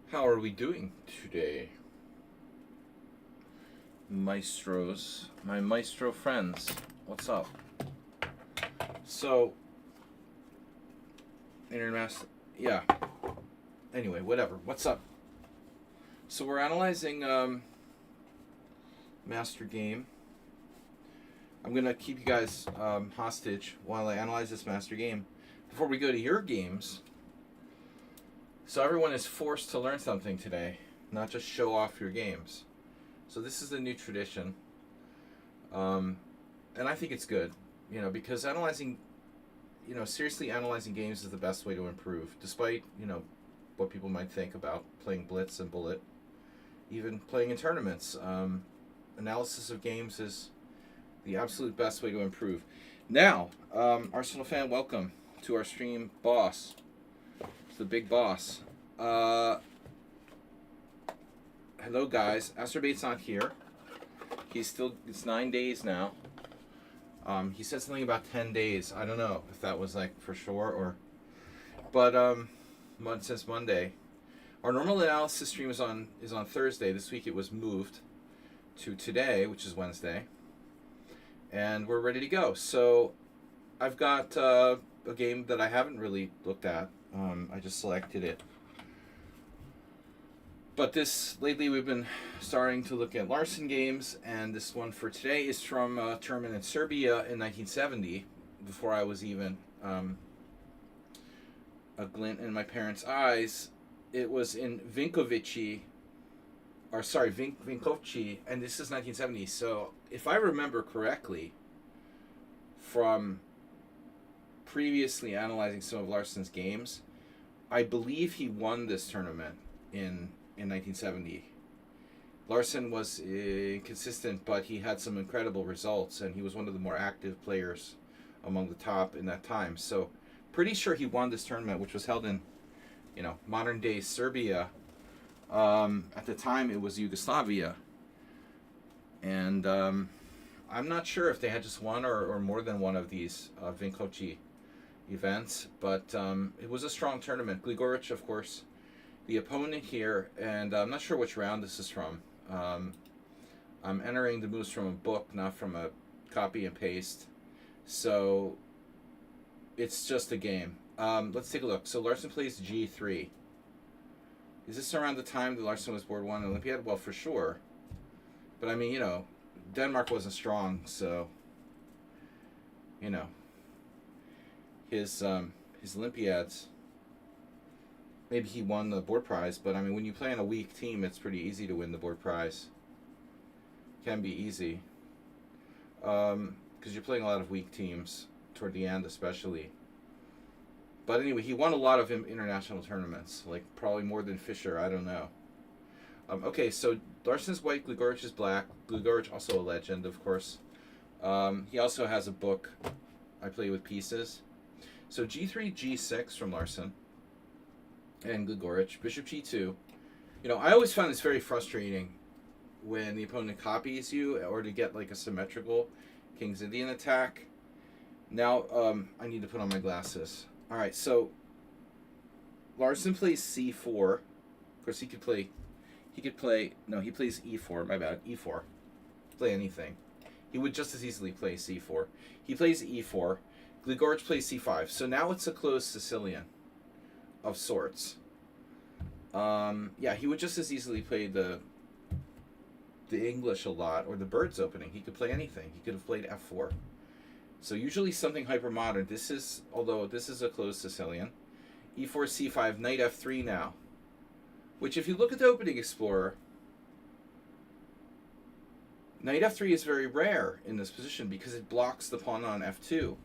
How are we doing today, maestros? My maestro friends, what's up? So, international, yeah. Anyway, whatever. What's up? So we're analyzing Master Game. I'm gonna keep you guys hostage while I analyze this Master Game. Before we go to your games, so everyone is forced to learn something today, not just show off your games. So this is a new tradition, and I think it's good, because seriously analyzing games is the best way to improve, despite, what people might think about playing Blitz and Bullet, even playing in tournaments. Analysis of games is the absolute best way to improve. Now, Arsenal fan, welcome to our stream, boss. It's the big boss. Hello, guys. Acerbate's not here. It's 9 days now. He said something about 10 days. I don't know if that was like for sure or. But since Monday. Our normal analysis stream is on Thursday. This week it was moved to today, which is Wednesday. And we're ready to go. So I've got a game that I haven't really looked at. I just selected it. But lately we've been starting to look at Larsen games, and this one for today is from a tournament in Serbia in 1970, before I was even a glint in my parents' eyes. It was in Vinkovci, and this is 1970. So if I remember correctly, from previously analyzing some of Larsen's games, I believe he won this tournament in 1970. Larsen was inconsistent, but he had some incredible results, and he was one of the more active players among the top in that time. So, pretty sure he won this tournament, which was held in, modern day Serbia. At the time, it was Yugoslavia, and I'm not sure if they had just one or more than one of these Vinkovci events, but it was a strong tournament. Gligoric, of course, the opponent here, and I'm not sure which round this is from. I'm entering the moves from a book, not from a copy and paste. So it's just a game. Let's take a look. So Larsen plays G3. Is this around the time that Larsen was board 1 Olympiad? Well, for sure. But I mean, Denmark wasn't strong, so his Olympiads. Maybe he won the board prize, but I mean, when you play on a weak team, it's pretty easy to win the board prize. Can be easy. Because you're playing a lot of weak teams, toward the end especially. But anyway, he won a lot of international tournaments, like probably more than Fischer, I don't know. Okay, so Larsen's white, Gligoric is black. Gligoric also a legend, of course. He also has a book, I Play With Pieces. So G3, G6 from Larsen. And Gligoric, Bishop G2. I always find this very frustrating when the opponent copies you, or to get like a symmetrical King's Indian attack. Now, I need to put on my glasses. All right, so Larsen plays C4. Of course, he plays E4. My bad, E4. Play anything. He would just as easily play C4. He plays E4. Gligoric plays C5. So now it's a closed Sicilian of sorts. He would just as easily play the English a lot, or the Birds opening. He could play anything. He could have played F4. So usually something hyper modern. Although this is a closed Sicilian. E4, C5, Knight F3 now. Which, if you look at the opening explorer, Knight F3 is very rare in this position because it blocks the pawn on F2.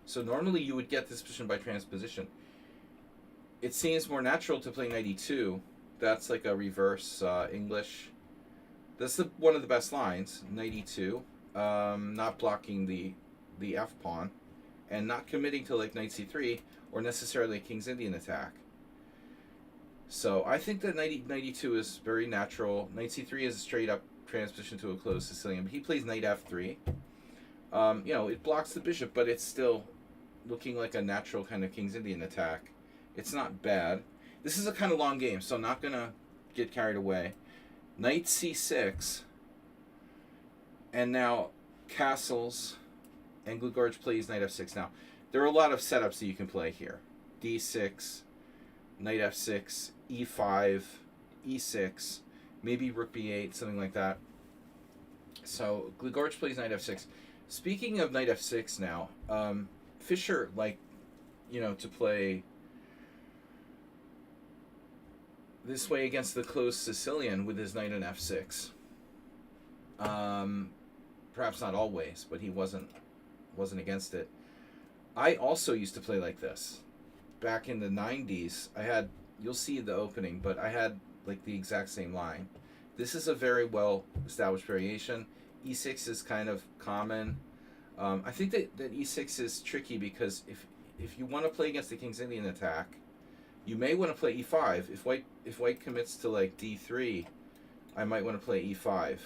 So normally you would get this position by transposition. It seems more natural to play Knight E2. That's like a reverse English. That's one of the best lines, Knight E2. Not blocking the F pawn, and not committing to like Knight C3 or necessarily a King's Indian attack. So I think that Knight E2 is very natural. Knight C3 is a straight up transposition to a closed Sicilian, but he plays Knight F3. It blocks the bishop, but it's still looking like a natural kind of King's Indian attack. It's not bad. This is a kind of long game, so I'm not going to get carried away. Knight c6, and now castles, and Gligorich plays knight f6. Now, there are a lot of setups that you can play here. d6, knight f6, e5, e6, maybe rook b8, something like that. So Gligorich plays knight f6. Speaking of knight f6 now, Fischer to play this way against the closed Sicilian with his knight in f6. Perhaps not always, but he wasn't against it. I also used to play like this. Back in the 90s, you'll see the opening, but I had like the exact same line. This is a very well established variation. E6 is kind of common. I think that E6 is tricky because if you want to play against the King's Indian attack, you may want to play E5. If white commits to like D3, I might want to play E5.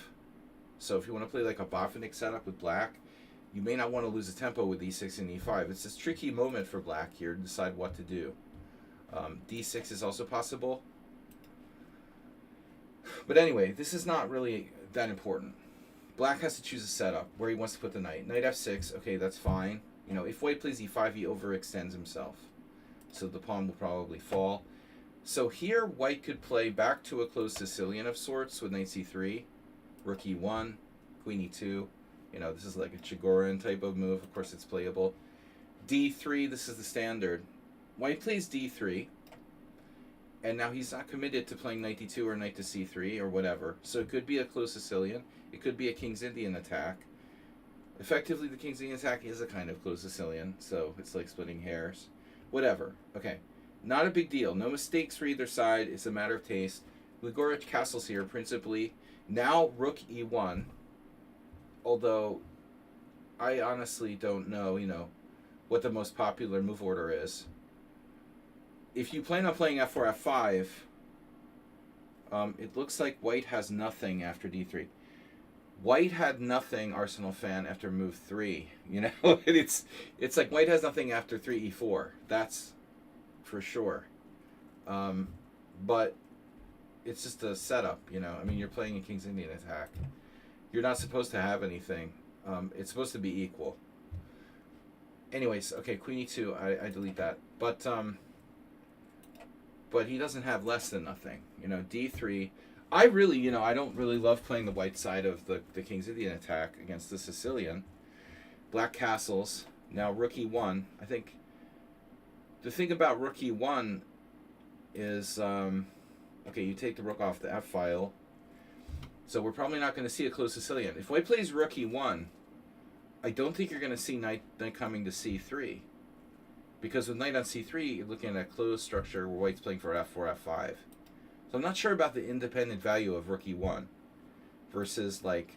So if you want to play like a Botvinnik setup with black, you may not want to lose a tempo with E6 and E5. It's this tricky moment for black here to decide what to do. D6 is also possible. But anyway, this is not really that important. Black has to choose a setup where he wants to put the knight. Knight f6, okay, that's fine. If white plays e5, he overextends himself. So the pawn will probably fall. So here, white could play back to a closed Sicilian of sorts with knight c3, rook e1, queen e2. This is like a Chigorin type of move. Of course, it's playable. d3, this is the standard. White plays d3. And now he's not committed to playing knight d2 or knight to c3 or whatever. So it could be a closed Sicilian. It could be a King's Indian attack. Effectively, the King's Indian attack is a kind of closed Sicilian, so it's like splitting hairs. Whatever. Okay. Not a big deal. No mistakes for either side. It's a matter of taste. Gligorich castles here, principally. Now, rook e1. Although, I honestly don't know, what the most popular move order is. If you plan on playing f4, f5, it looks like white has nothing after d3. White had nothing, Arsenal fan, after move 3. It's like white has nothing after 3e4. That's for sure. But it's just a setup, you're playing a King's Indian attack. You're not supposed to have anything. It's supposed to be equal. Anyways, okay, queen e2, I delete that. But he doesn't have less than nothing. d3... I really, I don't really love playing the white side of the King's Indian attack against the Sicilian. Black castles. Now, rook e1. I think the thing about rook e1 is, okay, you take the rook off the f-file. So we're probably not going to see a closed Sicilian. If white plays rook e1, I don't think you're going to see knight coming to c3. Because with knight on c3, you're looking at a closed structure where white's playing for f4, f5. So I'm not sure about the independent value of rook e1 versus like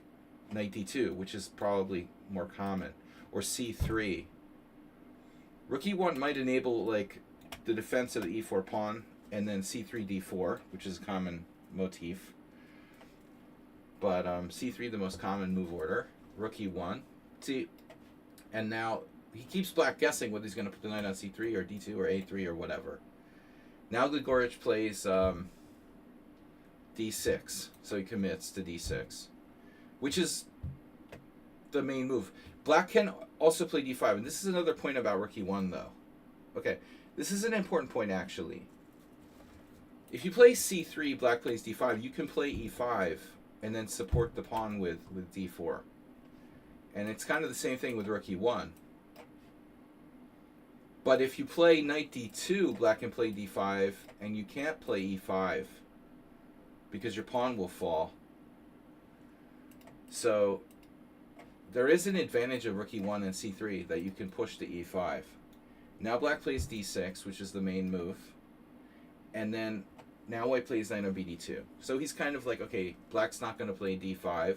knight d2, which is probably more common, or c3. Rook e1 might enable like the defense of the e4 pawn, and then c3 d4, which is a common motif. But c3 the most common move order. Rook e1. See, and now he keeps black guessing whether he's going to put the knight on c3 or d2 or a3 or whatever. Now Gligorich plays d6, so he commits to d6, which is the main move. Black can also play d5, and this is another point about rook e1, though. Okay, this is an important point, actually. If you play c3, black plays d5, you can play e5 and then support the pawn with d4. And it's kind of the same thing with rook e1. But if you play knight d2, black can play d5, and you can't play e5 because your pawn will fall. So there is an advantage of rook e1 and c3 that you can push to e5. Now black plays d6, which is the main move. And then now white plays knight on bd2. So he's kind of like, okay, black's not going to play d5.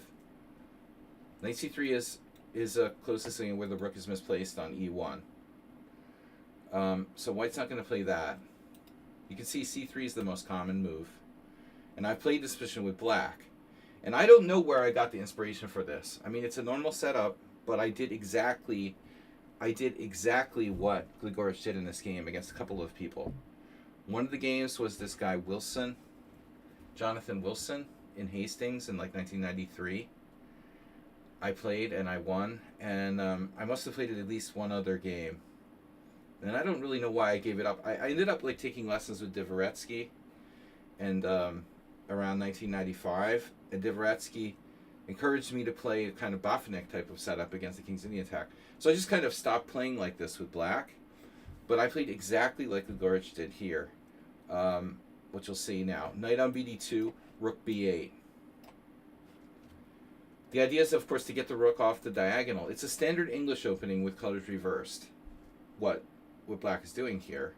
Knight c3 is a close Sicilian where the rook is misplaced on e1. So white's not going to play that. You can see c3 is the most common move. And I've played this position with black. And I don't know where I got the inspiration for this. I mean, it's a normal setup, but I did exactly what Gligorich did in this game against a couple of people. One of the games was this guy Wilson, Jonathan Wilson, in Hastings in like 1993. I played and I won, and I must have played at least one other game. And I don't really know why I gave it up. I ended up like taking lessons with Dvoretsky, and around 1995, and Dvoretsky encouraged me to play a kind of Baffinek type of setup against the King's Indian attack. So I just kind of stopped playing like this with black, but I played exactly like Gligorich did here, which you'll see now. Knight on BD2, Rook B8. The idea is, of course, to get the rook off the diagonal. It's a standard English opening with colors reversed, what black is doing here.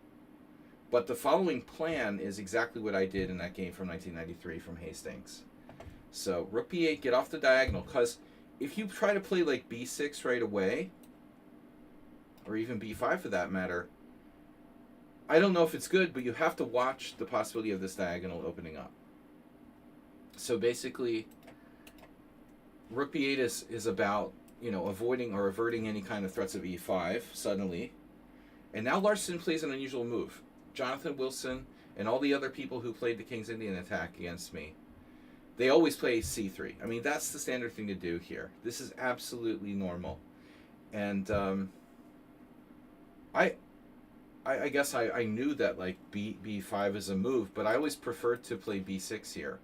But the following plan is exactly what I did in that game from 1993 from Hastings. So Rook B8, get off the diagonal, because if you try to play like B6 right away, or even B5 for that matter, I don't know if it's good, but you have to watch the possibility of this diagonal opening up. So basically, Rook B8 is about, avoiding or averting any kind of threats of E5 suddenly. And now Larson plays an unusual move. Jonathan Wilson and all the other people who played the King's Indian attack against me, they always play C3. I mean, that's the standard thing to do here. This is absolutely normal. And I guess I knew that like B5 is a move, but I always preferred to play B6 here.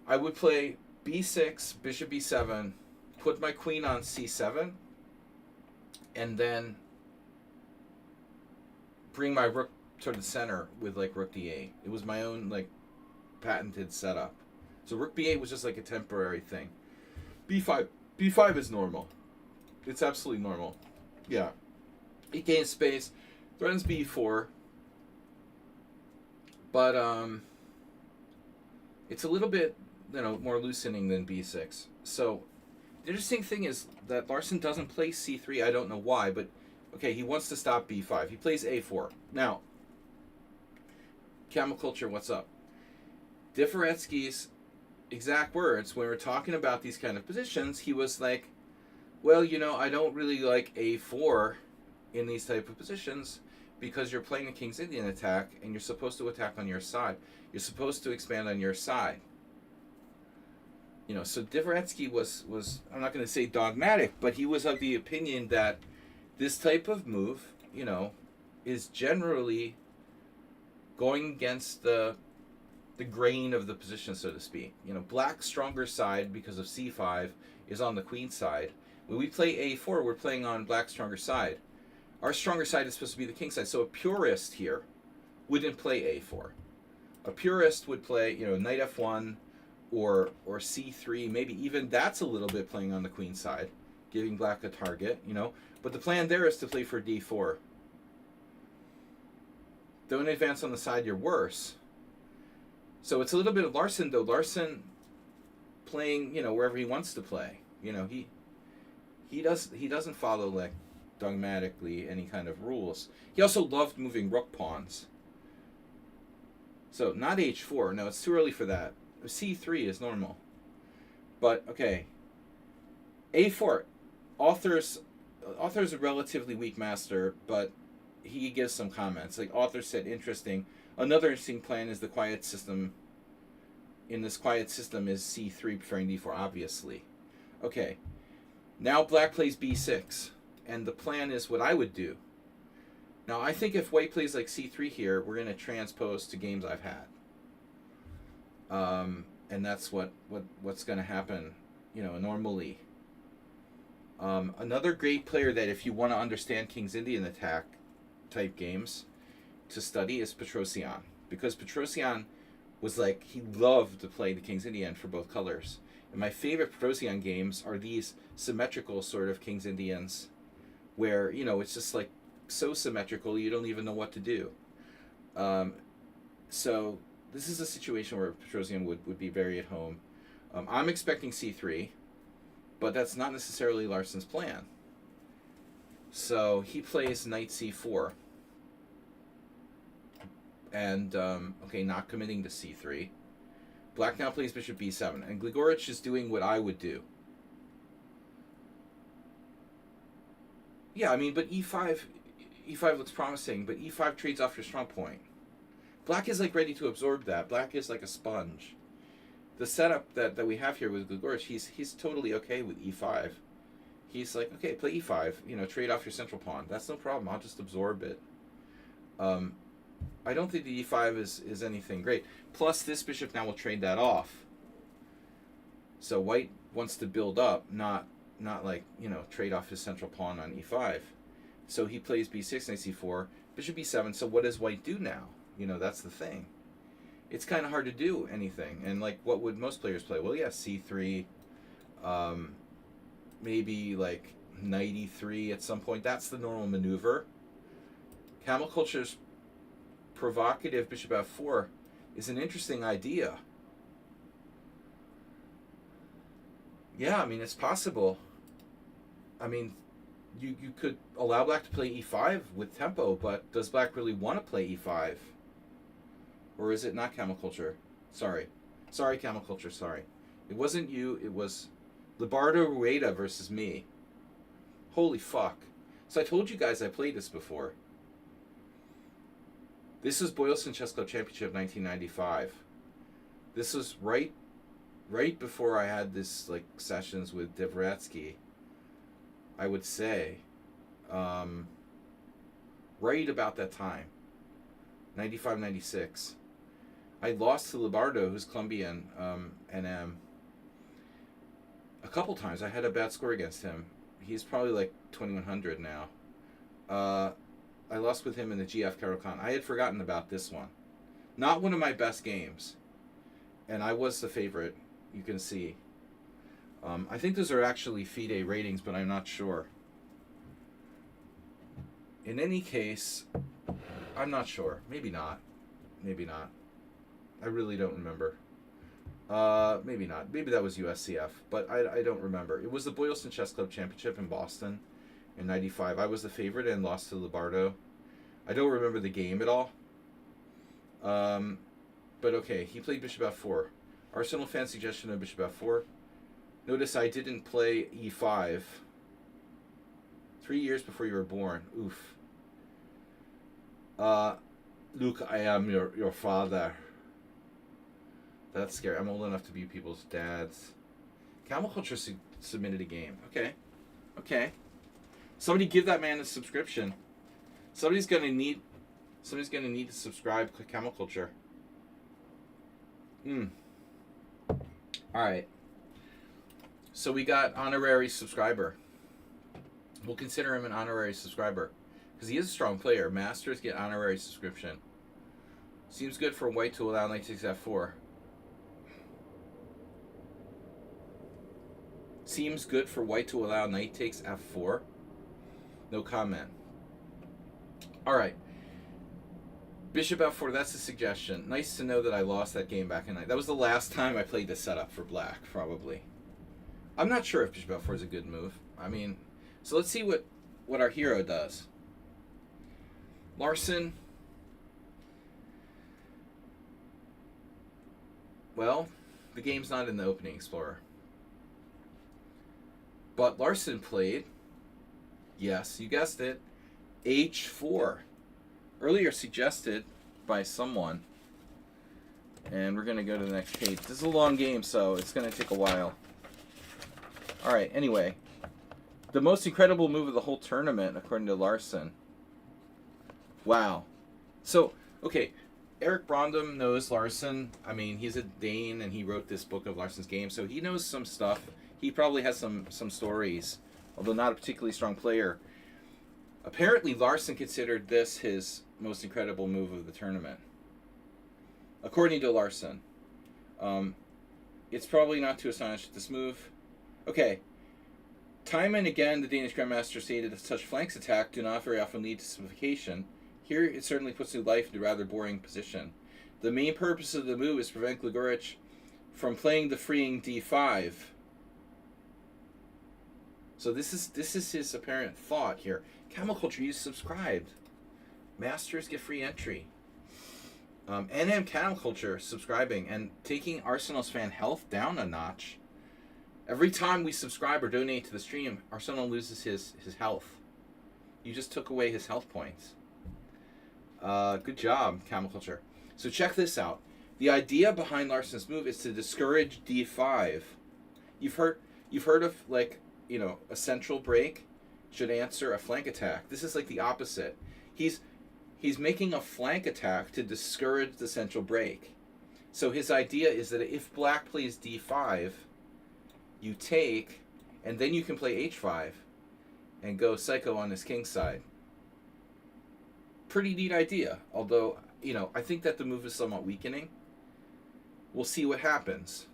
I would play B6, bishop B7, put my queen on C7, and then bring my rook to the center with like Rook D8. It was my own like patented setup. So Rook B8 was just like a temporary thing. B5 is normal. It's absolutely normal. Yeah. It gains space, threatens B4, but it's a little bit more loosening than B6. So the interesting thing is that Larson doesn't play C3. I don't know why, but okay, he wants to stop B5. He plays A4. Now, Camel Culture, what's up? Dvoretsky's exact words when we're talking about these kind of positions, he was like, well, I don't really like A4 in these type of positions because you're playing a King's Indian attack and you're supposed to attack on your side. You're supposed to expand on your side. So Dvoretsky was I'm not going to say dogmatic, but he was of the opinion that this type of move, is generally going against the grain of the position, so to speak. Black's stronger side because of C5 is on the queen side. When we play A4, we're playing on black's stronger side. Our stronger side is supposed to be the king side. So a purist here wouldn't play A4. A purist would play, knight F1 or C3. Maybe even that's a little bit playing on the queen side, giving black a target, But the plan there is to play for D4. Don't advance on the side you're worse. So it's a little bit of Larson, though. Larson playing, wherever he wants to play. He doesn't follow like dogmatically any kind of rules. He also loved moving rook pawns. So not H4. No, it's too early for that. C3 is normal. But okay. A4. Author's a relatively weak master, but he gives some comments. Like author said, interesting. Another interesting plan is the quiet system. In this quiet system is C3 preferring D4, obviously. Okay. Now black plays B6. And the plan is what I would do. Now I think if white plays like C3 here, we're going to transpose to games I've had. And that's what's going to happen, normally. Another great player that if you want to understand King's Indian attack type games to study is Petrosian. Because Petrosian was like, he loved to play the King's Indian for both colors. And my favorite Petrosian games are these symmetrical sort of King's Indians where, it's just like so symmetrical you don't even know what to do. So this is a situation where Petrosian would be very at home. I'm expecting C3, but that's not necessarily Larson's plan. So he plays knight C4. And, okay, not committing to C3. Black now plays bishop B7. And Gligorich is doing what I would do. Yeah, I mean, but E5, e5 looks promising, but e5 trades off your strong point. Black is like ready to absorb that. Black is like a sponge. The setup that we have here with Gligoric, he's totally okay with e5. He's like, okay, play e5. You know, trade off your central pawn. That's no problem. I'll just absorb it. I don't think the e5 is anything great. Plus, this bishop now will trade that off. So white wants to build up, not like, you know, trade off his central pawn on e5. So he plays b6, knight c4, bishop b7. So what does white do now? You know, that's the thing. It's kind of hard to do anything. And like, what would most players play? Well, yeah, c3, maybe like knight e3 at some point. That's the normal maneuver. Camel Culture's provocative bishop f4 is an interesting idea. Yeah, I mean, it's possible. I mean, you could allow black to play e5 with tempo, but does black really want to play e5? Or is it not Camel Culture? Sorry, Camel Culture, sorry. It wasn't you, it was Libardo Rueda versus me. Holy fuck. So I told you guys I played this before. This was Boylston Chess Club Championship 1995. This was right before I had this like sessions with Dvoretsky, I would say. Right about that time. 95, 96. I lost to Libardo, who's Colombian, NM. A couple times. I had a bad score against him. He's probably like 2100 now. I lost with him in the GF Caro-Kann. I had forgotten about this one. Not one of my best games. And I was the favorite, you can see. I think those are actually FIDE ratings, but I'm not sure. In any case, I'm not sure. Maybe not. Maybe not. I really don't remember. Maybe not. Maybe that was USCF, but I don't remember. It was the Boylston Chess Club Championship in Boston in 95. I was the favorite and lost to Libardo. I don't remember the game at all. But okay, he played bishop f4. Arsenal fan suggestion of bishop f4. Notice I didn't play e5. 3 years before you were born. Oof. Luke, I am your father. That's scary. I'm old enough to be people's dads. Camel Culture submitted a game. Okay. Okay. Somebody give that man a subscription. Somebody's gonna need to subscribe to Camel Culture. Alright. So we got honorary subscriber. We'll consider him an honorary subscriber. Because he is a strong player. Masters get honorary subscription. Seems good for white to allow knight takes f4. Seems good for white to allow knight takes f4. No comment. Alright. Bishop f4, that's a suggestion. Nice to know that I lost that game back in night. That was the last time I played this setup for black, probably. I'm not sure if bishop f4 is a good move. I mean, so let's see what our hero does. Larson. Well, the game's not in the opening explorer. But Larson played, yes, you guessed it, h4. Earlier suggested by someone. And we're going to go to the next page. This is a long game, so it's going to take a while. Alright, anyway. The most incredible move of the whole tournament, according to Larson. Wow. So, okay, Eric Brondum knows Larson. I mean, he's a Dane, and he wrote this book of Larson's game, so he knows some stuff. He probably has some stories, although not a particularly strong player. Apparently, Larson considered this his most incredible move of the tournament. According to Larson. It's probably not too astonishing this move. Okay. Time and again, the Danish Grandmaster stated that such flanks attack do not very often lead to simplification. Here, it certainly puts new life into a rather boring position. The main purpose of the move is to prevent Gligoric from playing the freeing d5. So this is his apparent thought here. Camel Culture, you subscribed. Masters get free entry. NM Camel Culture subscribing and taking Arsenal's fan health down a notch. Every time we subscribe or donate to the stream, Arsenal loses his health. You just took away his health points. Good job, Camel Culture. So check this out. The idea behind Larsson's move is to discourage d5. You've heard of, like, you know, a central break should answer a flank attack. This is like the opposite. He's making a flank attack to discourage the central break. So his idea is that if black plays d5, you take, and then you can play h5 and go psycho on his king side. Pretty neat idea. Although, you know, I think that the move is somewhat weakening. We'll see what happens.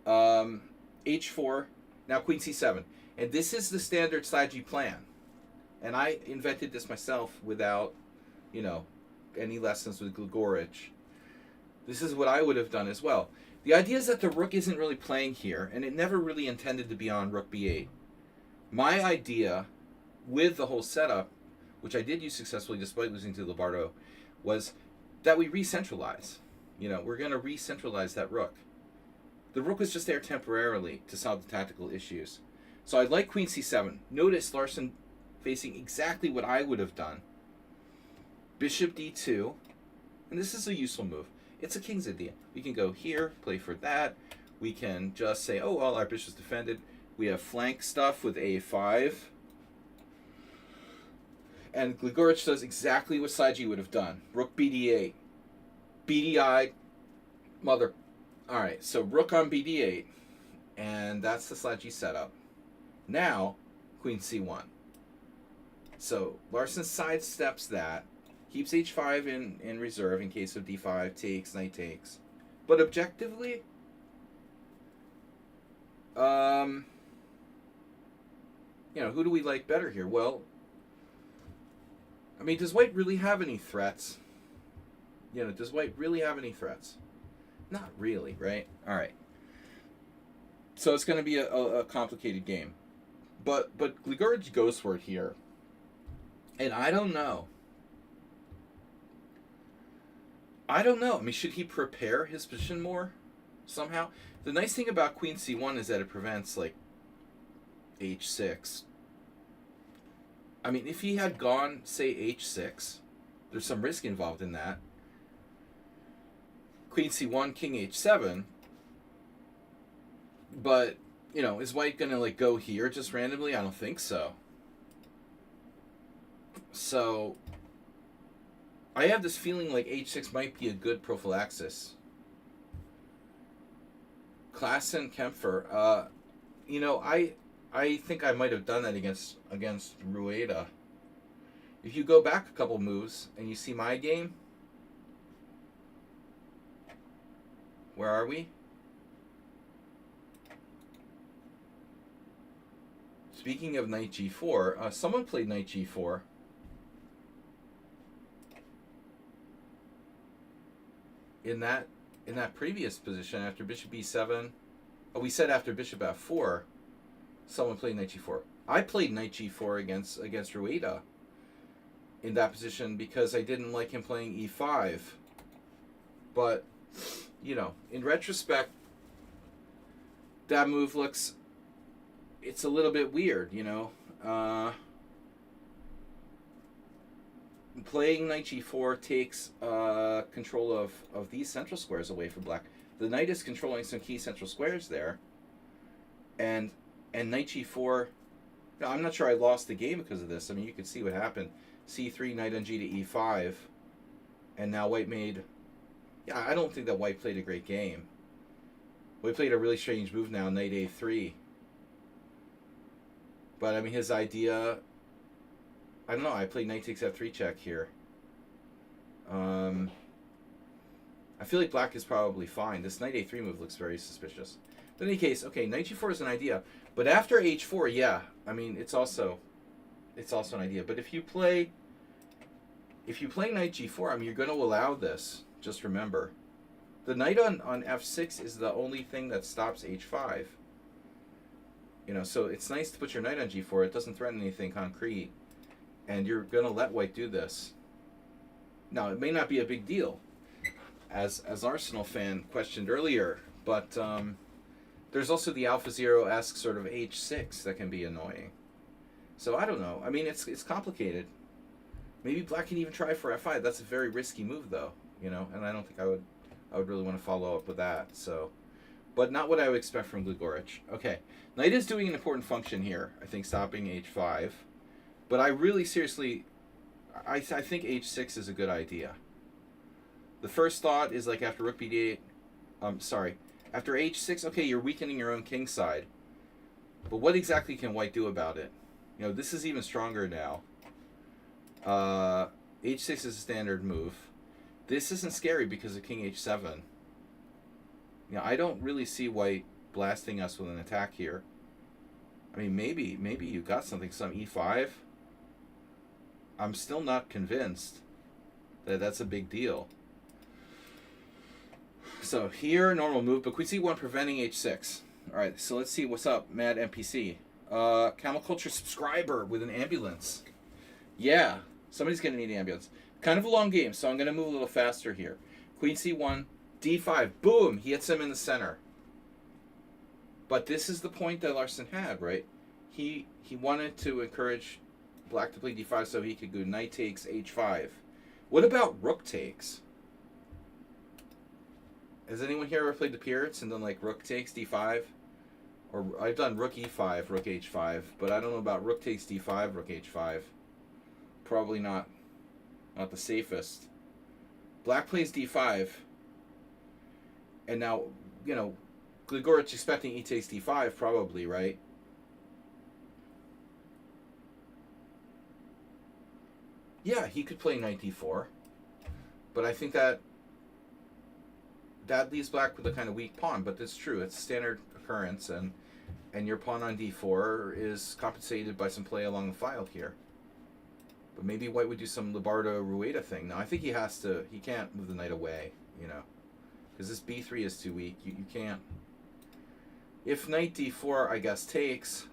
H4, now queen c7. And this is the standard strategy plan. And I invented this myself without, you know, any lessons with Gligorich. This is what I would have done as well. The idea is that the rook isn't really playing here, and it never really intended to be on rook b8. My idea with the whole setup, which I did use successfully despite losing to Lombardo, was that we re-centralize. You know, we're going to re-centralize that rook. The rook was just there temporarily to solve the tactical issues. So I like queen c7. Notice Larsson facing exactly what I would have done. Bishop d2. And this is a useful move. It's a king's idea. We can go here, play for that. We can just say, oh, well, our bishop's defended. We have flank stuff with a5. And Gligorich does exactly what Saji would have done. Rook bd8. BDI, mother. All right, so rook on bd8. And that's the Saji setup. Now, queen c1. So Larsson sidesteps that. Keeps h5 in reserve in case of d5, takes, knight takes. But objectively, you know, who do we like better here? Well, I mean, does white really have any threats? You know, does white really have any threats? Not really, right? All right. So it's going to be a complicated game. But Gligorich goes for it here. And I don't know. I mean, should he prepare his position more somehow? The nice thing about queen c1 is that it prevents, like, h6. I mean, if he had gone, say, h6, there's some risk involved in that. Queen c1, king h7. But, you know, is white going to, like, go here just randomly? I don't think so. So I have this feeling like h6 might be a good prophylaxis. Klassen, Kempfer. You know, I think I might have done that against Rueda. If you go back a couple moves and you see my game, where are we? Speaking of knight g4, someone played knight g4. In that previous position after bishop b7, oh, we said after bishop f4, someone played knight g4. I played knight g4 against Rueda in that position because I didn't like him playing e5. But, you know, in retrospect, that move looks, it's a little bit weird, you know. Playing knight g4 takes control of these central squares away from black. The knight is controlling some key central squares there. And knight g4, no, I'm not sure I lost the game because of this. I mean, you can see what happened. c3, knight on g to e5. And now white made... Yeah, I don't think that white played a great game. White played a really strange move now, knight a3. But, I mean, his idea... I don't know, I played knight takes f3 check here. I feel like black is probably fine. This knight a3 move looks very suspicious. But in any case, okay, knight g4 is an idea. But after h4, yeah, I mean, it's also an idea. But if you play knight g4, I mean, you're going to allow this. Just remember. The knight on f6 is the only thing that stops h5. You know, so it's nice to put your knight on g4. It doesn't threaten anything concrete. And you're going to let white do this. Now, it may not be a big deal, as Arsenal fan questioned earlier, but there's also the AlphaZero-esque sort of h6 that can be annoying. So I don't know. I mean, it's complicated. Maybe black can even try for f5. That's a very risky move, though. And I don't think I would really want to follow up with that. So, but not what I would expect from Gligorich. Okay, knight is doing an important function here. I think stopping h5, but I really seriously, I think h6 is a good idea. The first thought is like after rook b8. After h6. Okay, you're weakening your own king side, but what exactly can white do about it? This is even stronger now. h6 is a standard move. This isn't scary because of king h7. I don't really see white blasting us with an attack here. I mean, maybe you got something, some e5. I'm still not convinced that that's a big deal. So here, normal move, but queen c1 preventing h6. All right, so let's see what's up, Mad NPC. Camel Culture subscriber with an ambulance. Yeah, somebody's going to need an ambulance. Kind of a long game, so I'm going to move a little faster here. Queen c1, d5, boom, he hits him in the center. But this is the point that Larson had, right? He wanted to encourage black to play d5 so he could go knight takes h5. What about rook takes? Has anyone here ever played the Pirates and done like rook takes d5? Or I've done rook e5, rook h5, but I don't know about rook takes d5, rook h5. Probably not the safest. Black plays d5, and now, Gligorich expecting e takes d5 probably, right? Yeah, he could play knight d4, but I think that leaves black with a kind of weak pawn, but that's true. It's a standard occurrence, and your pawn on d4 is compensated by some play along the file here. But maybe white would do some Libardo-Rueda thing. Now, I think he can't move the knight away, because this b3 is too weak. You can't. If knight d4, I guess, takes,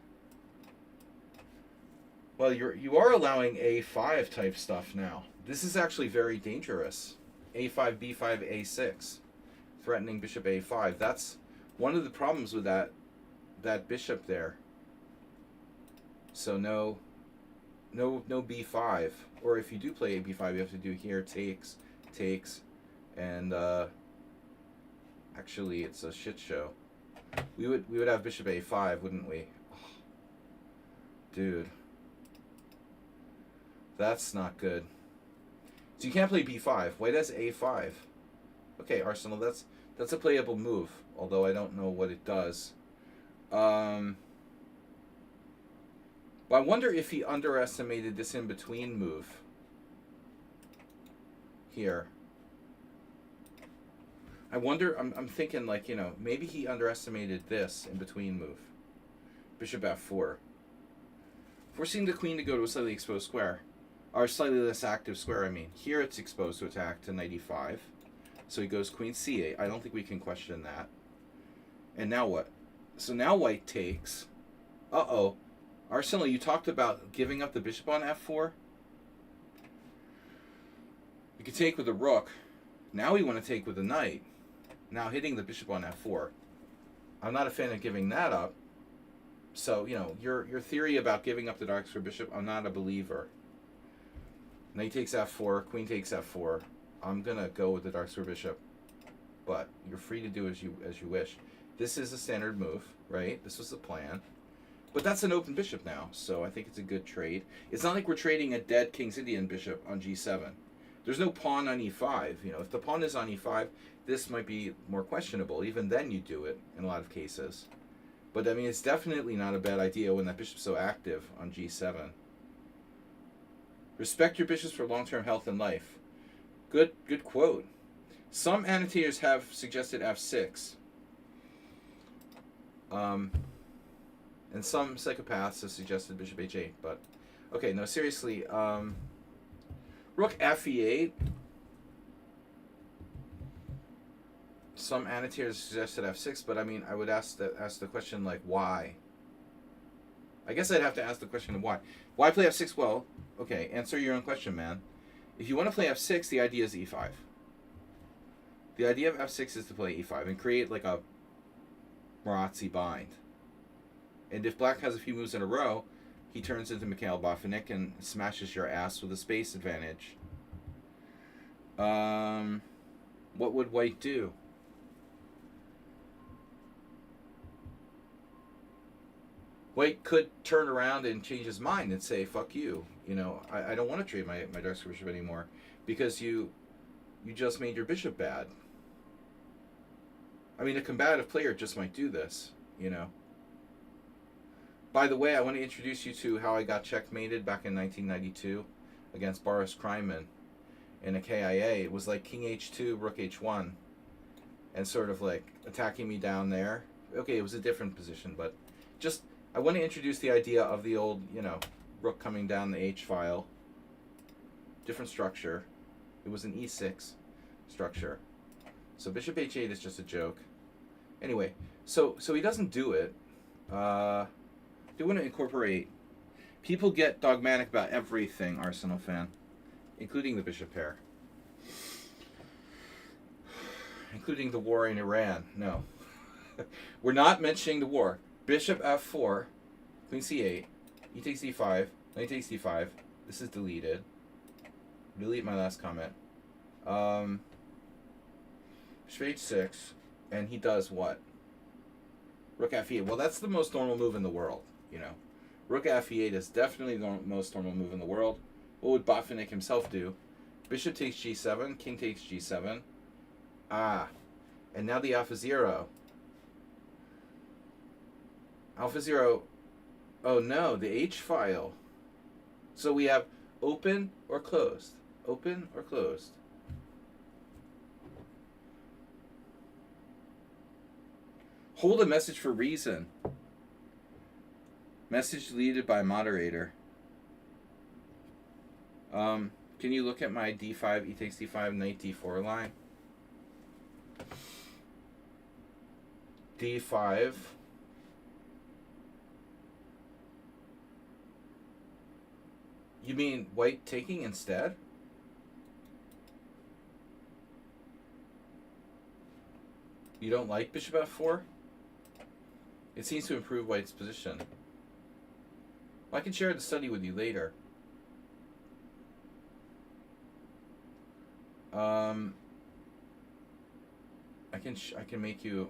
well, you are allowing a5 type stuff now. This is actually very dangerous. a5, b5, a6, threatening bishop a5. That's one of the problems with that bishop there. So no b5, or if you do play a b5, you have to do here takes, and actually it's a shit show. We would have bishop a5, wouldn't we? Oh, dude, that's not good. So you can't play b5. White has a5. Okay, Arsenal, that's a playable move, although I don't know what it does. But I wonder if he underestimated this in-between move here. I wonder, I'm thinking like, maybe he underestimated this in-between move. Bishop f4. Forcing the queen to go to a slightly exposed square. Or slightly less active square, I mean. Here it's exposed to attack to knight e5. So he goes queen c8. I don't think we can question that. And now what? So now white takes. Uh-oh. Arsenal, you talked about giving up the bishop on f4. You could take with a rook. Now we want to take with a knight. Now hitting the bishop on f4. I'm not a fan of giving that up. So, your theory about giving up the dark square bishop, I'm not a believer. Knight takes f4, queen takes f4. I'm going to go with the dark square bishop. But you're free to do as you wish. This is a standard move, right? This was the plan. But that's an open bishop now, so I think it's a good trade. It's not like we're trading a dead King's Indian bishop on g7. There's no pawn on e5. If the pawn is on e5, this might be more questionable. Even then you do it in a lot of cases. But, I mean, it's definitely not a bad idea when that bishop's so active on g7. Respect your bishops for long-term health and life. Good quote. Some annotators have suggested f6. And some psychopaths have suggested bishop h8, but okay, no, seriously, rook fe8. Some annotators suggested f6, but I mean, I would ask the question, like, why? I guess I'd have to ask the question of why. Why play f6? Well, okay, answer your own question, man. If you want to play f6, the idea is e5. The idea of f6 is to play e5 and create like a Marazzi bind. And if black has a few moves in a row, he turns into Mikhail Botvinnik and smashes your ass with a space advantage. What would white do? White could turn around and change his mind and say, fuck you. You know, I don't want to trade my dark square bishop anymore because you just made your bishop bad. I mean, a combative player just might do this, you know. By the way, I want to introduce you to how I got checkmated back in 1992 against Boris Kryman in a KIA. It was like king h2, rook h1, and sort of like attacking me down there. Okay, it was a different position, but just, I want to introduce the idea of the old, you know, rook coming down the h file. Different structure. It was an e6 structure. So bishop h8 is just a joke. Anyway, so he doesn't do it. Do want to incorporate. People get dogmatic about everything, Arsenal fan, including the bishop pair, including the war in Iran. No, we're not mentioning the war. Bishop f4, queen c8, e takes d5, knight takes d5. This is deleted. Delete my last comment. Bishop h6, and he does what? Rook f8. Well, that's the most normal move in the world, you know. Rook f8 is definitely the most normal move in the world. What would Botvinnik himself do? Bishop takes g7, king takes g7. Ah, and now the alpha zero. Alpha zero. Oh no, the H file. So we have open or closed. Open or closed. Hold a message for reason. Message deleted by moderator. Can you look at my d5, e takes d5, knight d4 line? d5. You mean white taking instead? You don't like bishop f4? It seems to improve white's position. Well, I can share the study with you later. I can make you.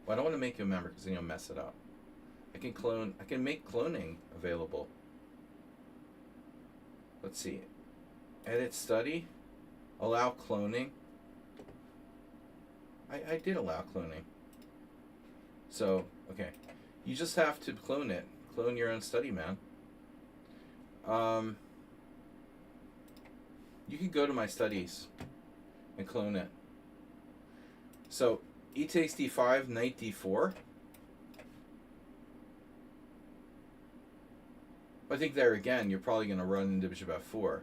Well, I don't want to make you a member because then you'll mess it up. I can make cloning available. Let's see. Edit study. Allow cloning. I did allow cloning. So, okay. You just have to clone it. Clone your own study, man. You can go to my studies and clone it. So, e takes d5, knight d4. I think there again, you're probably going to run into bishop f4.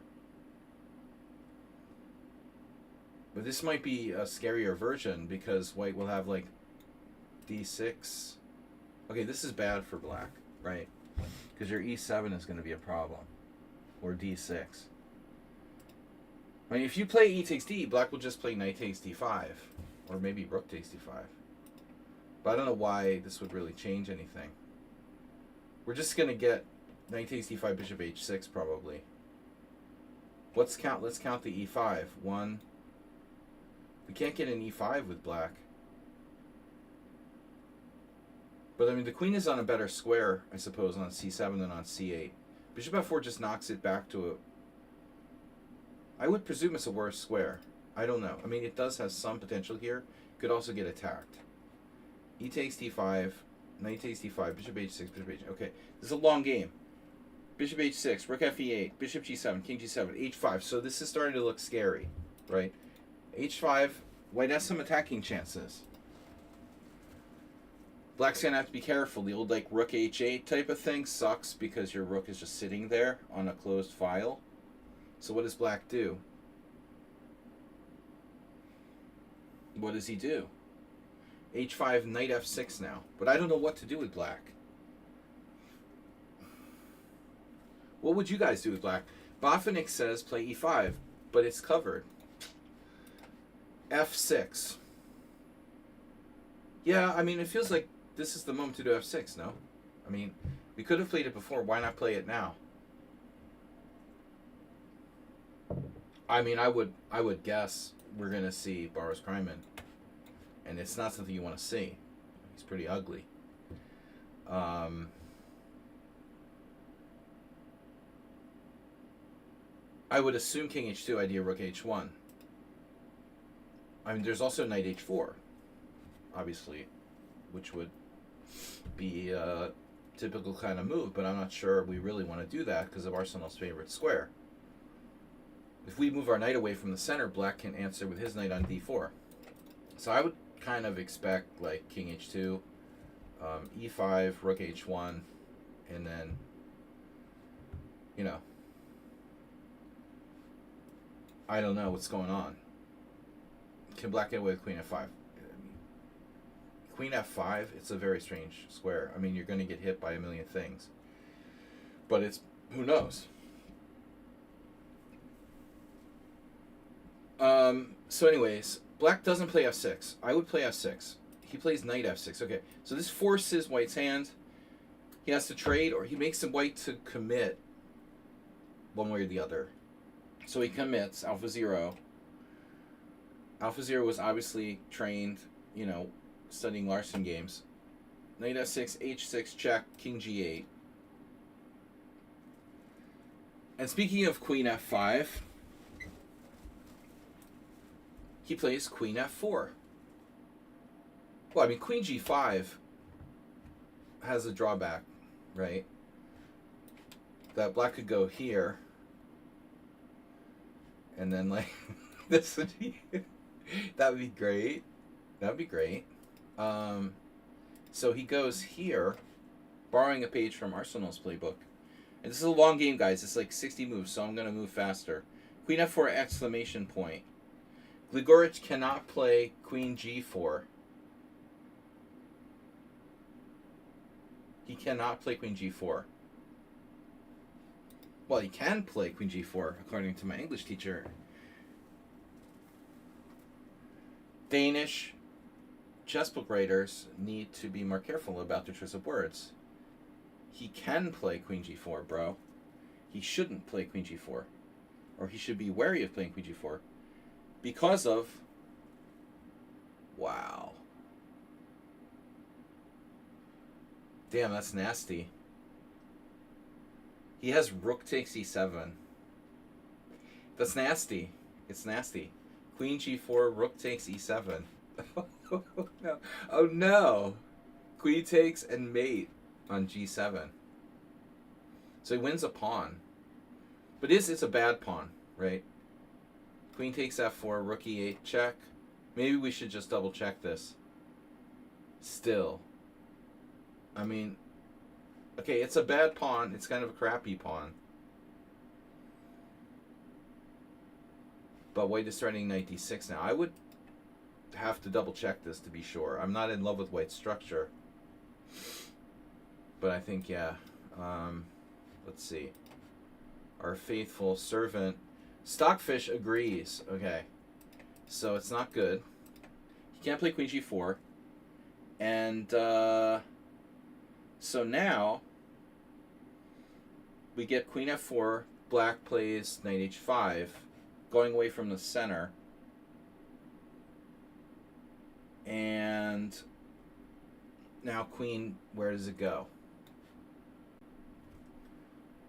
But this might be a scarier version because white will have like d6. Okay, this is bad for black, right? Because your e7 is going to be a problem. Or d6. I mean, if you play e takes d, black will just play knight takes d5. Or maybe rook takes d5. But I don't know why this would really change anything. We're just going to get knight takes d5, bishop h6 probably. Let's count the e5. 1. We can't get an e5 with black. But I mean, the queen is on a better square, I suppose, on c7 than on c8. Bishop f4 just knocks it back to a... I would presume it's a worse square. I don't know. I mean, it does have some potential here. Could also get attacked. E takes d5, knight takes d5, bishop h6, bishop h6. Okay, this is a long game. Bishop h6, rook fe8, bishop g7, king g7, h5. So this is starting to look scary, right? h5, white has some attacking chances. Black's going to have to be careful. The old like rook h8 type of thing sucks because your rook is just sitting there on a closed file. So what does black do? What does he do? h5, knight f6 now. But I don't know what to do with black. What would you guys do with black? Botvinnik says play e5, but it's covered. f6. Yeah, I mean, it feels like this is the moment to do f6, no? I mean, We could have played it before. Why not play it now? I mean, I would guess we're gonna see Boris Kryman, and it's not something you want to see. He's pretty ugly. I would assume King H2, idea Rook H1. I mean, there's also Knight H4, obviously, which would be a typical kind of move, but I'm not sure we really want to do that because of Arsenal's favorite square. If we move our knight away from the center, Black can answer with his knight on D4. So I would kind of expect like King H2, E5, Rook H1, and then, you know, I don't know what's going on. Can Black get away with Queen F5? Queen F5, it's a very strange square. I mean, you're going to get hit by a million things. But it's, who knows? So anyways, Black doesn't play F6. I would play F6. He plays Knight F6. Okay, so this forces White's hand. He has to trade, or he makes the White to commit one way or the other. So he commits Alpha 0. Alpha 0 was obviously trained, you know, studying Larson games. Knight F6, H6, check, King G8. And speaking of Queen F5, he plays Queen F4. Well, I mean, Queen G5 has a drawback, right? That Black could go here, and then like this would be that would be great. That would be great. So he goes here, borrowing a page from Arsenal's playbook. And this is a long game, guys. It's like 60 moves, so I'm going to move faster. Queen F4 exclamation point. Gligorich cannot play Queen G4. He cannot play Queen G4. Well, he can play Queen G4, according to my English teacher. Danish chessbook writers need to be more careful about their choice of words. He can play Queen G4, bro. He shouldn't play Queen G4. Or he should be wary of playing Queen G4. Because of... Wow. Damn, that's nasty. He has Rook takes E7. That's nasty. It's nasty. Queen G4, Rook takes E7. Oh no. Oh no. Queen takes and mate on G7. So he wins a pawn. But it's a bad pawn, right? Queen takes F4, Rook E8, check. Maybe we should just double check this. Still. I mean, okay, it's a bad pawn. It's kind of a crappy pawn. But White is threatening Knight D6 now. I would have to double check this to be sure. I'm not in love with White's structure. But I think, yeah. Let's see. Our faithful servant Stockfish agrees. Okay. So it's not good. He can't play Queen G4. And so now we get Queen F4. Black plays Knight H5, going away from the center. And now Queen, where does it go?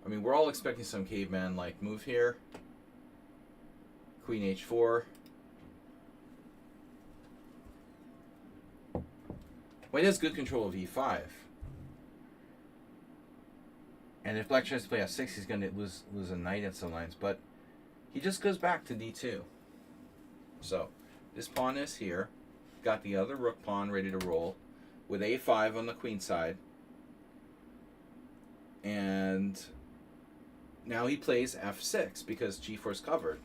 I mean, we're all expecting some caveman-like move here. Queen H4. White has good control of E5. And if Black tries to play F6, he's going to lose a knight in some lines. But he just goes back to D2. So this pawn is here. Got the other rook pawn ready to roll with A5 on the queen side. And now he plays F6 because G4 is covered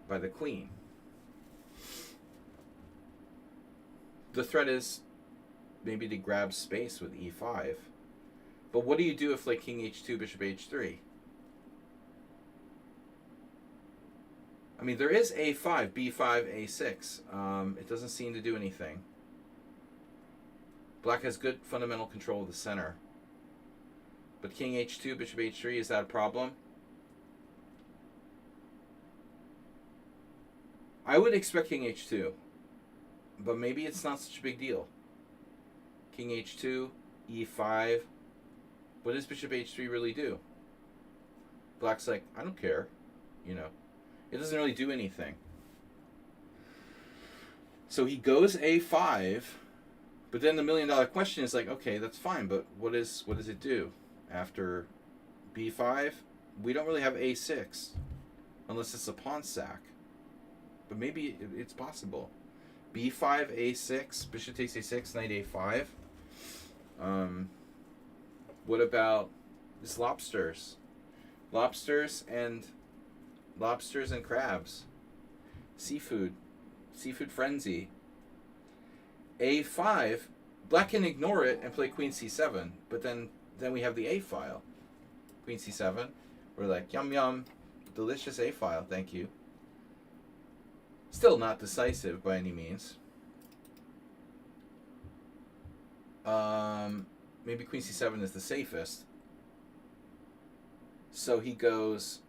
by the queen. The threat is maybe to grab space with E5. But what do you do if, like, King H2, Bishop H3? I mean, there is A5, B5, A6. It doesn't seem to do anything. Black has good fundamental control of the center. But king h2, bishop h3, is that a problem? I would expect king h2, but maybe it's not such a big deal. King h2, e5. What does bishop h3 really do? Black's like, I don't care. You know, it doesn't really do anything. So he goes a5, but then the $1 million question is like, okay, that's fine, but what does it do? After b5, we don't really have a6, unless it's a pawn sack. But maybe it's possible. b5, a6, bishop takes a6, knight a5. What about this lobsters? Lobsters and crabs. Seafood frenzy. a5, black can ignore it and play queen c7, but then we have the a file. Queen c7, we're like, yum yum, delicious a file, thank you. Still not decisive by any means. Maybe queen c7 is the safest. So he goes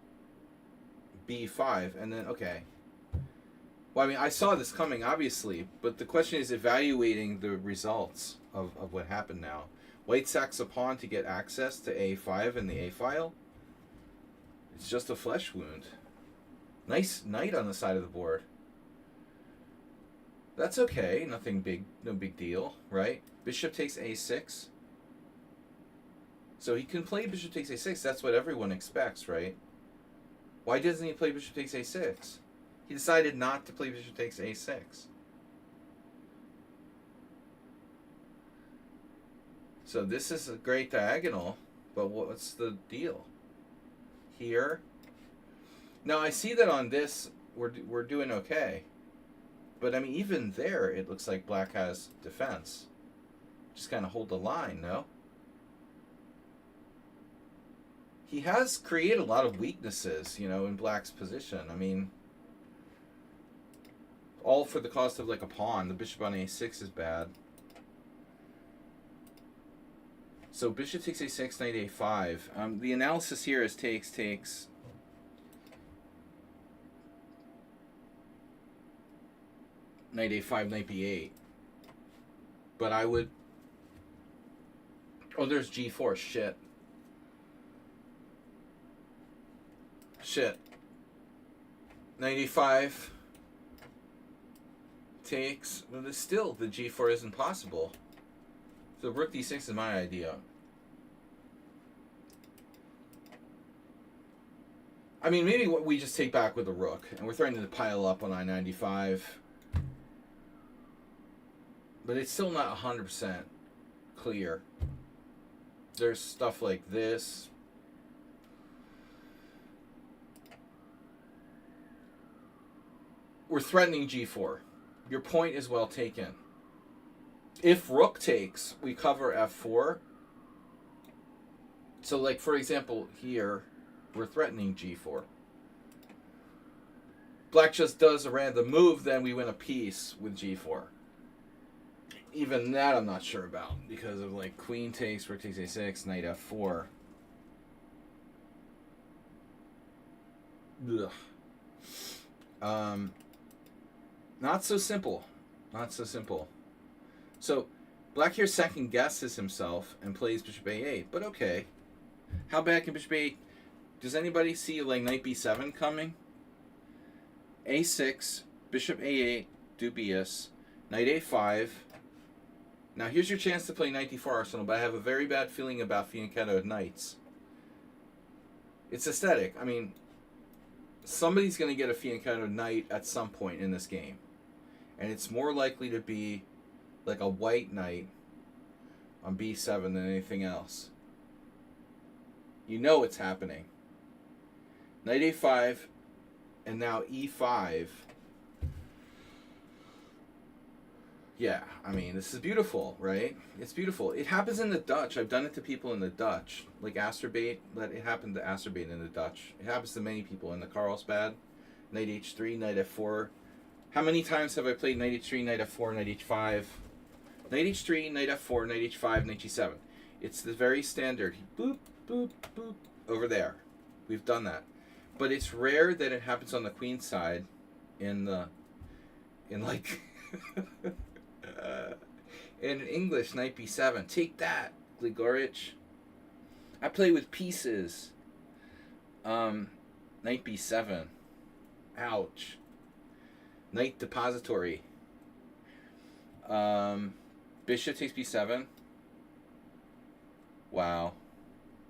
b5, and then, okay. Well, I mean, I saw this coming, obviously, but the question is evaluating the results of what happened now. White sacks a pawn to get access to a5 and the a file. It's just a flesh wound. Nice knight on the side of the board. That's okay, nothing big, no big deal, right? Bishop takes a6. So he can play bishop takes a6, that's what everyone expects, right? Why doesn't he play bishop takes a6? He decided not to play bishop takes a6. So this is a great diagonal, but what's the deal here? Now I see that on this we're doing okay, but I mean even there it looks like black has defense. Just kind of hold the line, no? He has created a lot of weaknesses, you know, in black's position. I mean, all for the cost of like a pawn. The bishop on a6 is bad. So bishop takes a6, knight a5. The analysis here is takes. Knight a5, knight b8. But I would... Oh, there's g4. Shit. Knight e5 takes, but still the g4 isn't possible. So rook d6 is my idea. I mean, maybe what we just take back with the rook, and we're threatening to pile up on I-95. But it's still not 100% clear. There's stuff like this. We're threatening g4. Your point is well taken. If rook takes, we cover f4. So like, for example, here, we're threatening g4. Black just does a random move, then we win a piece with g4. Even that I'm not sure about, because of like queen takes, rook takes a6, knight f4. Ugh. Not so simple. Not so simple. So, black here second guesses himself and plays bishop a8, but okay. How bad can bishop a8? Does anybody see like knight b7 coming? a6, bishop a8, dubious, knight a5. Now here's your chance to play knight d4 arsenal, but I have a very bad feeling about fianchettoed knights. It's aesthetic. I mean, somebody's going to get a fianchettoed knight at some point in this game. And it's more likely to be like a white knight on b7 than anything else. You know it's happening. Knight a5, and now e5. Yeah, I mean, this is beautiful, right? It's beautiful. It happens in the Dutch. I've done it to people in the Dutch. Like Asterbait, it happened to Asterbait in the Dutch. It happens to many people in the Carlsbad. Knight h3, knight f4. How many times have I played knight h3, knight f4, knight h5? Knight h3, knight f4, knight h5, knight g7. It's the very standard. Boop, boop, boop, over there. We've done that. But it's rare that it happens on the queen side in like in English, knight b7. Take that, Gligorich. I play with pieces. Knight b7. Ouch. Knight depository. Bishop takes b7. Wow.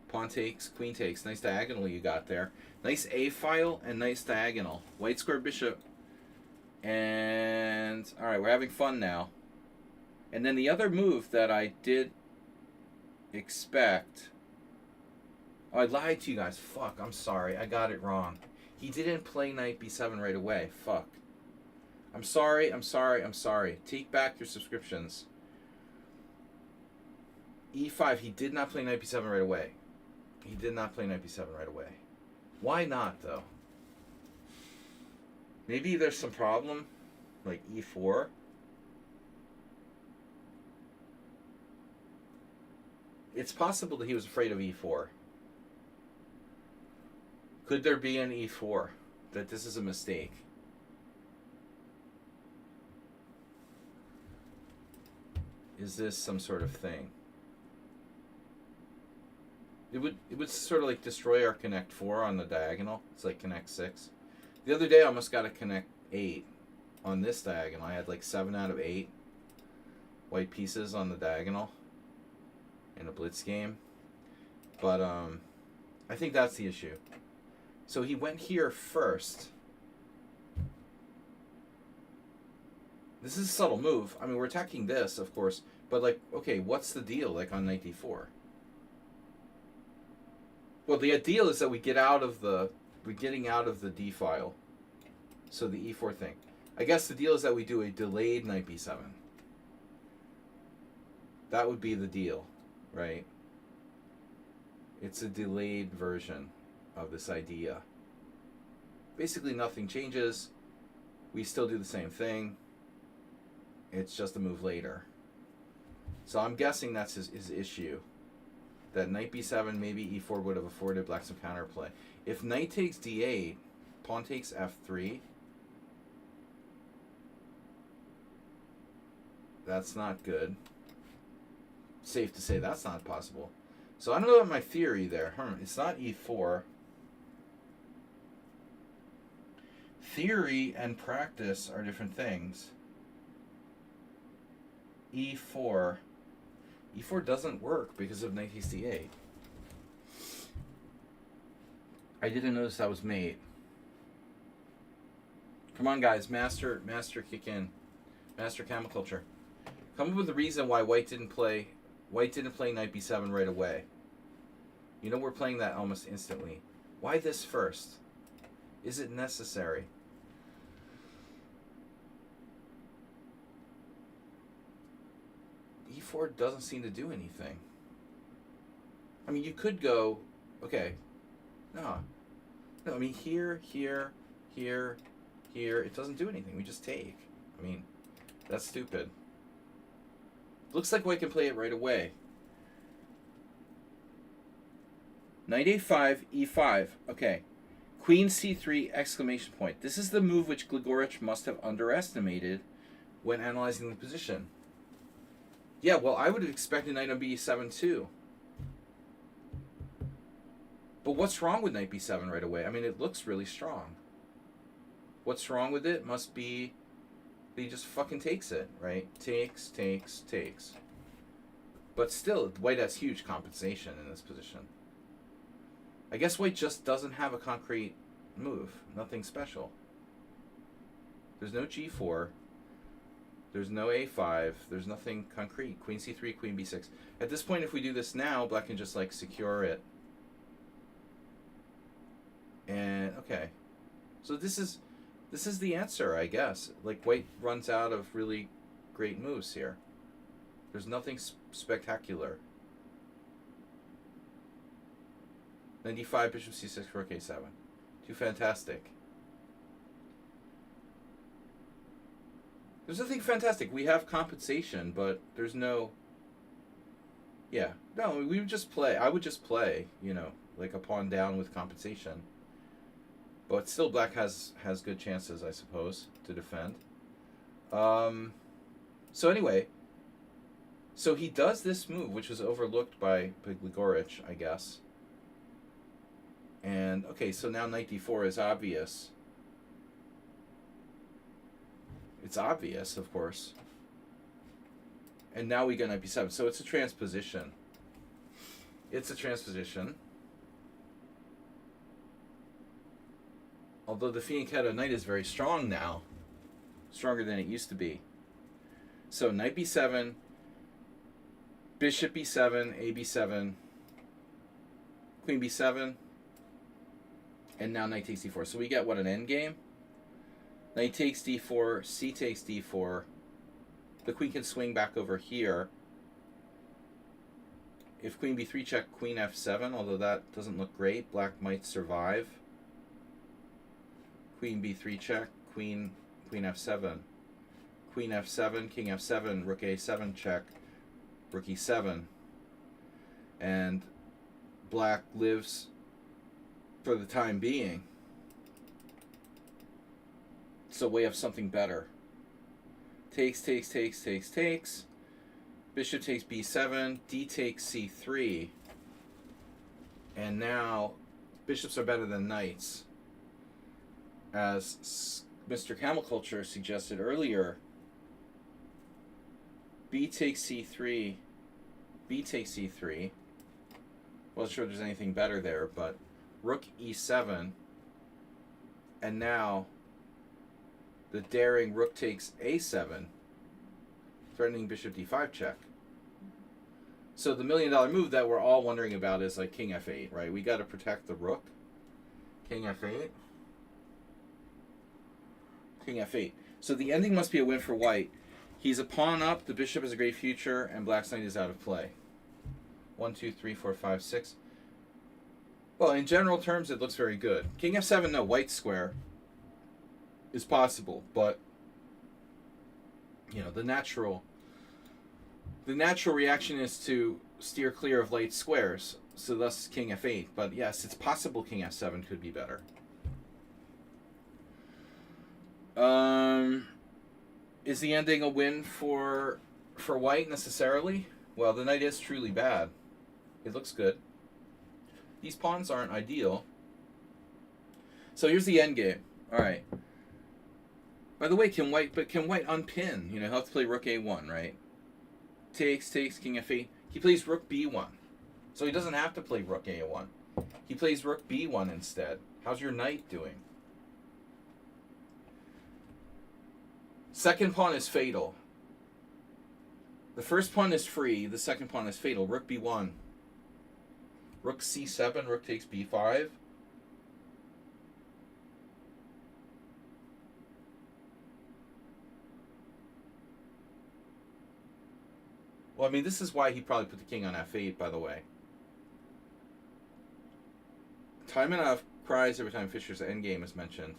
Pawn takes, queen takes. Nice diagonal you got there. Nice A file and nice diagonal. White square bishop. And alright, we're having fun now. And then the other move that I did expect. Oh, I lied to you guys. Fuck, I'm sorry. I got it wrong. He didn't play knight b7 right away. Fuck. I'm sorry. Take back your subscriptions. e5. He did not play knight b7 right away. Why not, though? Maybe there's some problem, like e4. It's possible that he was afraid of e4. Could there be an e4? That this is a mistake? Is this some sort of thing? It would sort of like destroy our connect 4 on the diagonal. It's like connect 6. The other day I almost got a connect 8 on this diagonal. I had like 7 out of 8 white pieces on the diagonal in a blitz game. But I think that's the issue. So he went here first. This is a subtle move. I mean, we're attacking this, of course, but like, okay, what's the deal like on knight d4? Well, the ideal is that we're getting out of the d file. So the e4 thing. I guess the deal is that we do a delayed knight b7. That would be the deal, right? It's a delayed version of this idea. Basically nothing changes. We still do the same thing. It's just a move later. So I'm guessing that's his issue. That knight b7, maybe e4 would have afforded black some counterplay. If knight takes d8, pawn takes f3, that's not good. Safe to say that's not possible. So I don't know about my theory there. It's not e4. Theory and practice are different things. e4. e4 doesn't work because of knight takes d8. I didn't notice that was mate. Come on, guys. Master kick in. Master camel culture. Come up with the reason why white didn't play knight b7 right away. You know we're playing that almost instantly. Why this first? Is it necessary? e4 doesn't seem to do anything. I mean, you could go, okay, no, I mean, here, it doesn't do anything. We just take. I mean, that's stupid. Looks like white can play it right away. Knight a5, e5. Okay. Queen c3, exclamation point. This is the move which Gligorich must have underestimated when analyzing the position. Yeah, well, I would have expected knight on b7 too. But what's wrong with knight b7 right away? I mean, it looks really strong. What's wrong with it must be that he just fucking takes it, right? Takes. But still, white has huge compensation in this position. I guess white just doesn't have a concrete move. Nothing special. There's no g4. There's no a5. There's nothing concrete. Queen c3, queen b6. At this point, if we do this now, black can just like secure it. And okay. So this is the answer, I guess. Like white runs out of really great moves here. There's nothing spectacular. 95, bishop c6, rook a7. Too fantastic. There's nothing fantastic. We have compensation, but there's no Yeah. No, we would just play. I would just play, like a pawn down with compensation. But still, black has good chances, I suppose, to defend. So anyway, so he does this move, which was overlooked by Gligorich, I guess. And, okay, so now knight d4 is obvious. It's obvious, of course. And now we go knight b7. So it's a transposition. It's a transposition. Although the Fianchetto knight is very strong now. Stronger than it used to be. So knight b7, bishop b7, a b7, queen b7, and now knight takes d4. So we get, what, an endgame? Knight takes d4, c takes d4. The queen can swing back over here. If queen b3 check, queen f7, although that doesn't look great. Black might survive. Queen b3 check, queen f7. Queen f7, king f7, rook a7 check, rook e7. And black lives for the time being. So we have something better. Takes. Bishop takes b7, d takes c3. And now bishops are better than knights. As Mr. Camel Culture suggested earlier, b takes c3, b takes c3. Well, sure, there's anything better there, but rook e7, and now the daring rook takes a7, threatening bishop d5 check. So the $1 million move that we're all wondering about is like king f8, right? We got to protect the rook. King f8. King f8. So the ending must be a win for white. He's a pawn up, the bishop has a great future, and black's knight is out of play. 1, 2, 3, 4, 5, 6. Well, in general terms, it looks very good. King f7, no, white square is possible, but the natural reaction is to steer clear of light squares, so thus king f8. But yes, it's possible king f7 could be better. Is the ending a win for white necessarily? Well, the knight is truly bad. It looks good. These pawns aren't ideal. So here's the endgame. All right. By the way, can white unpin? He'll have to play rook a1, right? Takes, king f8. He plays rook b1. So he doesn't have to play rook a1. He plays rook b1 instead. How's your knight doing? Second pawn is fatal. The first pawn is free. The second pawn is fatal. Rook b1. Rook c7. Rook takes b5. Well, I mean, this is why he probably put the king on f8, by the way. Taimanov cries every time Fischer's endgame is mentioned.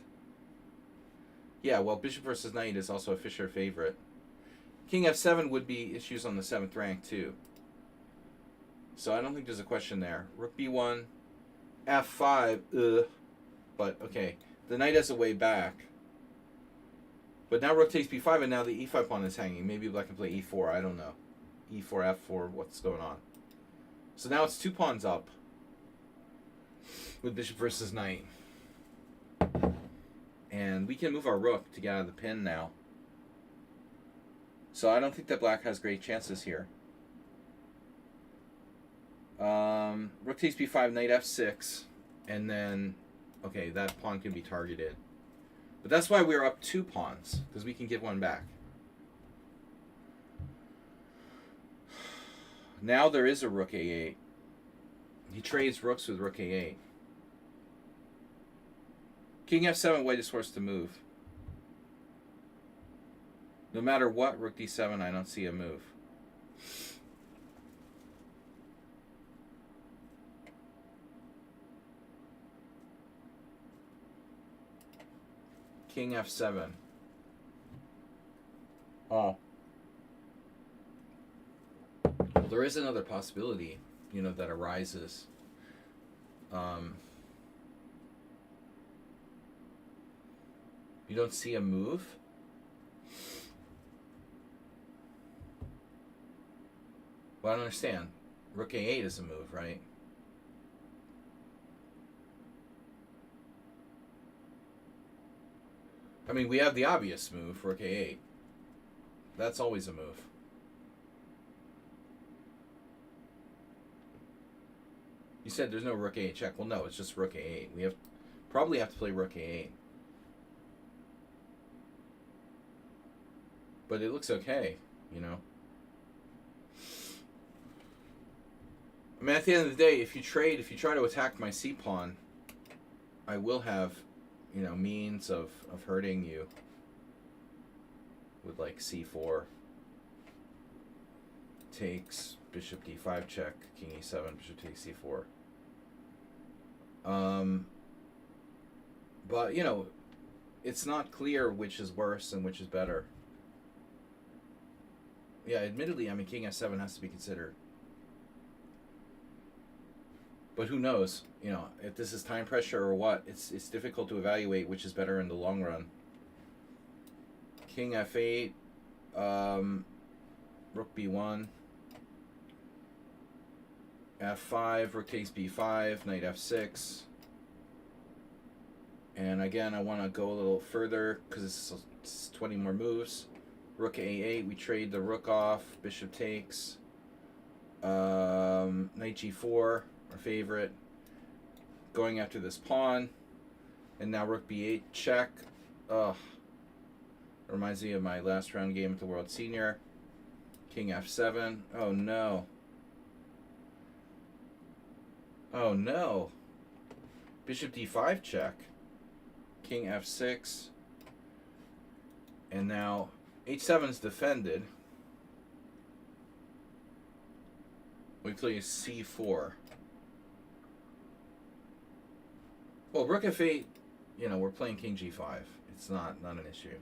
Yeah, well, bishop versus knight is also a Fischer favorite. King f7 would be issues on the 7th rank, too. So I don't think there's a question there. Rook b1, f5, but okay. The knight has a way back. But now rook takes b5, and now the e5 pawn is hanging. Maybe black can play e4, I don't know. e4, f4, what's going on? So now it's 2 pawns up with bishop versus knight. And we can move our rook to get out of the pin now. So I don't think that black has great chances here. Rook takes b5, knight f6, and then, okay, that pawn can be targeted. But that's why we're up 2 pawns, because we can give one back. Now there is a rook a8. He trades rooks with rook a8. King f7, white is forced to move. No matter what, rook d7, I don't see a move. King f7. Oh. Hold there is another possibility, that arises. You don't see a move? Well, I don't understand. Rook A8 is a move, right? I mean, we have the obvious move, Rook A8. That's always a move. You said there's no Rook A8 check. Well, no, it's just Rook A8. We probably have to play Rook A8. But it looks okay, I mean, at the end of the day, if you try to attack my c-pawn, I will have, means of hurting you with, like, c4. Takes, bishop d5 check, king e7, bishop takes c4. But, it's not clear which is worse and which is better. Yeah, admittedly, I mean, king f7 has to be considered. But who knows, if this is time pressure or what, it's difficult to evaluate which is better in the long run. King f8, rook b1, f5, rook takes b5, knight f6. And again, I want to go a little further because it's 20 more moves. Rook a8, we trade the rook off, bishop takes, knight g4, our favorite, going after this pawn, and now rook b8 check. Ugh, reminds me of my last round game at the World Senior. King f7. Oh no. Oh no. Bishop d5 check. King f6. And now h7 is defended. We play c4. Well, rook f8, we're playing king g5. It's not an issue.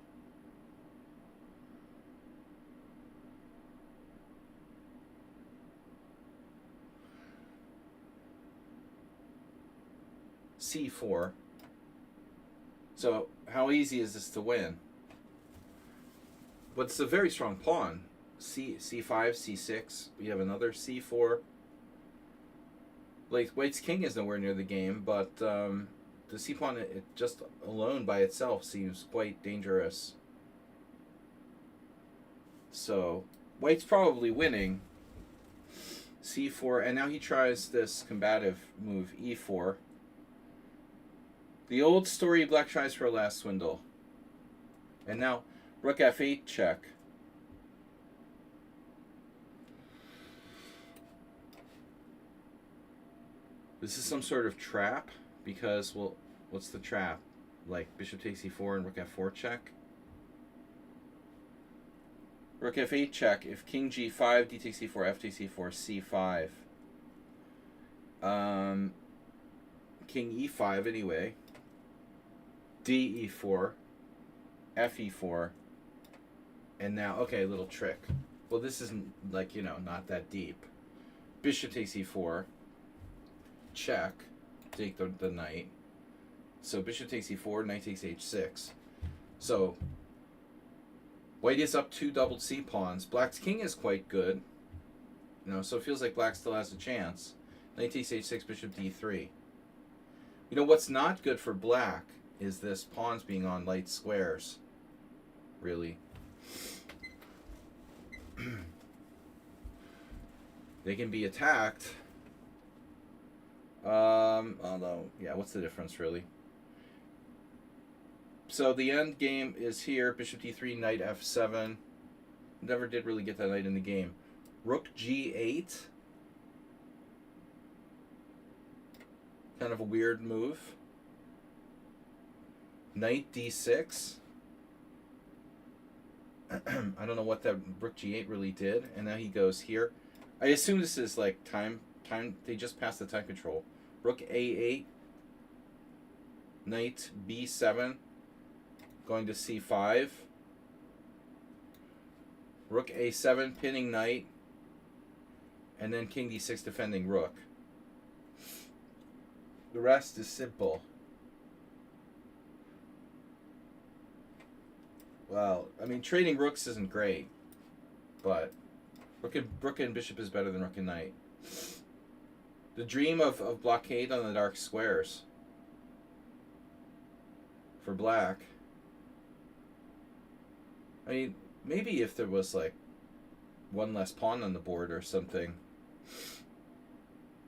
c4. So, how easy is this to win? But it's a very strong pawn. c5, c6. We have another c4. Like, white's king is nowhere near the game, but the c-pawn, it just alone by itself seems quite dangerous. So, white's probably winning. c4, and now he tries this combative move, e4. The old story, black tries for a last swindle. And now, rook f8 check. This is some sort of trap, because, well, what's the trap? Like, bishop takes e4 and rook f4 check? Rook f8 check. If king g5, d takes e4, f takes e4, c5. King e5 anyway. d e4, f e4, and now, okay, little trick. Well, this isn't, like, not that deep. Bishop takes e4, check, take the knight. So bishop takes e4, knight takes h6. So white is up 2 doubled c-pawns. Black's king is quite good, so it feels like black still has a chance. Knight takes h6, bishop d3. What's not good for black is this pawns being on light squares, really. They can be attacked. Although, yeah, what's the difference, really? So the end game is here. Bishop d3, knight f7. Never did really get that knight in the game. Rook g8. Kind of a weird move. Knight d6. I don't know what that rook g8 really did. And now he goes here. I assume this is like time. They just passed the time control. Rook a8. Knight b7. Going to c5. Rook a7, pinning knight. and then king d6 defending rook. The rest is simple. Well, I mean, trading rooks isn't great, but rook and bishop is better than rook and knight. The dream of blockade on the dark squares for black. I mean, maybe if there was like one less pawn on the board or something.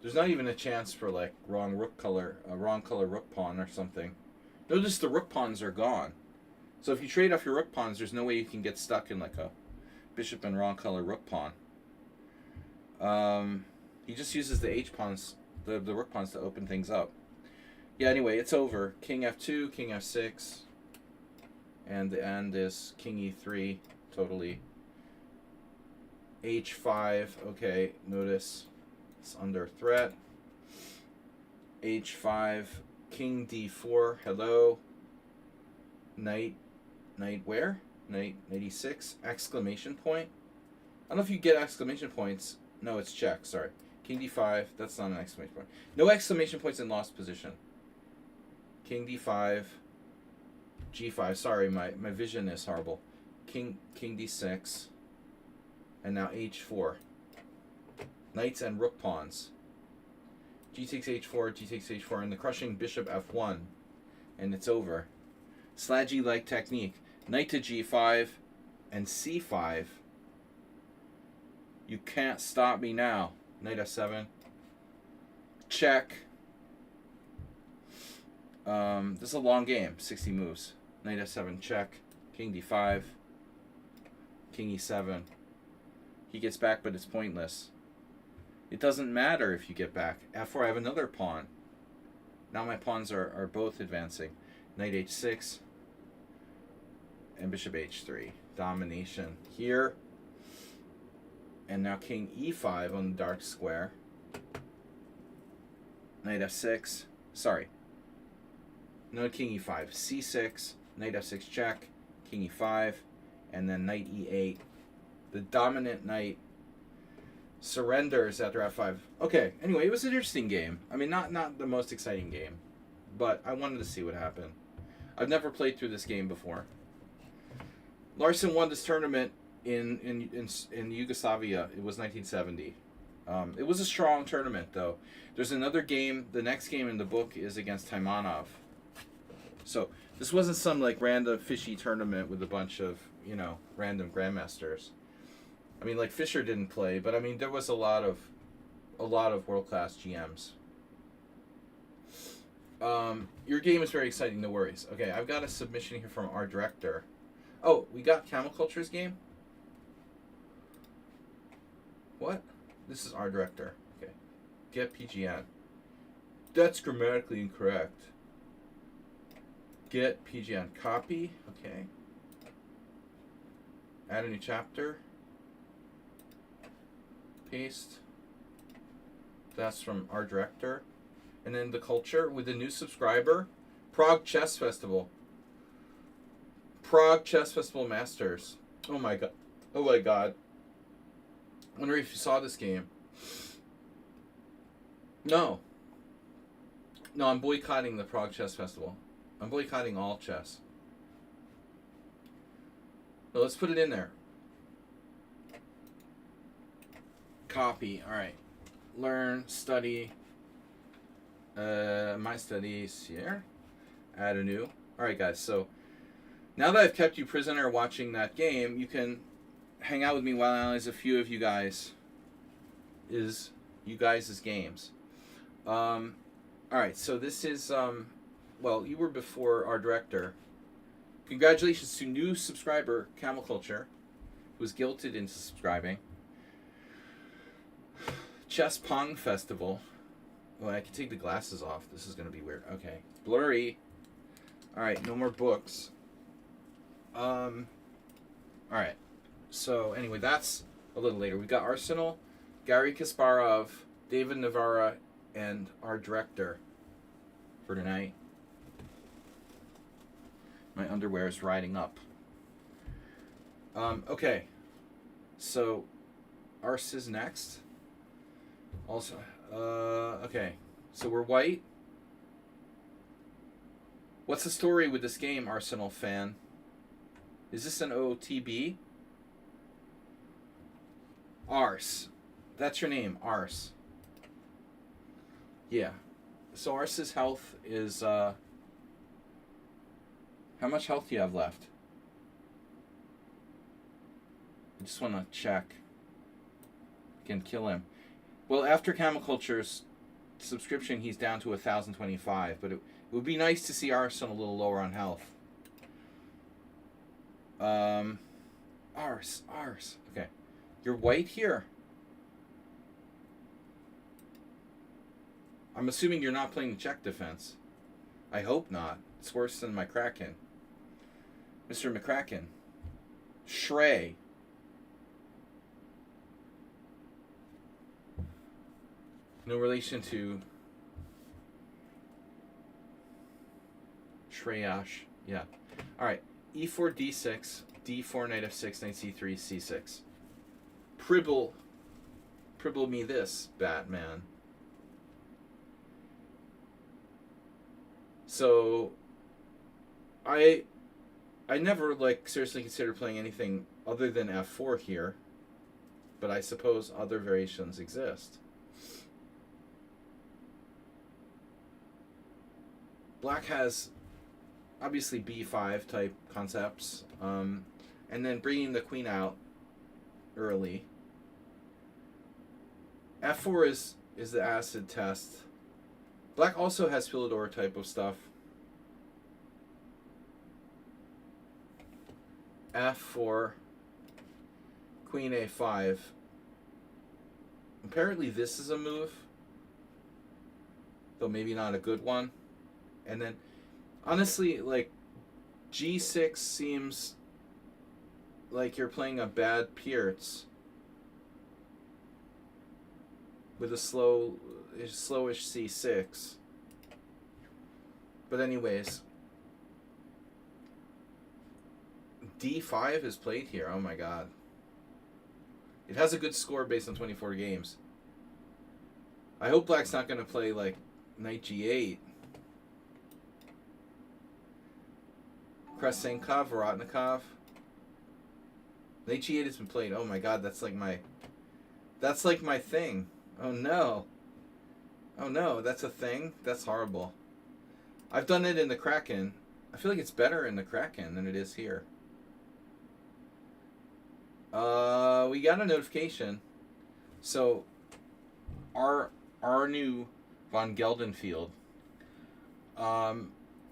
There's not even a chance for like wrong color rook pawn or something. Notice the rook pawns are gone. So if you trade off your rook pawns, there's no way you can get stuck in like a bishop and wrong color rook pawn. He just uses the h pawns, the rook pawns, to open things up. Yeah, anyway, it's over. King f2, king f6. And the end is king e3, totally. h5, okay, notice it's under threat. h5, king d4, hello. Knight where? Knight e6, exclamation point. I don't know if you get exclamation points. No, it's check, sorry. King d5, that's not an exclamation point. No exclamation points in lost position. King d5, g5, sorry, my vision is horrible. King d6, and now h4. Knights and rook pawns. G takes h4, G takes h4, and the crushing bishop f1, and it's over. Sladgy-like technique. Knight to g5 and c5. You can't stop me now. Knight f7. Check. This is a long game, 60 moves. Knight f7, check. King d5. King e7. He gets back, but it's pointless. It doesn't matter if you get back. f4, I have another pawn. Now my pawns are both advancing. Knight h6. And bishop h3. Domination here. And now king e5 on the dark square. Knight f6. Sorry. No, king e5. c6. Knight f6 check. King e5. And then knight e8. The dominant knight surrenders after f5. Okay, anyway, it was an interesting game. I mean, not the most exciting game. But I wanted to see what happened. I've never played through this game before. Larson won this tournament in Yugoslavia. It was 1970. It was a strong tournament, though. There's another game. The next game in the book is against Taimanov. So this wasn't some like random fishy tournament with a bunch of, you know, random grandmasters. I mean, like Fischer didn't play, but I mean there was a lot of world-class GMs. Your game is very exciting. No worries. Okay, I've got a submission here from our director. Oh, we got Camel Culture's game? What? This is our director. Okay. Get PGN. That's grammatically incorrect. Get PGN. Copy. Okay. Add a new chapter. Paste. That's from our director. And then the culture with a new subscriber. Prague Chess Festival. Prague Chess Festival Masters. Oh my god. Oh my god. I wonder if you saw this game. No. No, I'm boycotting the Prague Chess Festival. I'm boycotting all chess. No, let's put it in there. Copy. Alright. Learn, study. My studies here. Add a new. Alright, guys, so now that I've kept you prisoner watching that game, you can hang out with me while I analyze a few of you guys' games. Alright, so this is, well, you were before our director. Congratulations to new subscriber, Camel Culture, who was guilted into subscribing. Chess Pong Festival. Oh, I can take the glasses off. This is going to be weird. Okay. Blurry. Alright, no more books. Alright. So, anyway, that's a little later. We got Arsenal, Gary Kasparov, David Navarra, and our director for tonight. My underwear is riding up. Okay. So, Ars is next. Also, okay. So we're white. What's the story with this game, Arsenal fan? Is this an OTB? Ars. That's your name, Ars. Yeah. So Ars's health is, how much health do you have left? I just want to check. Can kill him. Well, after Camel Culture's subscription, he's down to 1,025, but it would be nice to see Arsenal a little lower on health. Ars. Okay. You're white here. I'm assuming you're not playing the Czech defense. I hope not. It's worse than McCracken. Mr. McCracken. Shrey. No relation to Shreyash. Yeah. Alright. E4, D6, D4, knight F6, knight C3, C6. Pribble me this, Batman. So I never seriously considered playing anything other than F4 here, but I suppose other variations exist. Black has obviously B5 type concepts, and then bringing the queen out early. F4 is the acid test. Black also has Philidor type of stuff. F4, Queen A5. Apparently this is a move, though maybe not a good one. And then, honestly, G6 seems like you're playing a bad Pierce with a slowish C6. But anyways, D5 is played here. Oh my god. It has a good score based on 24 games. I hope Black's not going to play Knight G8. Krasenkov, Vorotnikov. Knight G8 has been played. Oh my god, that's like my thing. Oh no. Oh no, that's a thing? That's horrible. I've done it in the Kraken. I feel like it's better in the Kraken than it is here. We got a notification. So our new von Geldenfield.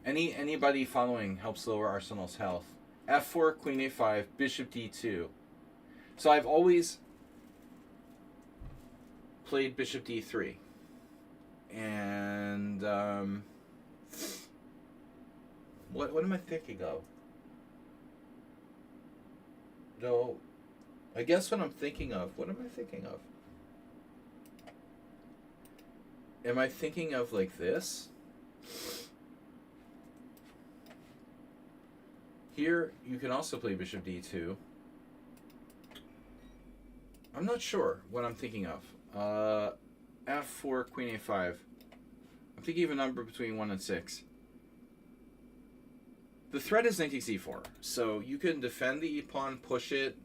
Anybody following helps lower Arsenal's health. F4, Queen A5, Bishop D2. So I've always played Bishop D3. And what am I thinking of? No, I guess what I'm thinking of. What am I thinking of? Am I thinking of this? Here, you can also play Bishop D2. I'm not sure what I'm thinking of. F4, Queen A5. I'm thinking of a number between 1 and 6. The threat is knight C4, so you can defend the e-pawn, push it.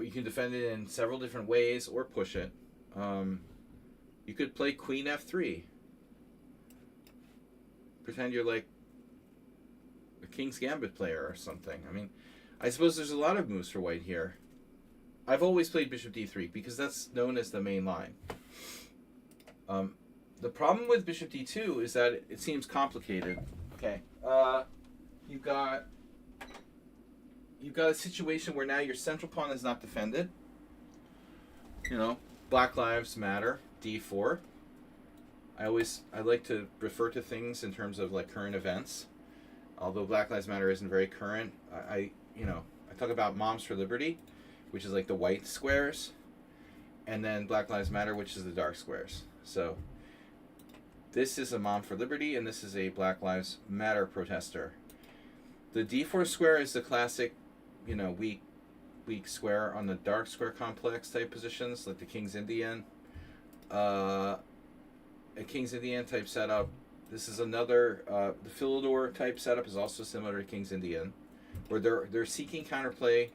You can defend it in several different ways, or push it. You could play Queen F3. Pretend you're a King's Gambit player or something. I mean, I suppose there's a lot of moves for white here. I've always played Bishop D3 because that's known as the main line. The problem with Bishop D2 is that it seems complicated. Okay. You've got a situation where now your central pawn is not defended. Black Lives Matter, D4. I like to refer to things in terms of current events. Although Black Lives Matter isn't very current, I talk about Moms for Liberty, which is the white squares, and then Black Lives Matter, which is the dark squares. So this is a Mom for Liberty, and this is a Black Lives Matter protester. The D4 square is the classic, weak weak square on the dark square complex type positions, like the King's Indian. A King's Indian type setup. This is another, the Philidor type setup is also similar to King's Indian, where they're seeking counterplay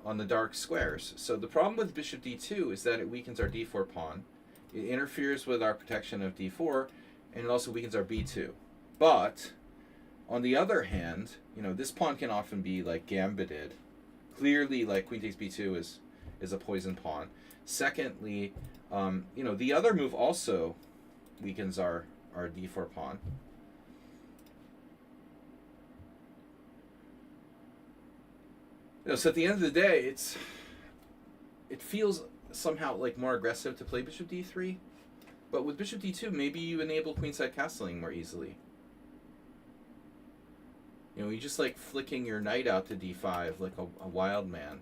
on the dark squares. So the problem with bishop d2 is that it weakens our d4 pawn. It interferes with our protection of d4, and it also weakens our b2. But on the other hand, this pawn can often be like gambited. Clearly, like queen takes b2 is a poison pawn. Secondly, the other move also weakens our d4 pawn. So at the end of the day, it feels somehow like more aggressive to play bishop d3, but with bishop d2, maybe you enable queenside castling more easily. You just like flicking your knight out to d5 like a wild man,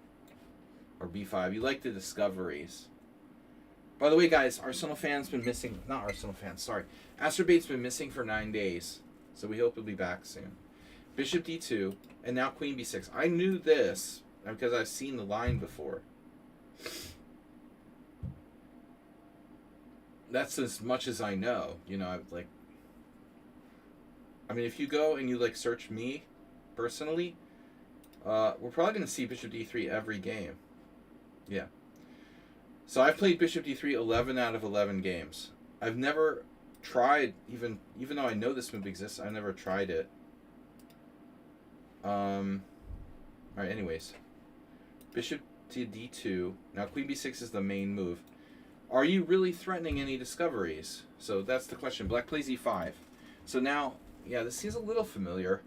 or b5. You like the discoveries. By the way, guys, Arsenal fans been missing. Not Arsenal fans, sorry. Astrobait's been missing for 9 days, so we hope he'll be back soon. Bishop d2, and now queen b6. I knew this because I've seen the line before. That's as much as I know. If you go and you like search me personally, we're probably going to see bishop d3 every game. Yeah. So I've played bishop d3 11 out of 11 games. I've never tried, even though I know this move exists, I've never tried it. Alright, anyways. Bishop to d2. Now queen b6 is the main move. Are you really threatening any discoveries? So that's the question. Black plays e5. So now, yeah, this seems a little familiar.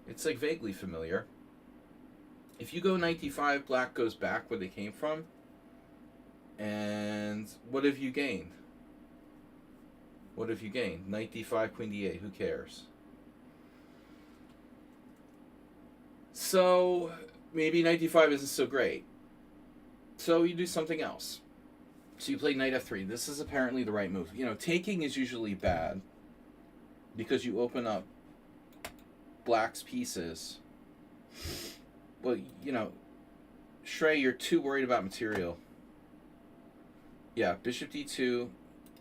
It's like vaguely familiar. If you go knight d5, black goes back where they came from. And what have you gained? What have you gained? Knight d5, queen d8, who cares? So maybe knight d5 isn't so great. So you do something else. So you play knight f3. This is apparently the right move. Taking is usually bad because you open up black's pieces. Well, Shrey, you're too worried about material. Yeah, bishop d2.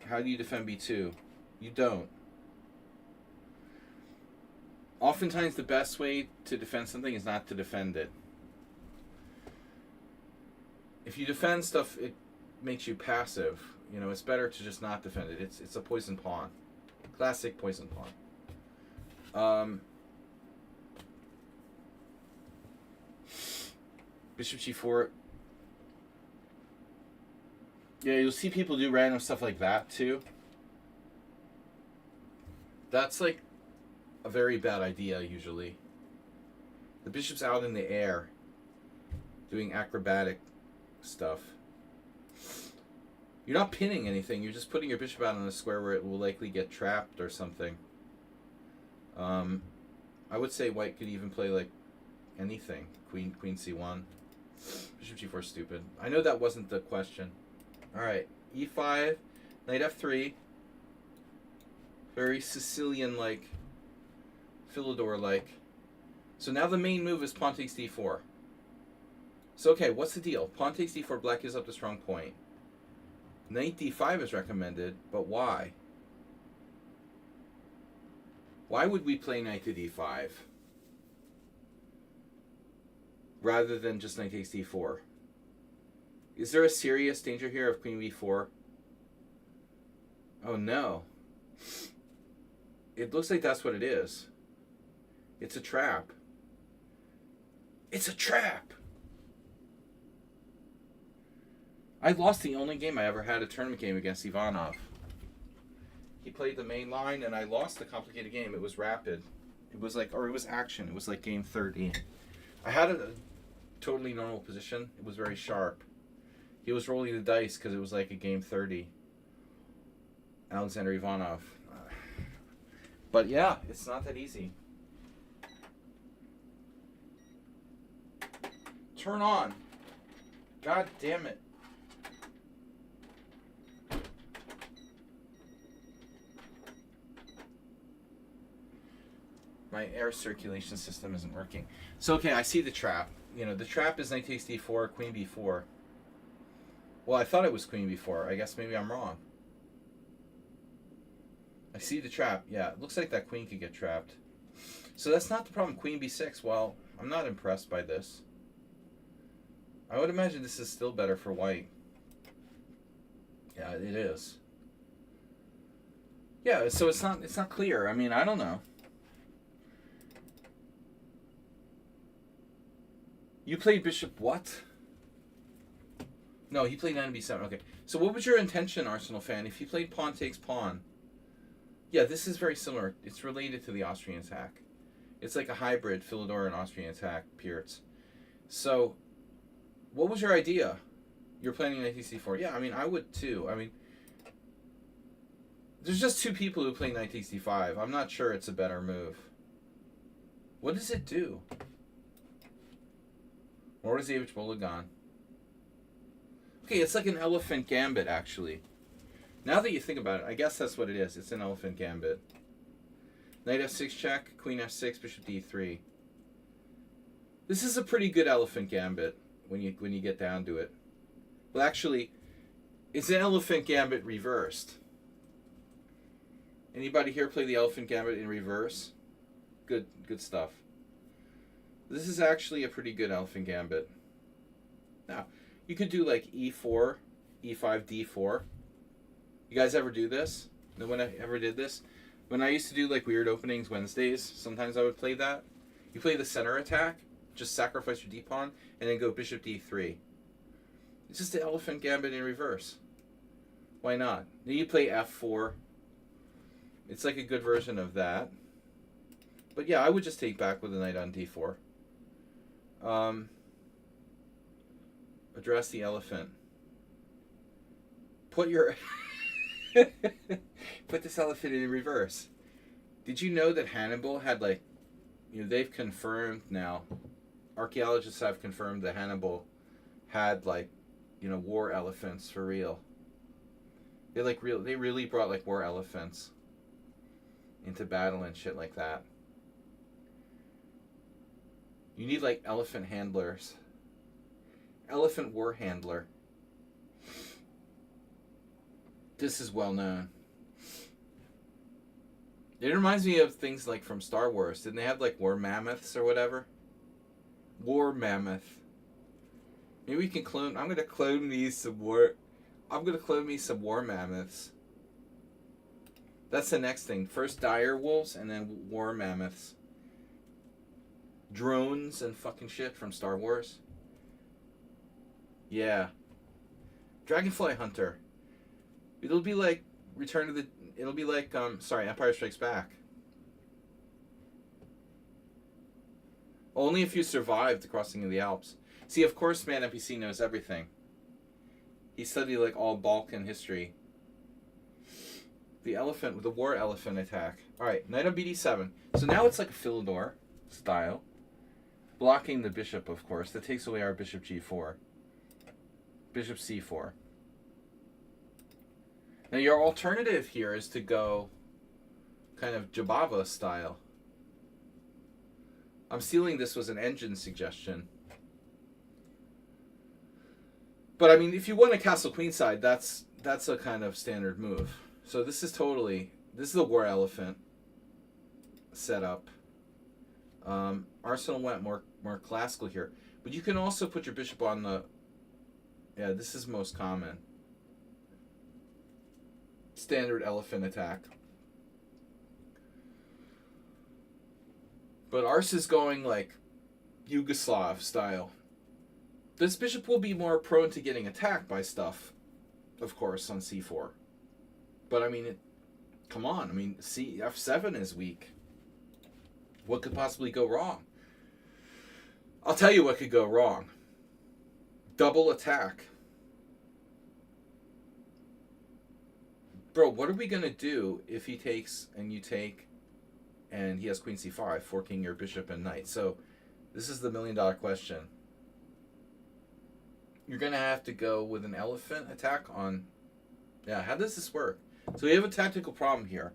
How do you defend b2? You don't. Oftentimes the best way to defend something is not to defend it. If you defend stuff, it makes you passive. It's better to just not defend it. It's a poison pawn. Classic poison pawn. Bishop g4. Yeah, you'll see people do random stuff like that too. That's like a very bad idea usually. The bishop's out in the air doing acrobatic stuff. You're not pinning anything, you're just putting your bishop out on a square where it will likely get trapped or something. I would say white could even play like anything. Queen c1. Bishop g4 is stupid. I know that wasn't the question. Alright, e5, knight f3. Very Sicilian-like, Philidor-like. So now the main move is pawn takes d4. So okay, what's the deal? Pawn takes d4, black gives up the strong point. Knight d5 is recommended, but why? Why would we play knight to d5 rather than just knight takes d4? Is there a serious danger here of queen b4? Oh no. It looks like that's what it is. It's a trap. It's a trap! I lost the only game I ever had a tournament game against Ivanov. He played the main line and I lost the complicated game. It was rapid. It was like, or it was action. It was like game 30. I had a totally normal position. It was very sharp. He was rolling the dice because it was like a game 30. Alexander Ivanov. But yeah, it's not that easy. Turn on. God damn it. My air circulation system isn't working. So okay, I see the trap. you know, the trap is knight takes d4, queen b4. Well, I thought it was queen b4. I guess maybe I'm wrong. I see the trap. Yeah, it looks like that queen could get trapped. So that's not the problem. Queen b6. Well, I'm not impressed by this. I would imagine this is still better for white. Yeah, it is. Yeah, so it's not clear. I mean, I don't know. You played bishop what? No, he played knight b7. Okay. So what was your intention, Arsenal fan? If he played pawn takes pawn. Yeah, this is very similar. It's related to the Austrian attack. It's like a hybrid Philidor and Austrian attack, Pierce. So, what was your idea? You're planning knight c4. Yeah, I mean, I would too. I mean, there's just two people who play knight c5. I'm not sure it's a better move. What does it do? Morozevich Bologan. Okay, it's like an elephant gambit, actually. Now that you think about it, I guess that's what it is. It's an elephant gambit. Knight f6 check, queen f6, bishop d3. This is a pretty good elephant gambit when you get down to it. Well, actually, it's an elephant gambit reversed. Anybody here play the elephant gambit in reverse? Good stuff. This is actually a pretty good elephant gambit. Now, you could do like e4, e5, d4. You guys ever do this? No one ever did this? When I used to do like weird openings Wednesdays, sometimes I would play that. You play the center attack, just sacrifice your d-pawn, and then go bishop d3. It's just the elephant gambit in reverse. Why not? Then you play f4. It's like a good version of that. But yeah, I would just take back with a knight on d4. Address the elephant. Put your... Put this elephant in reverse. Did you know that Hannibal had like, you know, they've confirmed now, archaeologists have confirmed that Hannibal had like, you know, war elephants for real. They really brought like war elephants into battle and shit like that. You need like elephant handlers. Elephant war handler. This is well known. It reminds me of things like from Star Wars. Didn't they have like war mammoths or whatever? War mammoth. Maybe we can clone. I'm gonna clone me some war mammoths. That's the next thing. First dire wolves and then war mammoths. Drones and fucking shit from Star Wars. Yeah. Dragonfly Hunter. It'll be like Empire Strikes Back. Only if you survived the crossing of the Alps. See, of course, Man NPC knows everything. He studied like all Balkan history. The elephant with the war elephant attack. All right, knight on bd7. So now it's like a Philidor style, blocking the bishop, of course. That takes away our bishop g4. Bishop c4. Now your alternative here is to go kind of Jabava style. I'm stealing this was an engine suggestion. But I mean, if you want a castle queenside, that's a kind of standard move. So this is the war elephant setup. Arsenal went more classical here. But you can also put your bishop on the... Yeah, this is most common. Standard elephant attack. But ours is going like Yugoslav style. This bishop will be more prone to getting attacked by stuff, of course, on c4. But I mean, come on. I mean, f7 is weak. What could possibly go wrong? I'll tell you what could go wrong. Double attack. Bro, what are we going to do if he takes and you take and he has queen c5, forking your bishop and knight? So this is the $1 million question. You're going to have to go with an elephant attack on... Yeah, how does this work? So we have a tactical problem here.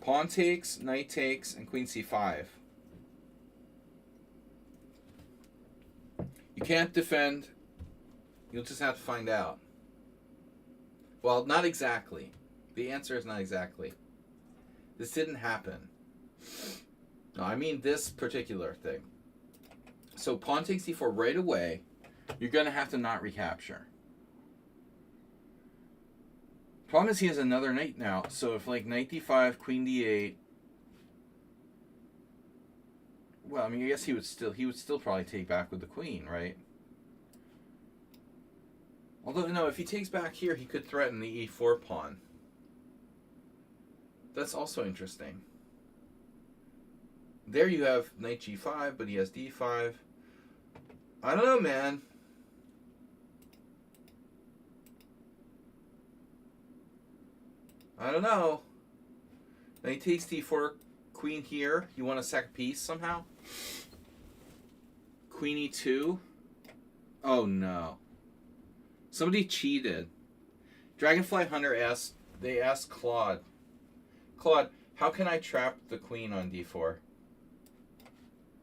Pawn takes, knight takes, and queen c5. You can't defend. You'll just have to find out. Well, not exactly. The answer is not exactly. This didn't happen. No, I mean this particular thing. So pawn takes d4 right away. You're going to have to not recapture. Problem is he has another knight now. So if like knight d5, queen d8. Well, I mean, I guess he would still probably take back with the queen, right? Although, no, if he takes back here, he could threaten the e4 pawn. That's also interesting. There you have knight g5, but he has d5. I don't know, man. I don't know. Knight takes d4, queen here. You want to sack a piece somehow? Queen e2. Oh, no. Somebody cheated. Dragonfly Hunter asked Claude, how can I trap the queen on d4?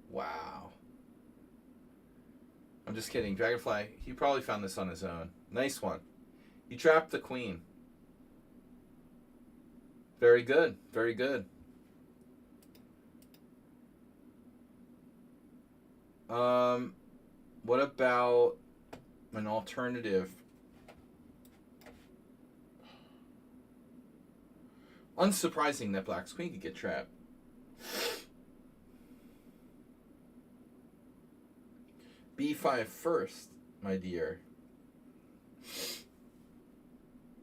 Wow. I'm just kidding. Dragonfly, he probably found this on his own. Nice one. You trapped the queen. Very good. Very good. What about an alternative? Unsurprising that black's queen could get trapped. b5 first, my dear.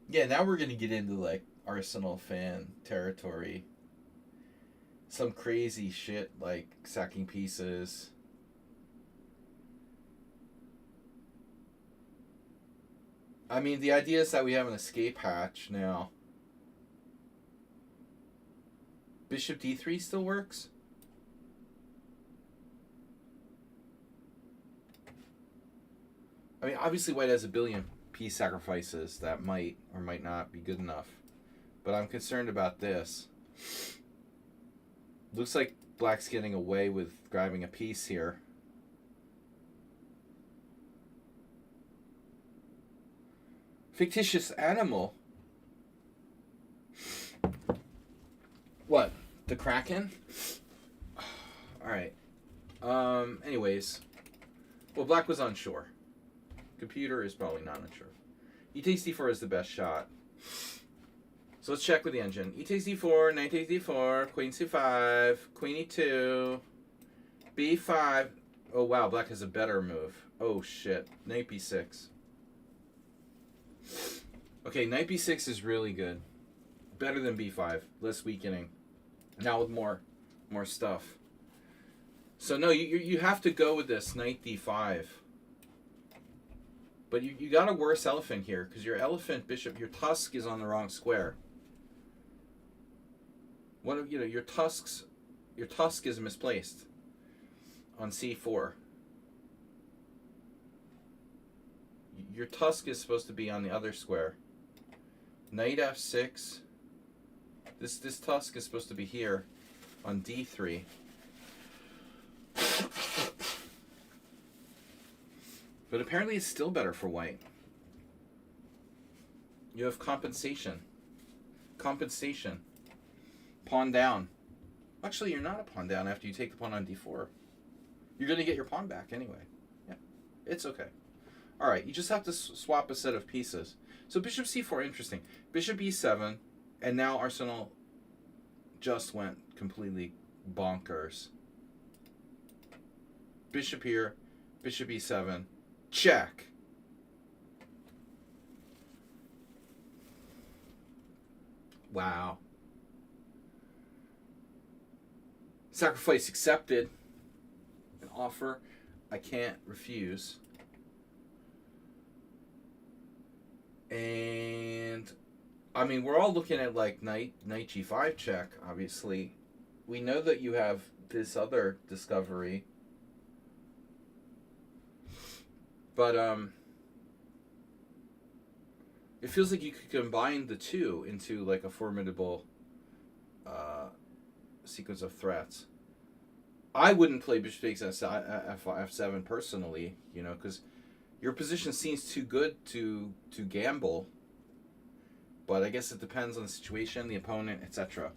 Yeah, now we're going to get into like Arsenal fan territory. Some crazy shit like sacking pieces. I mean, the idea is that we have an escape hatch now. Bishop d3 still works? I mean, obviously white has a billion piece sacrifices that might or might not be good enough. But I'm concerned about this. Looks like black's getting away with grabbing a piece here. Fictitious animal? What? The Kraken? Alright. Anyways. Well, black was unsure. Computer is probably not unsure. E takes d4 is the best shot. So let's check with the engine. E takes d4, knight takes d4, queen c5, queen e2, b5. Oh wow, black has a better move. Oh shit. Knight b6. Okay, knight b6 is really good. Better than b5. Less weakening. Now with more stuff. So no, you have to go with this knight d5. But you got a worse elephant here, because your elephant bishop, your tusk is on the wrong square. One of your tusk is misplaced on c4. Your tusk is supposed to be on the other square. Knight f6. This tusk is supposed to be here on d3. But apparently it's still better for white. You have compensation. Compensation. Pawn down. Actually, you're not a pawn down after you take the pawn on d4. You're going to get your pawn back anyway. Yeah, it's okay. All right, you just have to swap a set of pieces. So bishop c4, interesting. Bishop e7, and now Arsenal just went completely bonkers. Bishop here, bishop e7. Check. Wow. Sacrifice accepted. An offer I can't refuse. And I mean, we're all looking at like knight g5 check, obviously. We know that you have this other discovery. But it feels like you could combine the two into like a formidable sequence of threats. I wouldn't play bishop takes f7 personally, you know, because your position seems too good to gamble. But I guess it depends on the situation, the opponent, etc.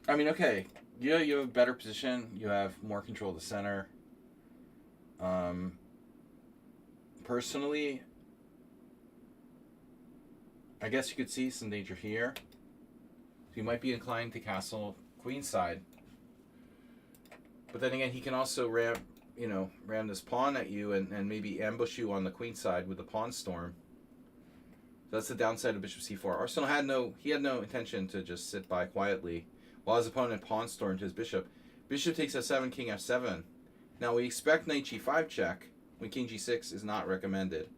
I mean, okay, you have a better position. You have more control of the center. Personally, I guess you could see some danger here. So you might be inclined to castle queenside. But then again, he can also ram this pawn at you and maybe ambush you on the queenside with the pawn storm. So that's the downside of bishop c4. Arsenal had no intention to just sit by quietly while his opponent pawn stormed his bishop. Bishop takes f7, king f7. Now we expect knight g5 check when king g6 is not recommended.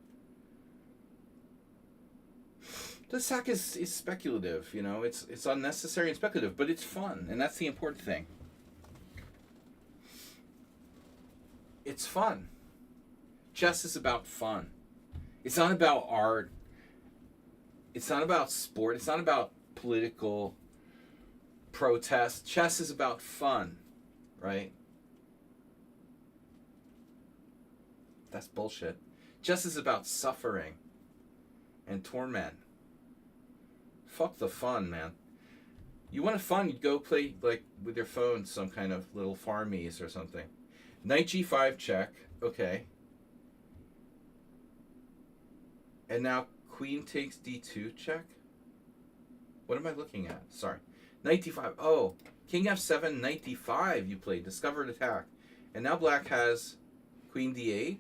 The sack is speculative, you know, it's unnecessary and speculative, but it's fun, and that's the important thing. It's fun. Chess is about fun. It's not about art. It's not about sport. It's not about political protest. Chess is about fun, right? That's bullshit. Chess is about suffering and torment. Fuck the fun, man. You want fun, you'd go play, like, with your phone, some kind of little farmies or something. Knight g5 check. Okay. And now queen takes d2 check? What am I looking at? Sorry. Knight d5. Oh, king f7, knight d5 you played. Discovered attack. And now black has queen d8.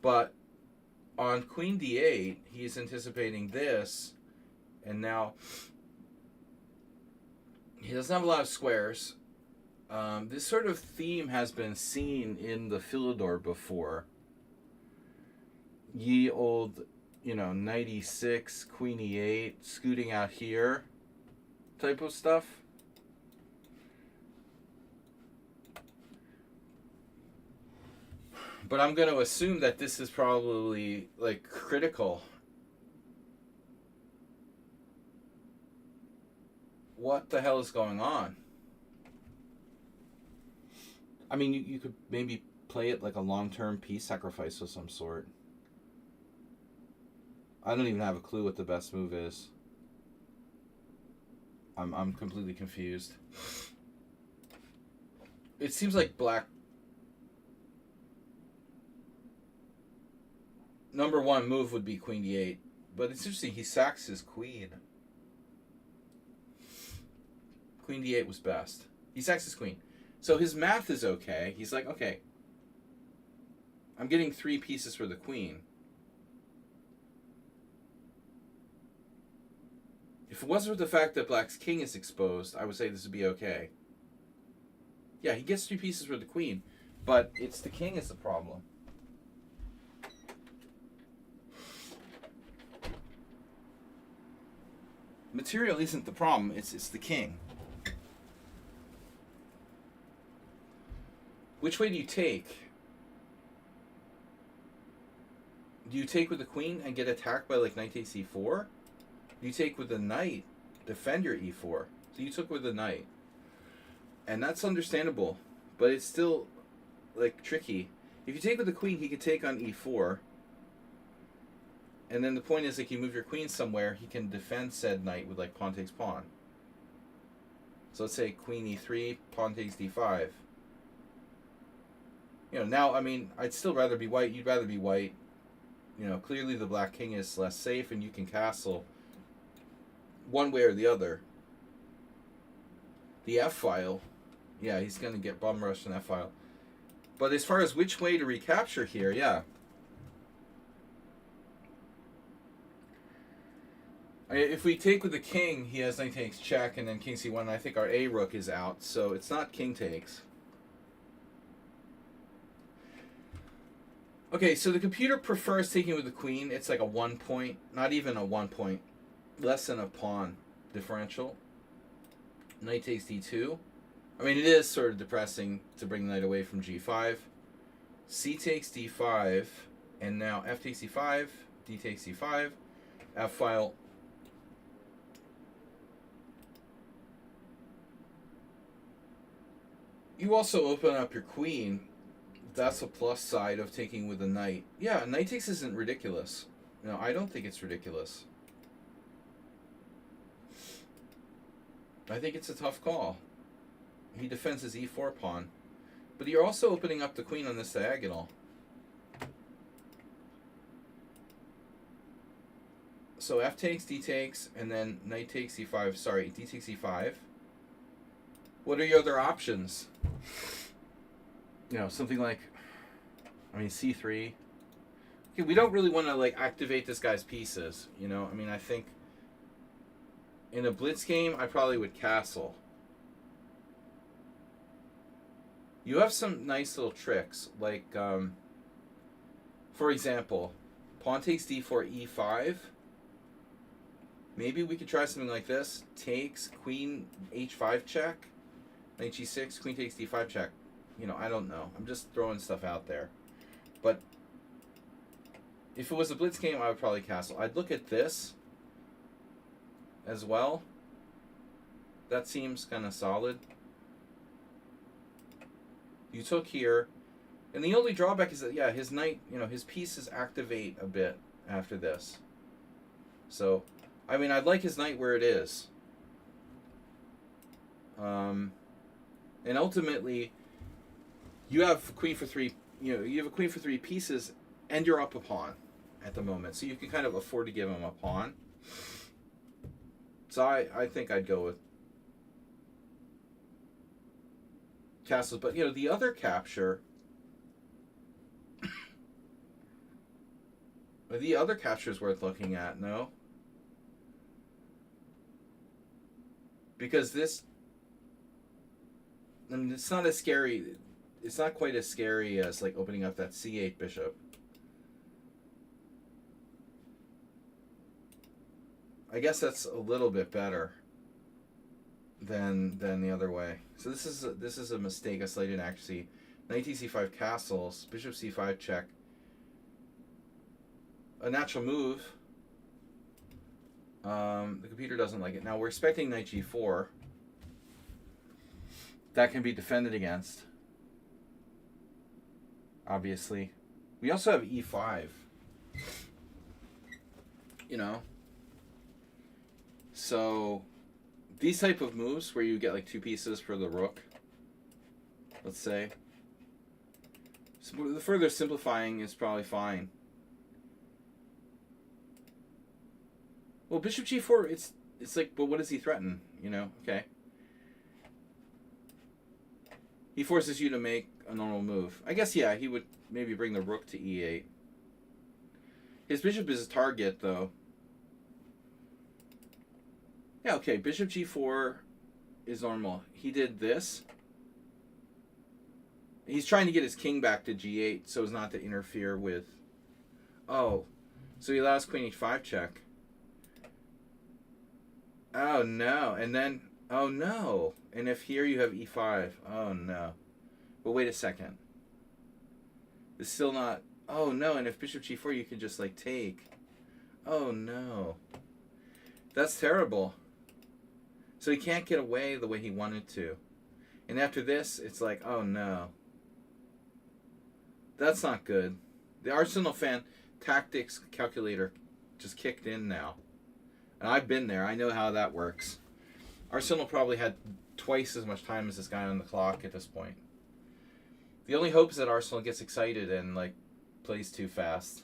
But on queen d8, he's anticipating this. And now he doesn't have a lot of squares. This sort of theme has been seen in the Philidor before. Ye old, knight e6, queen e8, scooting out here type of stuff. But I'm going to assume that this is probably, like, critical. What the hell is going on? I mean, you could maybe play it like a long-term piece sacrifice of some sort. I don't even have a clue what the best move is. I'm completely confused. It seems like black... Number one move would be queen d8. But it's interesting, he sacks his queen. Queen d8 was best. He sacks his queen. So his math is okay. He's like, okay, I'm getting 3 pieces for the queen. If it wasn't for the fact that black's king is exposed, I would say this would be okay. Yeah, he gets 3 pieces for the queen, but it's the king is the problem. Material isn't the problem, it's the king. Which way do you take? Do you take with the queen and get attacked by, like, knight takes e4? Do you take with the knight, defend your e4? So you took with the knight. And that's understandable, but it's still, like, tricky. If you take with the queen, he could take on e4. And then the point is, like, you move your queen somewhere, he can defend said knight with, like, pawn takes pawn. So let's say queen e3, pawn takes d5. Now, I mean, I'd still rather be white. You'd rather be white. Clearly the black king is less safe, and you can castle one way or the other. The f-file, yeah, he's going to get bum rushed in f-file. But as far as which way to recapture here, yeah. If we take with the king, he has knight takes check, and then king c1, and I think our a rook is out, so it's not king takes. Okay, so the computer prefers taking with the queen. It's like a 1 point, not even a 1 point, less than a pawn differential. Knight takes d2. I mean, it is sort of depressing to bring the knight away from g5. C takes d5, and now f takes e5, d takes e5. F-file. You also open up your queen. That's a plus side of taking with a knight. Yeah, knight takes isn't ridiculous. No, I don't think it's ridiculous. I think it's a tough call. He defends his e4 pawn. But you're also opening up the queen on this diagonal. So f takes, d takes, and then knight takes e5. Sorry, d takes e5. What are your other options? You know, something like, I mean, c3. Okay, we don't really want to like activate this guy's pieces. You know, I mean, I think in a blitz game, I probably would castle. You have some nice little tricks, like, for example, pawn takes d4, e5. Maybe we could try something like this. Takes, queen h5 check, knight g6, queen takes d5 check. You know, I don't know. I'm just throwing stuff out there. But if it was a blitz game, I would probably castle. I'd look at this as well. That seems kind of solid. You took here. And the only drawback is that, yeah, his knight, you know, his pieces activate a bit after this. So, I mean, I'd like his knight where it is. And ultimately, you have queen for three, you know, you have a queen for three pieces, and you're up a pawn at the moment. So you can kind of afford to give him a pawn. So I think I'd go with castles. But, you know, the other capture, the other capture is worth looking at, no? Because this, I mean, it's not as scary. It's not quite as scary as like opening up that c8 bishop. I guess that's a little bit better than the other way. So this is a mistake, a slight inaccuracy. Knight c5 castles, bishop c5 check. A natural move. The computer doesn't like it. Now we're expecting knight g4. That can be defended against. Obviously. We also have e5. You know. So these type of moves where you get like two pieces for the rook, let's say. So the further simplifying is probably fine. Well, bishop g4, it's like, but what does he threaten? You know, okay. He forces you to make a normal move. I guess, yeah, he would maybe bring the rook to e8. His bishop is a target, though. Yeah, okay, bishop g4 is normal. He did this. He's trying to get his king back to g8 so as not to interfere with... Oh, so he allows queen h5 check. Oh, no. And then, oh, no. And if here you have e5, oh, no. But wait a second. It's still not, oh, no. And if bishop g4, you can just, like, take. Oh, no. That's terrible. So he can't get away the way he wanted to. And after this, it's like, oh, no. That's not good. The Arsenal fan tactics calculator just kicked in now. And I've been there. I know how that works. Arsenal probably had twice as much time as this guy on the clock at this point. The only hope is that Arsenal gets excited and like plays too fast.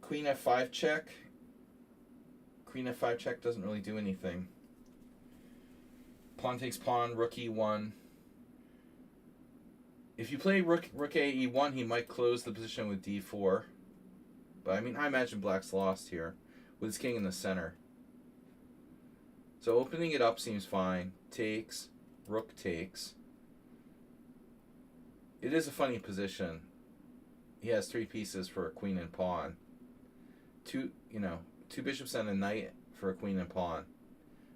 Queen f5 check. Queen f5 check doesn't really do anything. Pawn takes pawn, rook e1. If you play rook a e1, he might close the position with d4. But I mean, I imagine black's lost here with his king in the center. So opening it up seems fine. Takes, rook takes. It is a funny position. He has three pieces for a queen and pawn. Two bishops and a knight for a queen and pawn.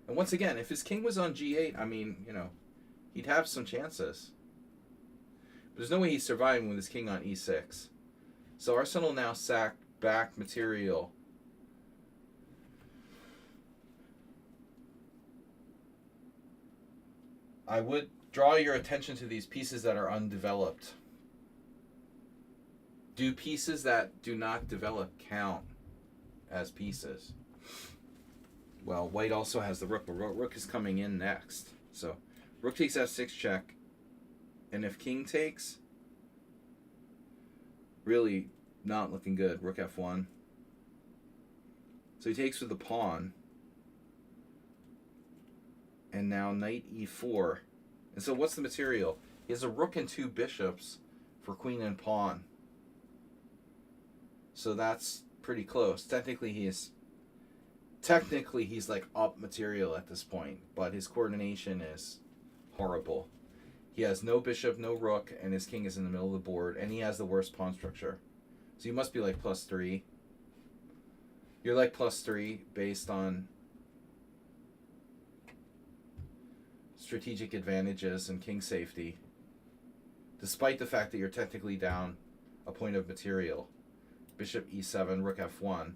And once again, if his king was on g8, I mean, he'd have some chances. But there's no way he's surviving with his king on e6. So Arsenal now sacked back material I would draw your attention to these pieces that are undeveloped. Do pieces that do not develop count as pieces? Well, white also has the rook, but rook is coming in next. So rook takes f6 check, and if king takes, really not looking good. Rook f1. So he takes with the pawn. And now knight e4. And so what's the material? He has a rook and 2 bishops for queen and pawn. So that's pretty close. Technically he's like up material at this point, but his coordination is horrible. He has no bishop, no rook, and his king is in the middle of the board, and he has the worst pawn structure. So you must be like +3. You're like +3 based on strategic advantages and king safety, despite the fact that you're technically down a point of material. Bishop e7, rook f1,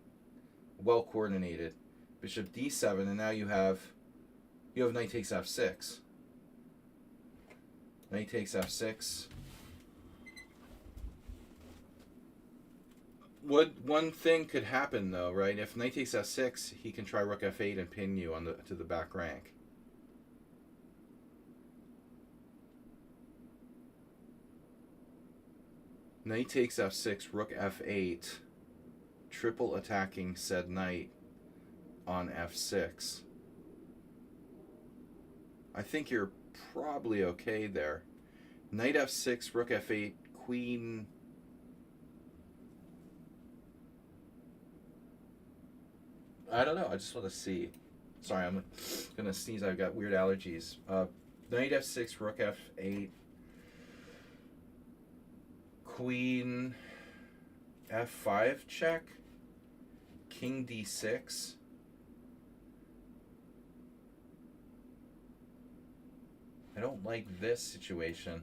well coordinated. Bishop d7, and now you have knight takes f6. Knight takes f6. One thing could happen though, right? If knight takes f6, he can try rook f8 and pin you to the back rank. Knight takes f6, rook f8, triple attacking said knight on f6. I think you're probably okay there. Knight f6, rook f8, queen. I don't know. I just want to see. Sorry, I'm going to sneeze. I've got weird allergies. Knight f6, rook f8. Queen f5 check. King d6. I don't like this situation.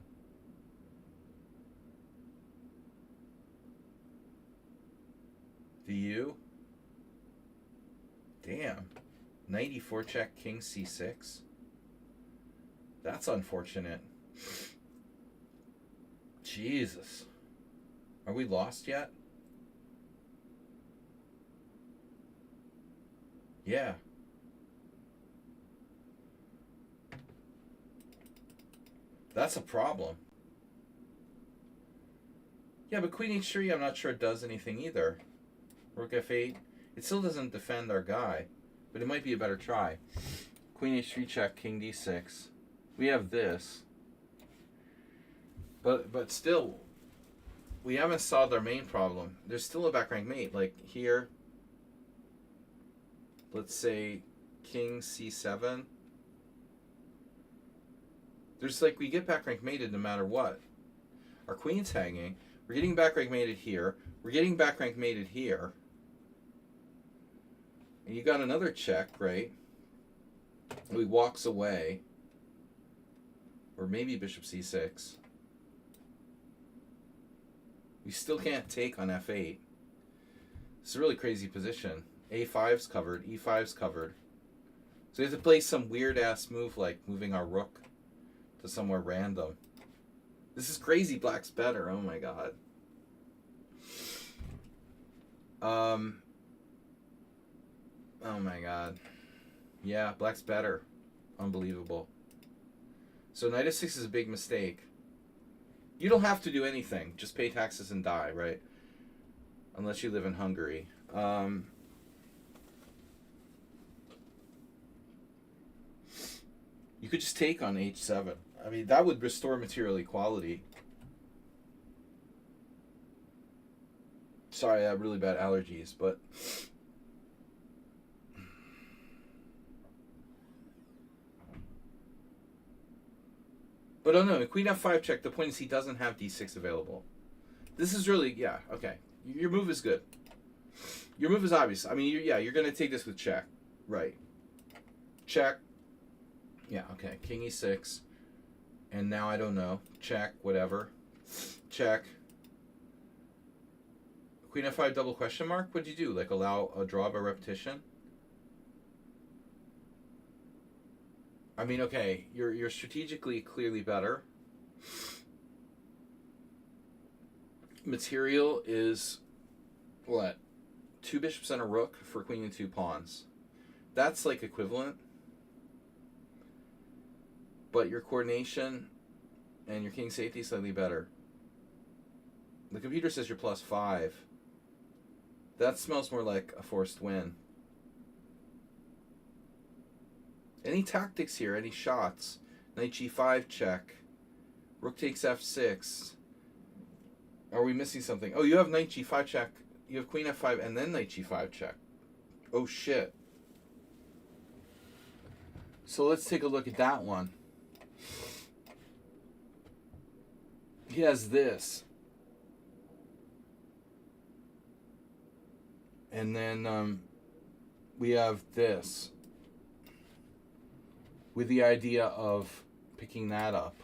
Do you? Damn. Knight e4 check, king c6. That's unfortunate. Jesus. Are we lost yet? Yeah. That's a problem. Yeah, but queen h3 I'm not sure it does anything either. Rook f8. It still doesn't defend our guy, but it might be a better try. Queen h3 check, king d6. We have this. But still, we haven't solved our main problem. There's still a back rank mate. Like here, let's say king c7. There's like, we get back rank mated no matter what. Our queen's hanging. We're getting back rank mated here. We're getting back rank mated here. And you got another check, right? He walks away. Or maybe bishop c6. We still can't take on f8. It's a really crazy position. a5's covered. e5's covered. So we have to play some weird-ass move like moving our rook to somewhere random. This is crazy. Black's better. Oh my god. Oh my god. Yeah, black's better. Unbelievable. So knight f6 is a big mistake. You don't have to do anything. Just pay taxes and die, right? Unless you live in Hungary. You could just take on h7. I mean, that would restore material equality. Sorry, I have really bad allergies, but... But oh no, queen f5 check, the point is he doesn't have d6 available. This is really, yeah, okay. Your move is good. Your move is obvious. I mean, you're going to take this with check. Right. Check. Yeah, okay. King e6. And now I don't know. Check, whatever. Check. Queen f5 double question mark? What'd you do? Like allow a draw by repetition? I mean, okay, you're strategically clearly better. Material is what? 2 bishops and a rook for queen and 2 pawns. That's like equivalent. But your coordination and your king safety is slightly better. The computer says you're +5. That smells more like a forced win. Any tactics here? Any shots? Knight g5 check. Rook takes f6. Are we missing something? Oh, you have knight g5 check. You have queen f5 and then knight g5 check. Oh, shit. So let's take a look at that one. He has this. And then we have this. With the idea of picking that up.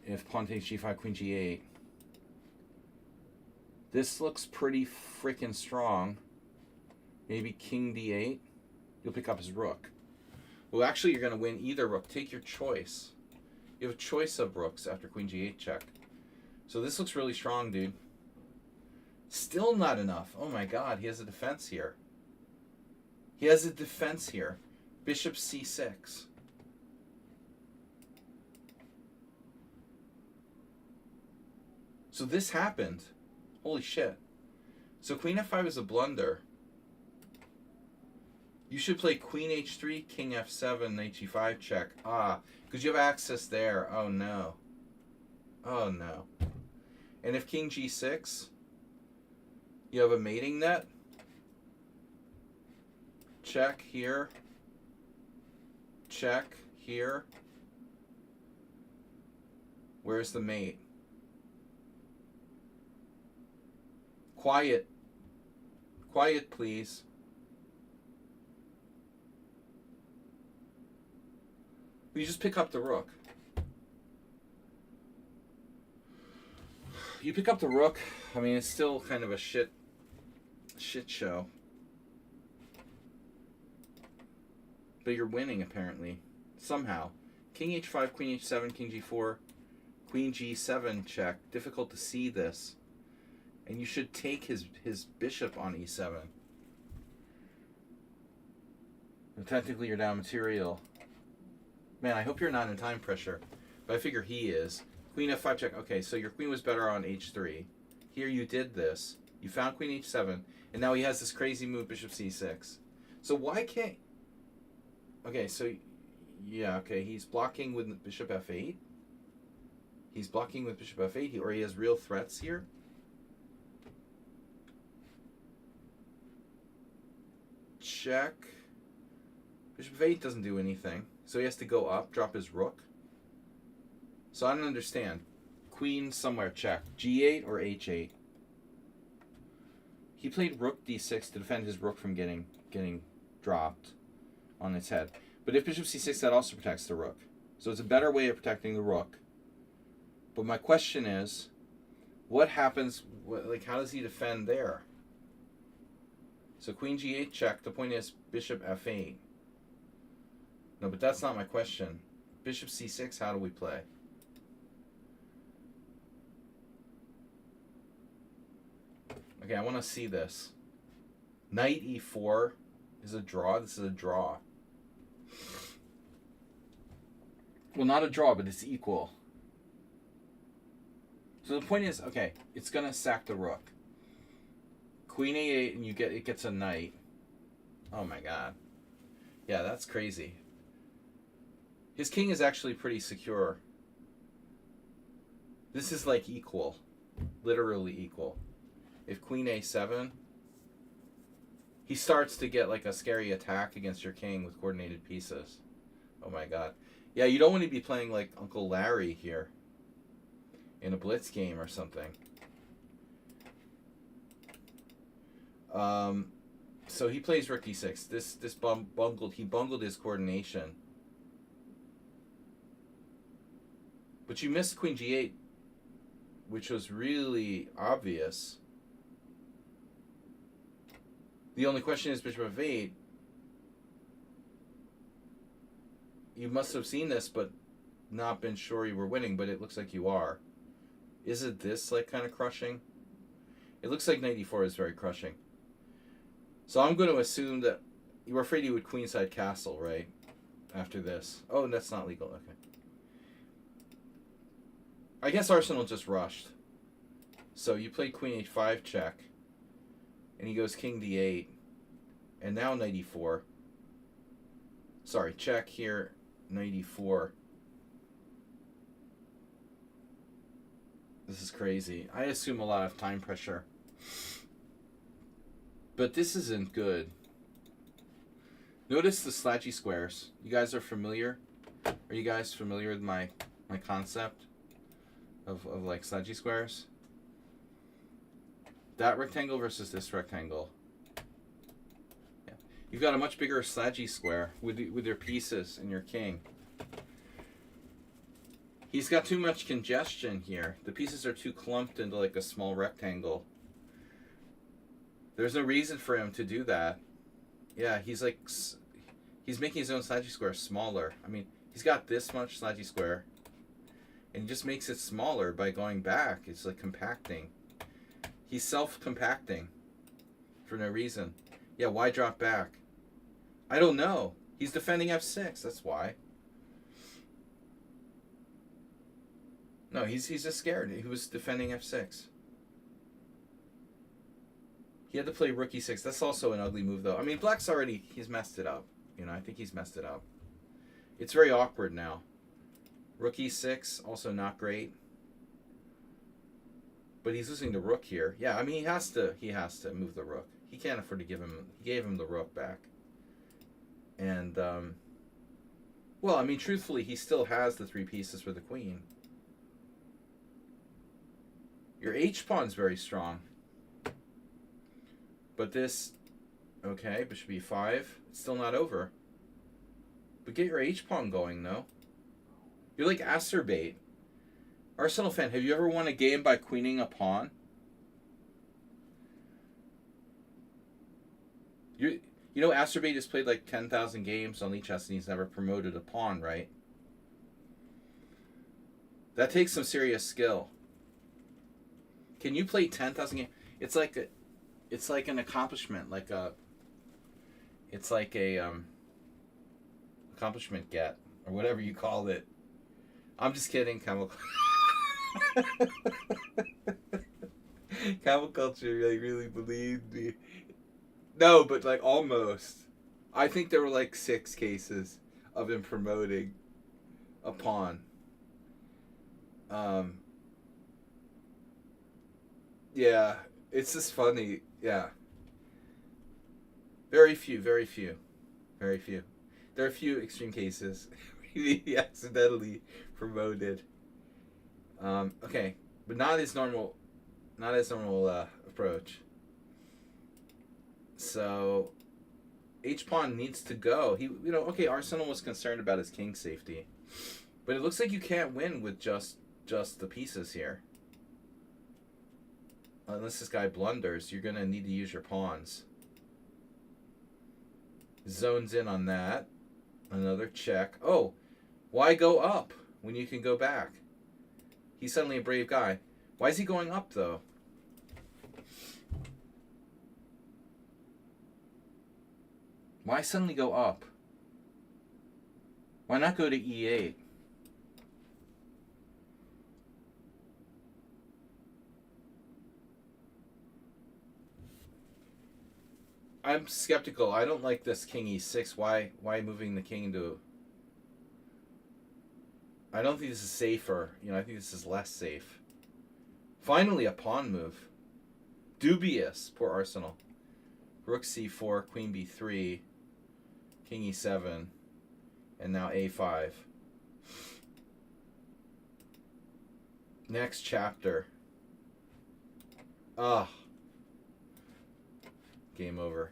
If pawn takes g5, queen g8. This looks pretty freaking strong. Maybe king d8. You'll pick up his rook. Well, actually, you're going to win either rook. Take your choice. You have a choice of rooks after queen g8 check. So this looks really strong, dude. Still not enough. Oh my god, he has a defense here. He has a defense here. Bishop c6. So this happened. Holy shit. So queen f5 is a blunder. You should play queen h3, king f7, knight g5 check. Ah, because you have access there. Oh no. Oh no. And if king g6, you have a mating net. Check here. Check here. Where's the mate? Quiet. Quiet, please. You just pick up the rook. You pick up the rook. I mean, it's still kind of a shit show. But you're winning, apparently. Somehow. King h5, queen h7, king g4, queen g7 check. Difficult to see this. And you should take his bishop on e7. And technically you're down material. Man, I hope you're not in time pressure. But I figure he is. Queen f5 check. Okay, so your queen was better on h3. Here you did this. You found queen h7. And now he has this crazy move, bishop c6. So why can't... Okay, so... Yeah, okay, he's blocking with bishop f8. He's blocking with bishop f8. Or he has real threats here. Check. Bishop f8 doesn't do anything. So he has to go up, drop his rook. So I don't understand. Queen somewhere check. g8 or h8? He played rook d6 to defend his rook from getting dropped on its head. But if bishop c6, that also protects the rook. So it's a better way of protecting the rook. But my question is, what happens, how does he defend there? So queen g8 check. The point is bishop f8. No, but that's not my question. Bishop c6, how do we play? Okay, I want to see this. Knight e4 is a draw. This is a draw. Well, not a draw, but it's equal. So the point is, okay, it's going to sack the rook. Queen a8, and it gets a knight. Oh my god. Yeah, that's crazy. His king is actually pretty secure. This is like equal. Literally equal. If queen a7, he starts to get like a scary attack against your king with coordinated pieces. Oh my god. Yeah, you don't want to be playing like Uncle Larry here in a blitz game or something. So he plays rook d6. He bungled his coordination. But you missed queen g8, which was really obvious. The only question is bishop f8. you must have seen this, but not been sure you were winning, but it looks like you are. Is it this, like, kind of crushing? It looks like knight e4 is very crushing. So I'm going to assume that you were afraid you would queenside castle, right? After this. Oh, that's not legal. Okay. I guess Arsenal just rushed. So you play queen h5 check. And he goes king d8. And now knight e4. Sorry, check here. Knight e4. This is crazy. I assume a lot of time pressure. But this isn't good. Notice the slouchy squares. You guys are familiar? Are you guys familiar with my concept of like slouchy squares? That rectangle versus this rectangle. Yeah. You've got a much bigger slouchy square with your pieces and your king. He's got too much congestion here. The pieces are too clumped into like a small rectangle. There's no reason for him to do that. Yeah, he's making his own slouchy square smaller. I mean, he's got this much slouchy square, and he just makes it smaller by going back. It's like compacting. He's self-compacting for no reason. Yeah, why drop back? I don't know. He's defending f6. That's why. No, he's just scared. He was defending f6. He had to play rook e6. That's also an ugly move, though. I mean, black's he's messed it up. You know, I think he's messed it up. It's very awkward now. Rook e6, also not great. But he's losing the rook here. Yeah, I mean, he has to move the rook. He can't afford to he gave him the rook back. And, well, I mean, truthfully, he still has the 3 pieces for the queen. Your h-pawn's very strong. But this, okay, bishop e5, it's still not over. But get your h-pawn going, though. You're like Acerbate. Arsenal fan, have you ever won a game by queening a pawn? You know Acerbate has played like 10,000 games on Lichess and he's never promoted a pawn, right? That takes some serious skill. Can you play 10,000 games? It's like an accomplishment, it's like a accomplishment get or whatever you call it. I'm just kidding, Camel. Camel culture like really believed me. No, but like almost. I think there were like 6 cases of him promoting a pawn. Yeah, it's just funny. Yeah. Very few. There are a few extreme cases. He accidentally promoted. Okay, but not his normal approach. So, h-pawn needs to go. Okay, Arsenal was concerned about his king safety, but it looks like you can't win with just the pieces here. Unless this guy blunders, you're gonna need to use your pawns. Zones in on that. Another check. Oh, why go up when you can go back? He's suddenly a brave guy. Why is he going up, though? Why suddenly go up? Why not go to e8? I'm skeptical. I don't like this king e6. Why moving the king to... I don't think this is safer. I think this is less safe. Finally, a pawn move. Dubious. Poor Arsenal. Rook c4, queen b3, king e7, and now a5. Next chapter. Ah. Game over.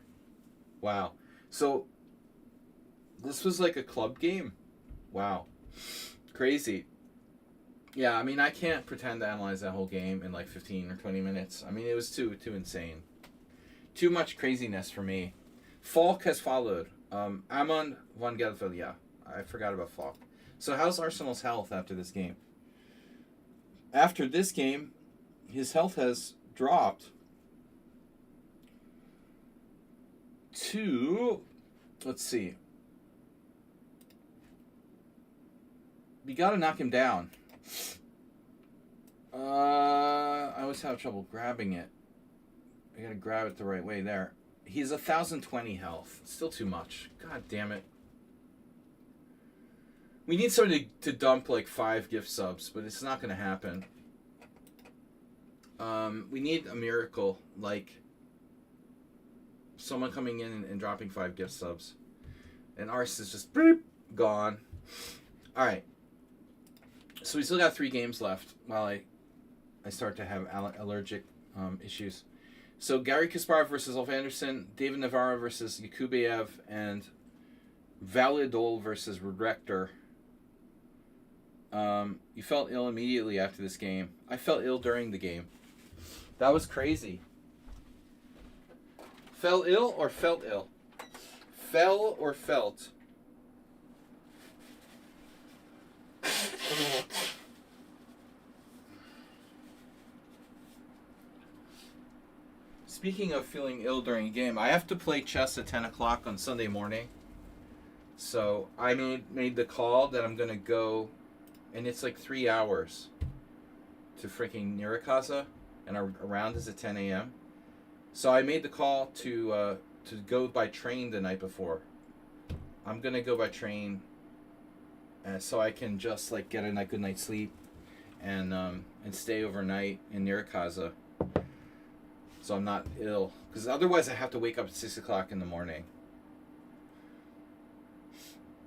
Wow. So, this was like a club game? Wow. Crazy. Yeah, I mean, I can't pretend to analyze that whole game in like 15 or 20 minutes. I mean, it was too insane. Too much craziness for me. Falk has followed. Amon van Gelvel, yeah. I forgot about Falk. So how's Arsenal's health after this game? After this game, his health has dropped to, let's see. You got to knock him down. I always have trouble grabbing it. I got to grab it the right way there. He's 1,020 health. Still too much. God damn it. We need somebody to dump like 5 gift subs, but it's not going to happen. We need a miracle, like someone coming in and dropping 5 gift subs. And ours is just beep, gone. All right. So we still got 3 games left while I start to have allergic issues. So Gary Kasparov versus Ulf Anderson, David Navarro versus Yakubayev, and Validol versus Rector. You felt ill immediately after this game. I felt ill during the game. That was crazy. Fell ill or felt ill? Fell or felt? Speaking of feeling ill during a game, I have to play chess at 10 o'clock on Sunday morning. So I made the call that I'm going to go, and it's like 3 hours to freaking Nyíregyháza, and our round is at 10 a.m. So I made the call to go by train the night before. I'm going to go by train so I can just like get a good night's sleep and stay overnight in Nyíregyháza. So I'm not ill. Because otherwise I have to wake up at 6 o'clock in the morning.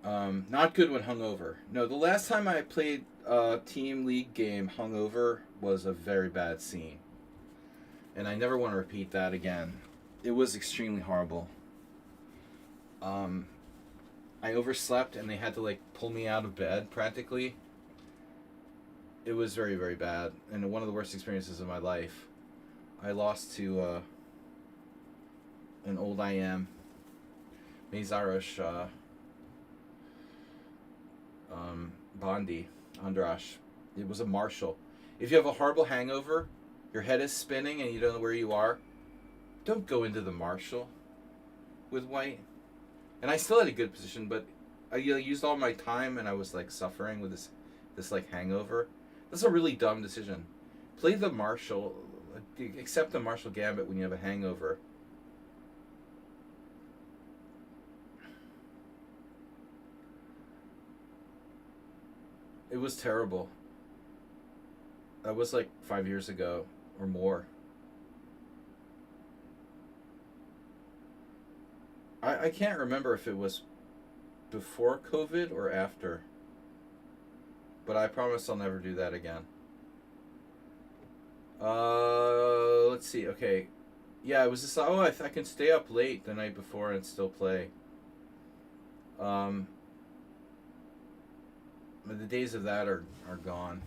Not good when hungover. No, the last time I played a team league game hungover was a very bad scene. And I never want to repeat that again. It was extremely horrible. I overslept and they had to like pull me out of bed practically. It was very, very bad. And one of the worst experiences of my life. I lost to an old IM, Mészáros Bondi, András. It was a marshal. If you have a horrible hangover, your head is spinning and you don't know where you are, don't go into the marshal with white. And I still had a good position, but I used all my time and I was like suffering with this like hangover. That's a really dumb decision. Play the marshal. Accept the Marshall Gambit when you have a hangover. It was terrible. That was like 5 years ago or more. I can't remember if it was before COVID or after. But I promise I'll never do that again. Let's see. Okay, yeah, it was just I can stay up late the night before and still play. But the days of that are gone.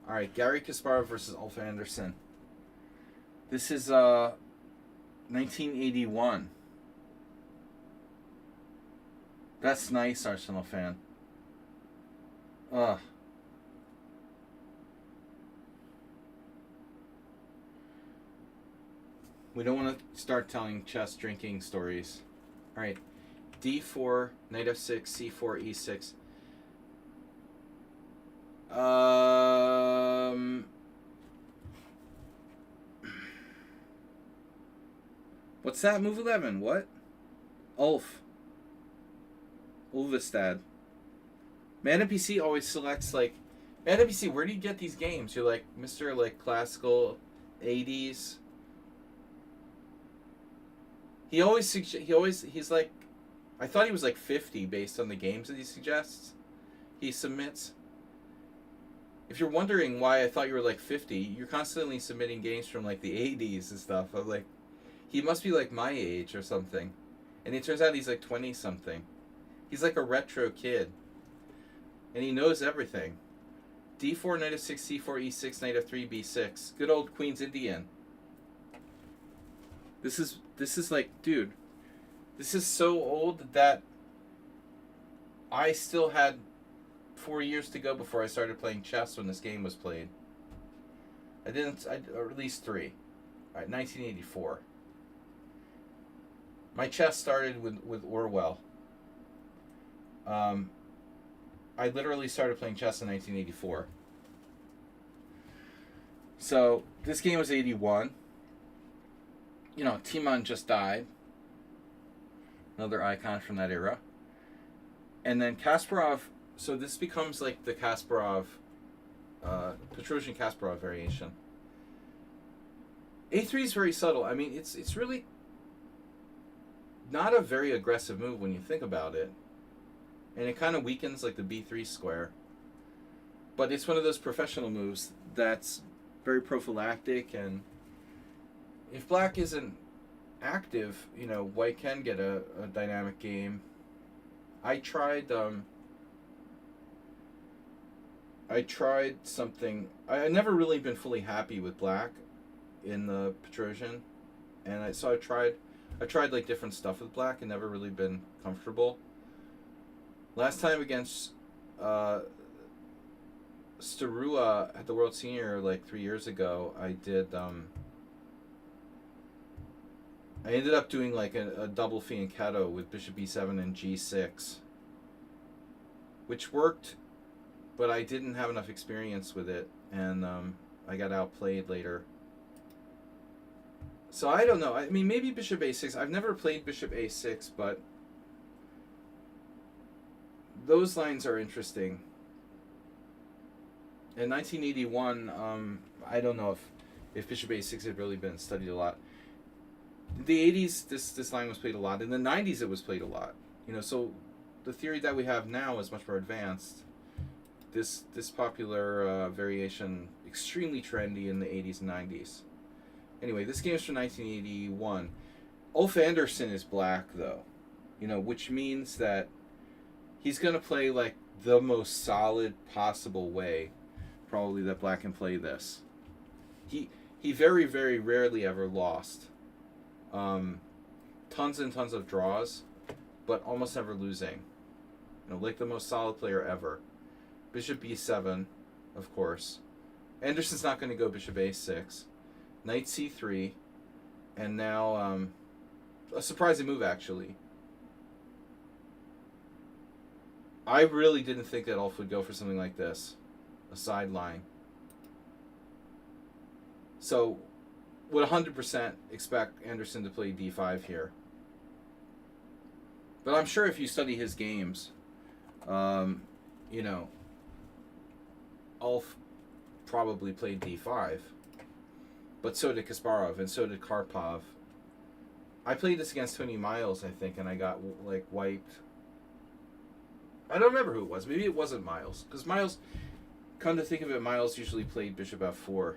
All right, Gary Kasparov versus Ulf Anderson. This is 1981. That's nice, Arsenal fan. Ugh. We don't want to start telling chess drinking stories. All right. D4, knight f6, c4, e6. What's that? Move 11. What? Ulvestad. Man NPC always selects like... Man NPC, where do you get these games? You're like Mr. like classical 80s... He's like, I thought he was like 50 based on the games that he suggests. He submits. If you're wondering why I thought you were like 50, you're constantly submitting games from like the 80s and stuff. I'm like, he must be like my age or something. And it turns out he's like 20 something. He's like a retro kid. And he knows everything. D4, knight f6, c4, e6, knight f3, b6. Good old Queen's Indian. This is like, dude, this is so old that I still had 4 years to go before I started playing chess when this game was played. Or at least 3. All right, 1984. My chess started with Orwell. I literally started playing chess in 1984. So this game was 81. You know, Timon just died. Another icon from that era. And then Kasparov. So this becomes like the Kasparov, Petrosian Kasparov variation. A3 is very subtle. I mean, it's really not a very aggressive move when you think about it. And it kind of weakens like the B3 square. But it's one of those professional moves that's very prophylactic, and if black isn't active, you know, white can get a dynamic game. I tried something. I never really been fully happy with black in the Petrosian, and I tried like different stuff with black and never really been comfortable. Last time against Starua at the World Senior like 3 years ago, I ended up doing like a double fianchetto with bishop e7 and g6, which worked, but I didn't have enough experience with it, and I got outplayed later. So I don't know. I mean, maybe bishop a6. I've never played bishop a6, but those lines are interesting. In 1981, I don't know if bishop a6 had really been studied a lot. In the 80s, this line was played a lot. In the 90s, it was played a lot. You know, so the theory that we have now is much more advanced. This popular variation, extremely trendy in the 80s and 90s. Anyway, this game is from 1981. Ulf Andersson is black, though. You know, which means that he's going to play like the most solid possible way, probably, that black can play this. He very, very rarely ever lost. Tons and tons of draws, but almost never losing. You know, like the most solid player ever. Bishop b7, of course. Anderson's not going to go bishop a6. Knight c3, and now a surprising move, actually. I really didn't think that Ulf would go for something like this, a sideline. So, would 100% expect Andersson to play d5 here. But I'm sure if you study his games, you know, Ulf probably played d5. But so did Kasparov, and so did Karpov. I played this against Tony Miles, I think, and I got like wiped. I don't remember who it was. Maybe it wasn't Miles, because Miles, come to think of it, Miles usually played bishop f4.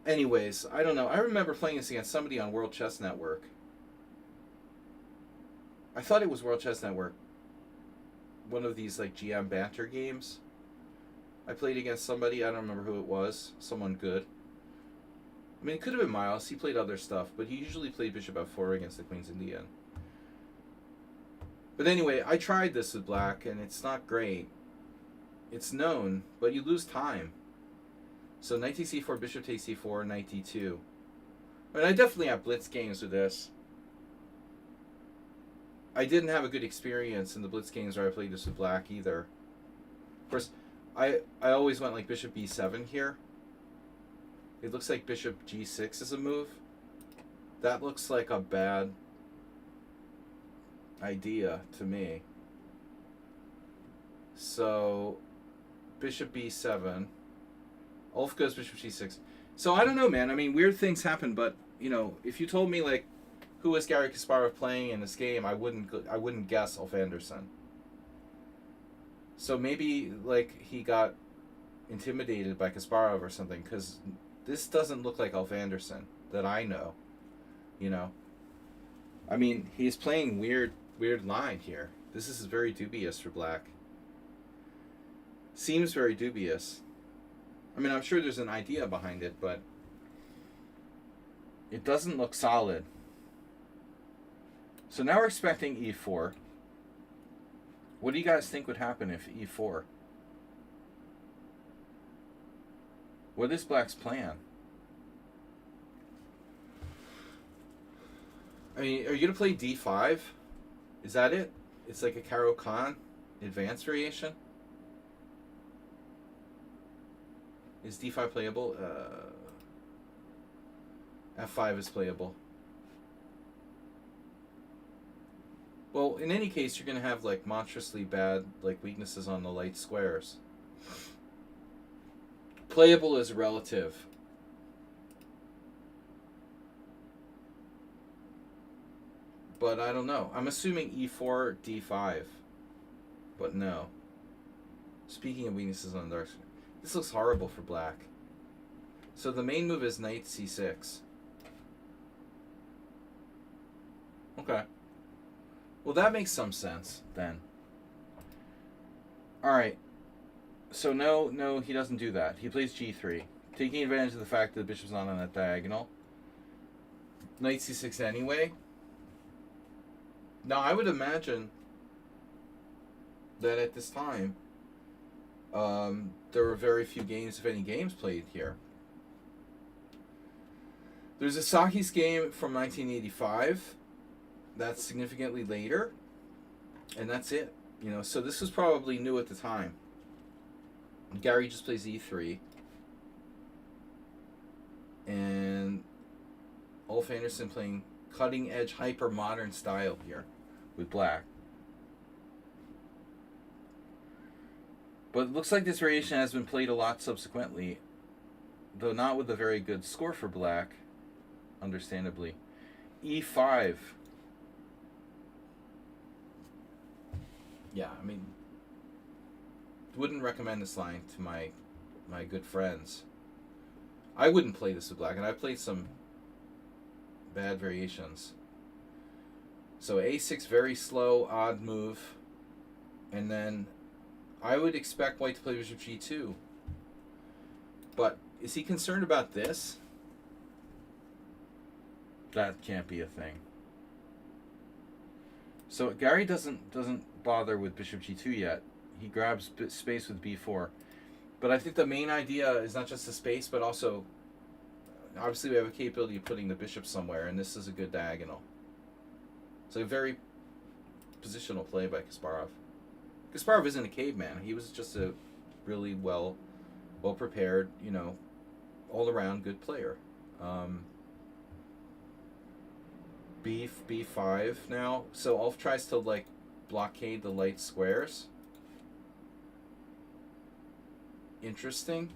Anyways, I don't know. I remember playing this against somebody on World Chess Network. I thought it was World Chess Network. One of these like GM banter games. I played against somebody, I don't remember who it was, someone good. I mean, it could have been Miles, he played other stuff, but he usually played bishop f4 against the Queen's Indian. But anyway, I tried this with black, and it's not great. It's known, but you lose time. So knight takes c4, bishop takes c4, knight d2. I mean, I definitely have blitz games with this. I didn't have a good experience in the blitz games where I played this with black either. Of course, I always went like bishop b7 here. It looks like bishop g6 is a move. That looks like a bad idea to me. So bishop b7. Ulf goes bishop g6. So I don't know, man. I mean, weird things happen, but you know, if you told me like who was Garry Kasparov playing in this game, I wouldn't guess Ulf Andersson. So maybe like he got intimidated by Kasparov or something, because this doesn't look like Ulf Andersson that I know. You know, I mean, he's playing weird line here. This is very dubious for black. Seems very dubious. I mean, I'm sure there's an idea behind it, but it doesn't look solid. So now we're expecting e4. What do you guys think would happen if e4? What is black's plan? I mean, are you going to play d5? Is that it? It's like a Caro-Kann advanced variation? Is d5 playable? f5 is playable. Well, in any case, you're going to have like monstrously bad like weaknesses on the light squares. Playable is relative. But I don't know. I'm assuming e4, d5. But no. Speaking of weaknesses on the dark square, this looks horrible for black. So the main move is knight c6. Okay. Well, that makes some sense then. All right. So no, he doesn't do that. He plays g3, taking advantage of the fact that the bishop's not on that diagonal. Knight c6 anyway. Now, I would imagine that at this time, there were very few games, if any games, played here. There's a Saki's game from 1985. That's significantly later, and that's it. You know, so this was probably new at the time. Gary just plays e3, and Ulf Anderson playing cutting-edge, hyper-modern style here with black. But it looks like this variation has been played a lot subsequently, though not with a very good score for black, understandably. e5. Yeah, I mean, wouldn't recommend this line to my good friends. I wouldn't play this with black, and I played some bad variations. So a6, very slow, odd move. And then I would expect white to play bishop g2. But is he concerned about this? That can't be a thing. So Gary doesn't bother with bishop g2 yet. He grabs space with b4. But I think the main idea is not just the space, but also, obviously we have a capability of putting the bishop somewhere, and this is a good diagonal. So a very positional play by Kasparov. Kasparov isn't a caveman. He was just a really well prepared, you know, all around good player. B5 now. So Ulf tries to like blockade the light squares. Interesting.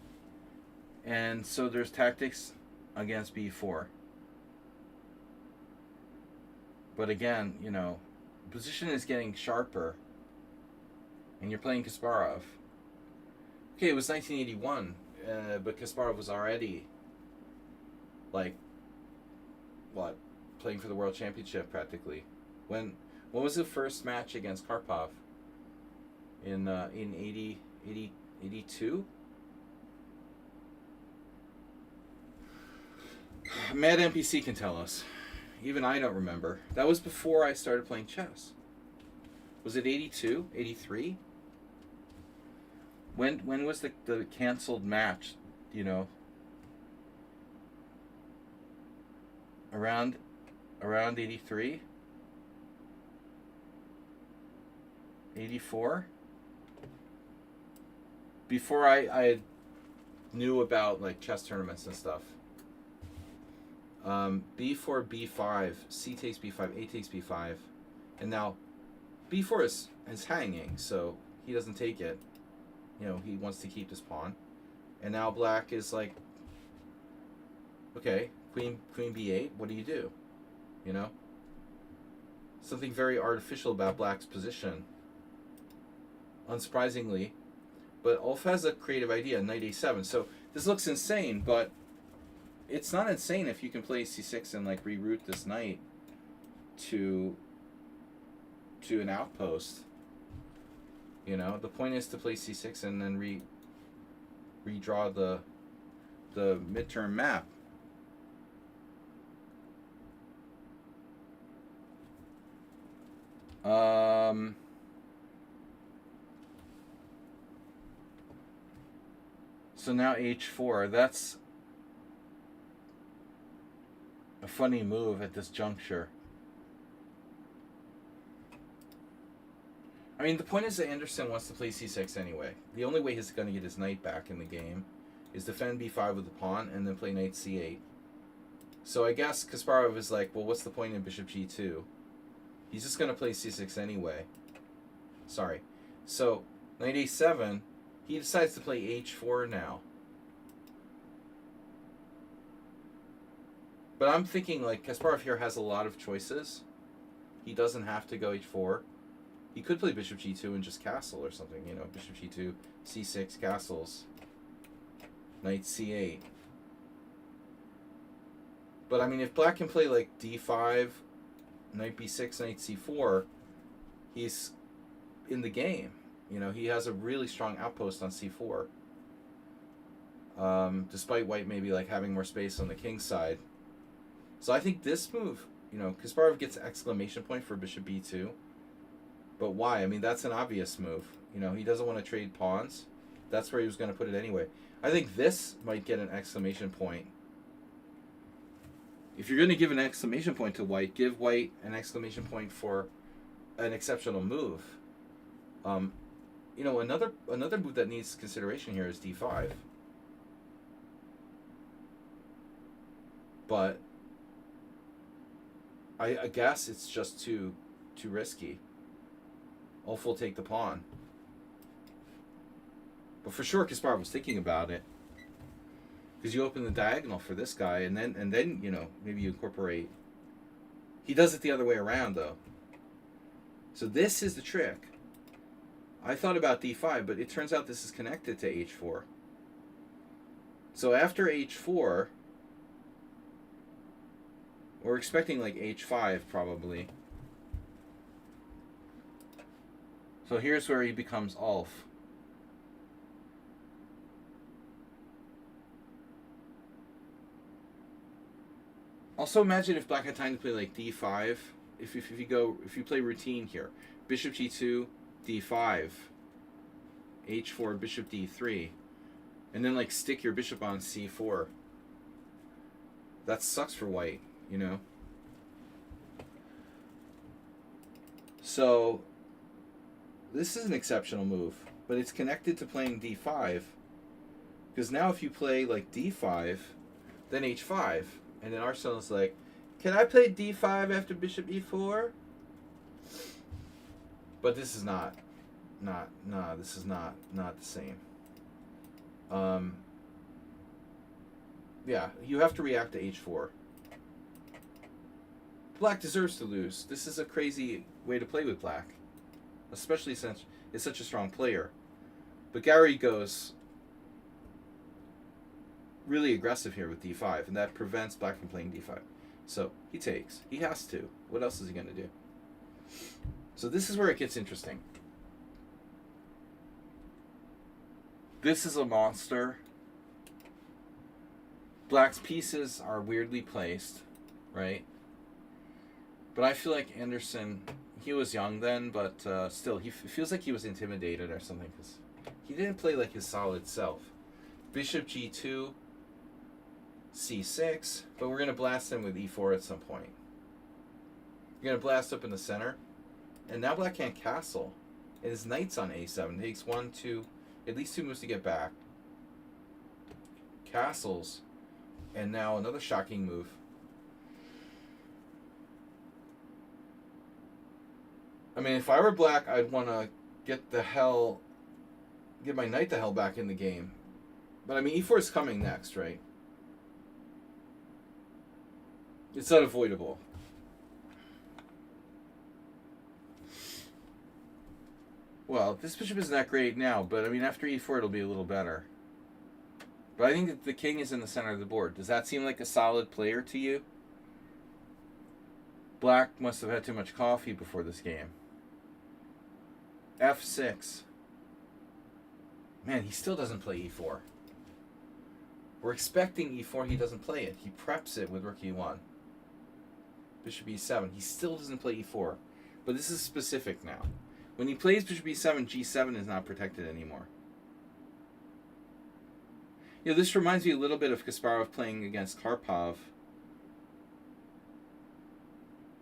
And so there's tactics against b4. But again, you know, position is getting sharper. And you're playing Kasparov. Okay, it was 1981, but Kasparov was already, like, what, playing for the World Championship practically. When was the first match against Karpov? In 82? Mad NPC can tell us. Even I don't remember. That was before I started playing chess. Was it 82? 83? When was the canceled match, you know? Around 83? 84? Before I knew about like chess tournaments and stuff. B4, B5, C takes B5, A takes B5, and now B4 is hanging, so he doesn't take it. You know, he wants to keep this pawn, and now black is like, okay, queen B8. What do you do? You know, something very artificial about black's position. Unsurprisingly, but Ulf has a creative idea, knight A7. So this looks insane, but it's not insane if you can play C6 and like reroute this knight to an outpost. You know, the point is to play C6 and then redraw the midterm map. So now h4. That's a funny move at this juncture. I mean, the point is that Anderson wants to play c6 anyway. The only way he's going to get his knight back in the game is defend b5 with the pawn and then play knight c8. So I guess Kasparov is like, well, what's the point in bishop g2? He's just going to play c6 anyway. Sorry. So, knight a7, he decides to play h4 now. But I'm thinking, like, Kasparov here has a lot of choices. He doesn't have to go h4. He could play bishop g2 and just castle or something, you know, bishop g2, c6, castles, knight c8. But, I mean, if black can play, like, d5, knight b6, knight c4, he's in the game. You know, he has a really strong outpost on c4. Despite white maybe, like, having more space on the king's side. So I think this move, you know, Kasparov gets an exclamation point for bishop b2. But why? I mean, that's an obvious move. You know, he doesn't want to trade pawns. That's where he was going to put it anyway. I think this might get an exclamation point. If you're going to give an exclamation point to white, give white an exclamation point for an exceptional move. You know, another move that needs consideration here is d5. But I guess it's just too risky. Ulf will take the pawn. But for sure, Kasparov was thinking about it. Because you open the diagonal for this guy, and then you know, maybe you incorporate. He does it the other way around, though. So this is the trick. I thought about d5, but it turns out this is connected to h4. So after h4, we're expecting like h5 probably. So here's where he becomes Ulf. Also imagine if black had time to play like d5. If you play routine here, bishop g2, d5, h4, bishop d3, and then like stick your bishop on c4. That sucks for white, you know. So this is an exceptional move, but it's connected to playing d5. Because now if you play like d5, then h5, and then Arsenal's like, can I play d5 after bishop e4? But this is not the same. Yeah, you have to react to h4. Black deserves to lose. This is a crazy way to play with black. Especially since it's such a strong player. But Gary goes really aggressive here with d5, and that prevents black from playing d5. So he takes. He has to. What else is he going to do? So this is where it gets interesting. This is a monster. Black's pieces are weirdly placed, right? But I feel like Anderson, he was young then, but still, he feels like he was intimidated or something, because he didn't play like his solid self. Bishop g2, c6, but we're going to blast him with e4 at some point. We're going to blast up in the center, and now black can't castle. And his knight's on a7. It takes 1, 2, at least 2 moves to get back. Castles, and now another shocking move. I mean, if I were black, I'd want to get my knight the hell back in the game. But I mean, e4 is coming next, right? It's unavoidable. Well, this bishop isn't that great now, but I mean, after e4, it'll be a little better. But I think that the king is in the center of the board. Does that seem like a solid player to you? Black must have had too much coffee before this game. f6. Man, he still doesn't play e4. We're expecting e4, he doesn't play it. He preps it with rook e1. Bishop e7. He still doesn't play e4. But this is specific now. When he plays bishop b7, g7 is not protected anymore. You know, this reminds me a little bit of Kasparov playing against Karpov.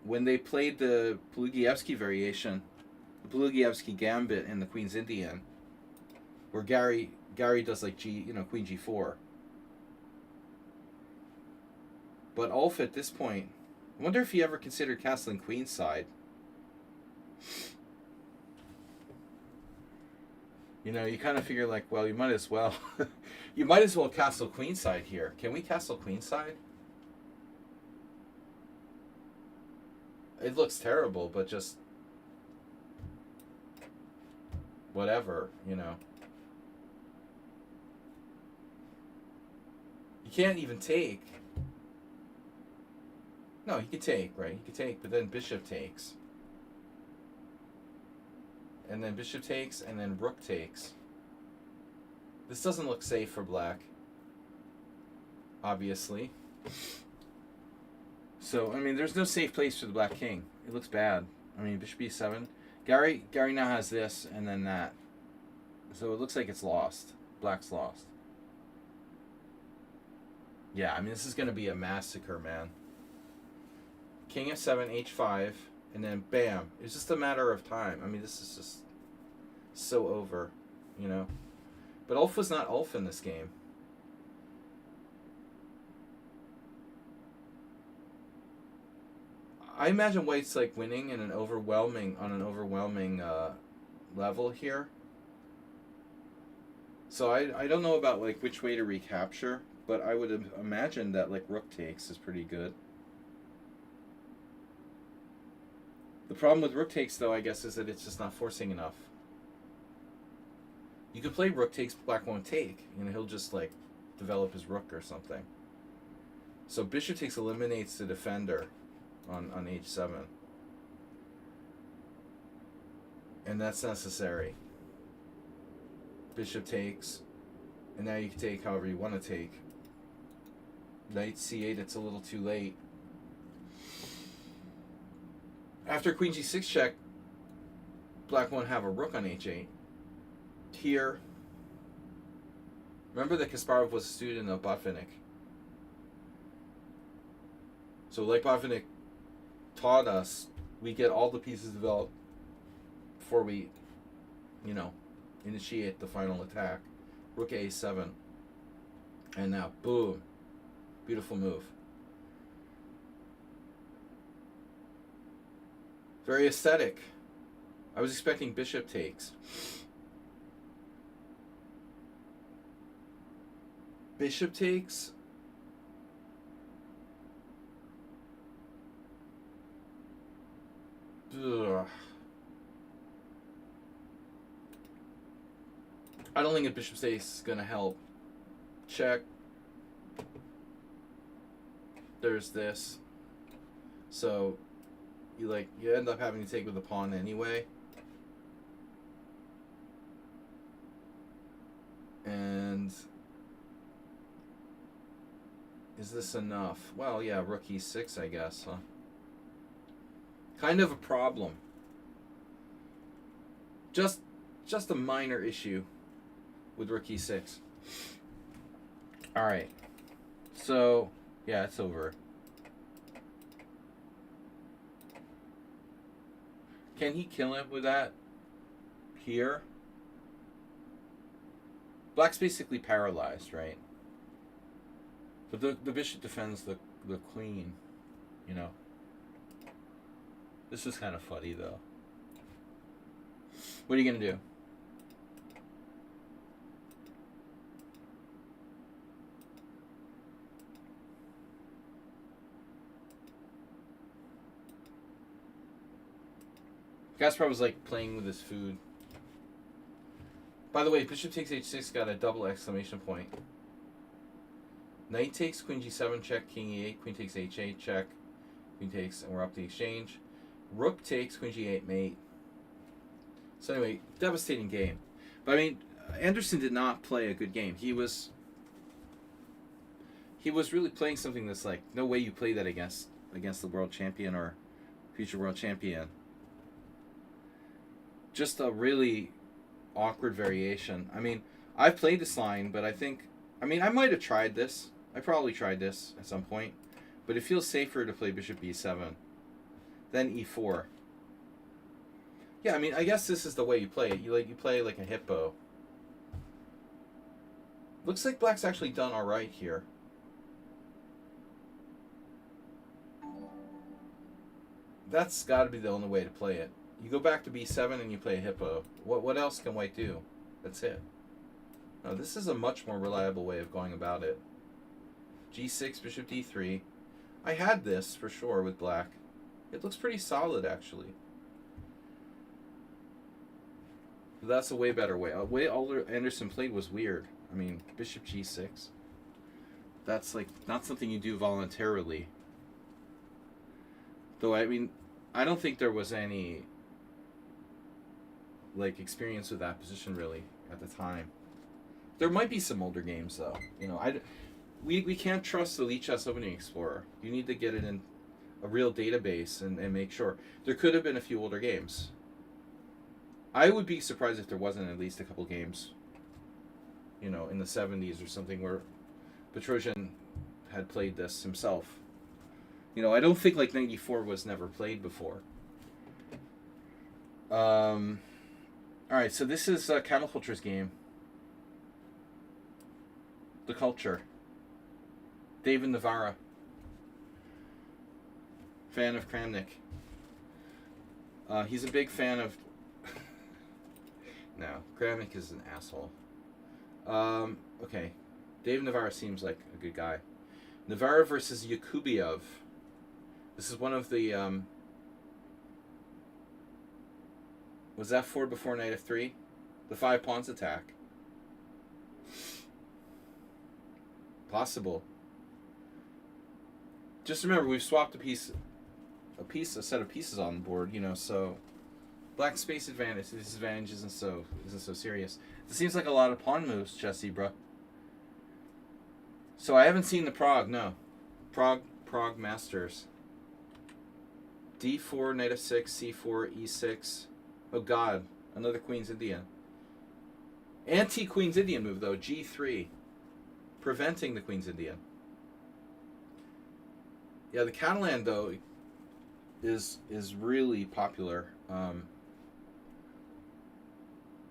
When they played the Polugievsky variation, the Polugievsky gambit and the Queen's Indian, where Gary does like Queen g4. But Ulf at this point, I wonder if he ever considered castling queenside. You know, you kind of figure like, well, you might as well castle queenside here. Can we castle queenside? It looks terrible, but just whatever, you know. You can't even take. No, he could take, right? He could take, but then bishop takes. And then bishop takes, and then rook takes. This doesn't look safe for black. Obviously. So, I mean, there's no safe place for the black king. It looks bad. I mean, bishop b7. Gary now has this, and then that. So it looks like it's lost. Black's lost. Yeah, I mean, this is going to be a massacre, man. King f7, h5, and then bam. It's just a matter of time. I mean, this is just so over, you know. But Ulf was not Ulf in this game. I imagine White's like winning in an overwhelming level here. So I don't know about like which way to recapture, but I would imagine that like rook takes is pretty good. The problem with rook takes, though, I guess, is that it's just not forcing enough. You could play rook takes, black won't take. You know, he'll just, like, develop his rook or something. So bishop takes eliminates the defender on h7. And that's necessary. Bishop takes. And now you can take however you want to take. Knight c8, it's a little too late. After queen g6 check, black won't have a rook on h8. Here, remember that Kasparov was a student of Botvinnik. So like Botvinnik taught us, we get all the pieces developed before we, you know, initiate the final attack. Rook a7. And now, boom. Beautiful move. Very aesthetic. I was expecting bishop takes. Bishop takes. Ugh. I don't think a bishop takes is going to help. Check. There's this. So you end up having to take with the pawn anyway. And is this enough? Well, yeah, rook e6, I guess, huh? Kind of a problem. Just a minor issue with rook e6. All right. So, yeah, it's over. Can he kill him with that here? Black's basically paralyzed, right? But the bishop defends the queen, you know. This is kind of funny, though. What are you going to do? Kasparov was like playing with his food. By the way, bishop takes h6 got a double exclamation point. Knight takes, queen g7 check, king e8, queen takes h8 check, queen takes, and we're up the exchange. Rook takes, queen g8 mate. So anyway, devastating game. But I mean, Anderson did not play a good game. He was really playing something that's like, no way you play that against the world champion or future world champion. just a really awkward variation. I mean, I've played this line, but I mean, I might have tried this. I probably tried this at some point, but it feels safer to play bishop b7 than e4. Yeah, I mean, I guess this is the way you play it. You play like a hippo. Looks like black's actually done all right here. That's got to be the only way to play it. You go back to b7 and you play a hippo. What else can white do? That's it. No, this is a much more reliable way of going about it. g6, bishop d3. I had this for sure with black. It looks pretty solid, actually. That's a way better way. The way Anderson played was weird. I mean, bishop g6. That's like not something you do voluntarily. Though, I mean, I don't think there was any like experience with that position really at the time. There might be some older games though. You know, we can't trust the Lichess Opening Explorer. You need to get it in a real database and make sure. There could have been a few older games. I would be surprised if there wasn't at least a couple games, you know, in the 70s or something where Petrosian had played this himself. You know, I don't think like 94 was never played before. Alright, so this is Camel Culture's game. The Culture. David Navarra. Fan of Kramnik. He's a big fan of... No, Kramnik is an asshole. Okay. David Navarra seems like a good guy. Navarra versus Yakubiev. This is one of the... was f4 before knight f3? The 5 pawns attack. Possible. Just remember, we've swapped a set of pieces on the board, you know, so black space advantage, disadvantage isn't so serious. It seems like a lot of pawn moves, Jesse, bro. So I haven't seen the Prague, no. Prague Masters. D4, knight f6, c4, e6. Oh god, another Queen's Indian. Anti-Queen's Indian move though, g3. Preventing the Queen's Indian. Yeah, the Catalan though is really popular.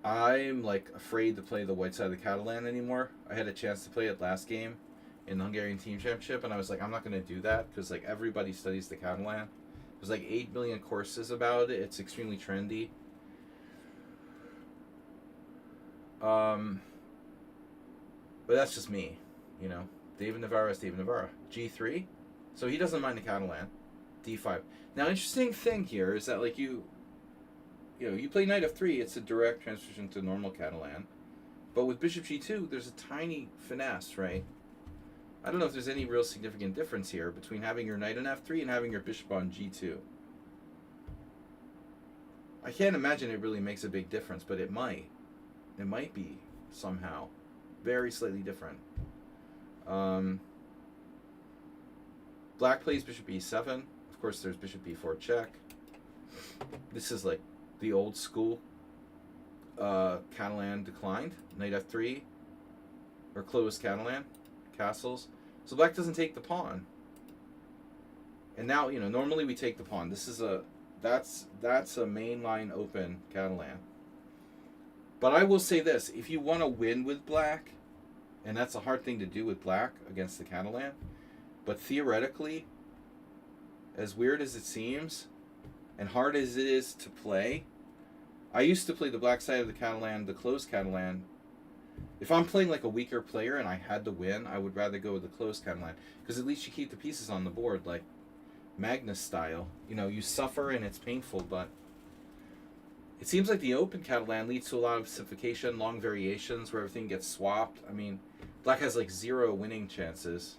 I'm like afraid to play the white side of the Catalan anymore. I had a chance to play it last game in the Hungarian Team Championship, and I was like, I'm not going to do that because like everybody studies the Catalan. There's like 8 million courses about it. It's extremely trendy. But that's just me, you know. David Navarra is David Navarra. G3. So he doesn't mind the Catalan. D5. Now, interesting thing here is that like you play knight f3, it's a direct transition to normal Catalan. But with bishop g2, there's a tiny finesse, right? I don't know if there's any real significant difference here between having your knight on f3 and having your bishop on g2. I can't imagine it really makes a big difference, but it might. It might be somehow very slightly different. Black plays bishop e7. Of course, there's bishop b4 check. This is like the old school Catalan declined. Knight f3 or closed Catalan castles. So black doesn't take the pawn. And now, you know, normally we take the pawn. This is that's a mainline open Catalan. But I will say this, if you want to win with black, and that's a hard thing to do with black against the Catalan, but theoretically, as weird as it seems, and hard as it is to play, I used to play the black side of the Catalan, the closed Catalan. If I'm playing like a weaker player and I had to win, I would rather go with the closed Catalan, because at least you keep the pieces on the board, like Magnus style. You know, you suffer and it's painful, but it seems like the open Catalan leads to a lot of simplification, long variations where everything gets swapped. I mean, black has like 0 winning chances.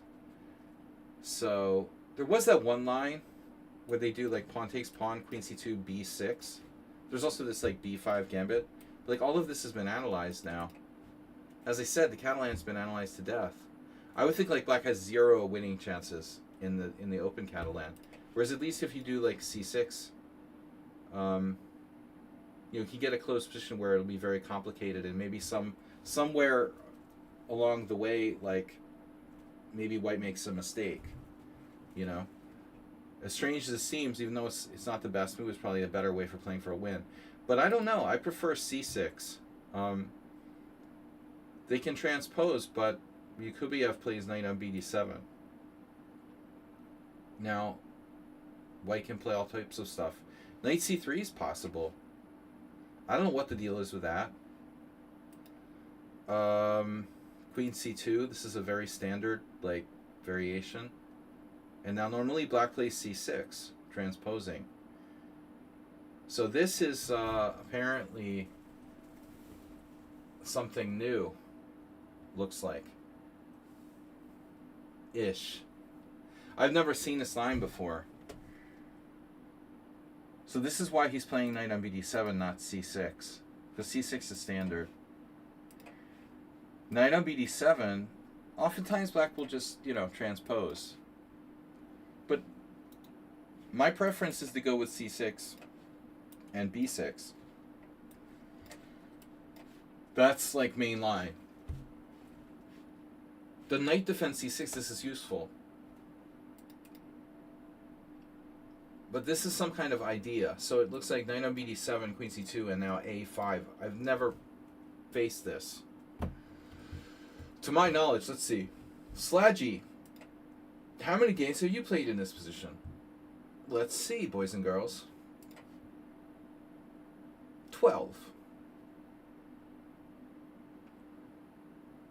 So there was that one line where they do like pawn takes pawn, queen c2, b6. There's also this like b5 gambit. But, like all of this has been analyzed now. As I said, the Catalan's been analyzed to death. I would think like black has 0 winning chances in the open Catalan. Whereas at least if you do like c6, he get a closed position where it'll be very complicated, and maybe somewhere along the way, like maybe white makes a mistake. You know, as strange as it seems, even though it's not the best move, it's probably a better way for playing for a win. But I don't know. I prefer c6. They can transpose, but Yakubeyev plays knight on bd7. Now, white can play all types of stuff. Knight c3 is possible. I don't know what the deal is with that. Queen c2. This is a very standard variation. And now normally black plays c6, transposing. So this is apparently something new. Looks like. Ish. I've never seen this line before. So this is why he's playing knight on bd7, not c6. Because c6 is standard. Knight on bd7, oftentimes black will just, transpose. But my preference is to go with c6 and b6. That's main line. The knight defends c6, this is useful. But this is some kind of idea. So it looks like knight on bd7, queen c2, and now a5. I've never faced this. To my knowledge, let's see. Slaggy, how many games have you played in this position? Let's see, boys and girls. 12.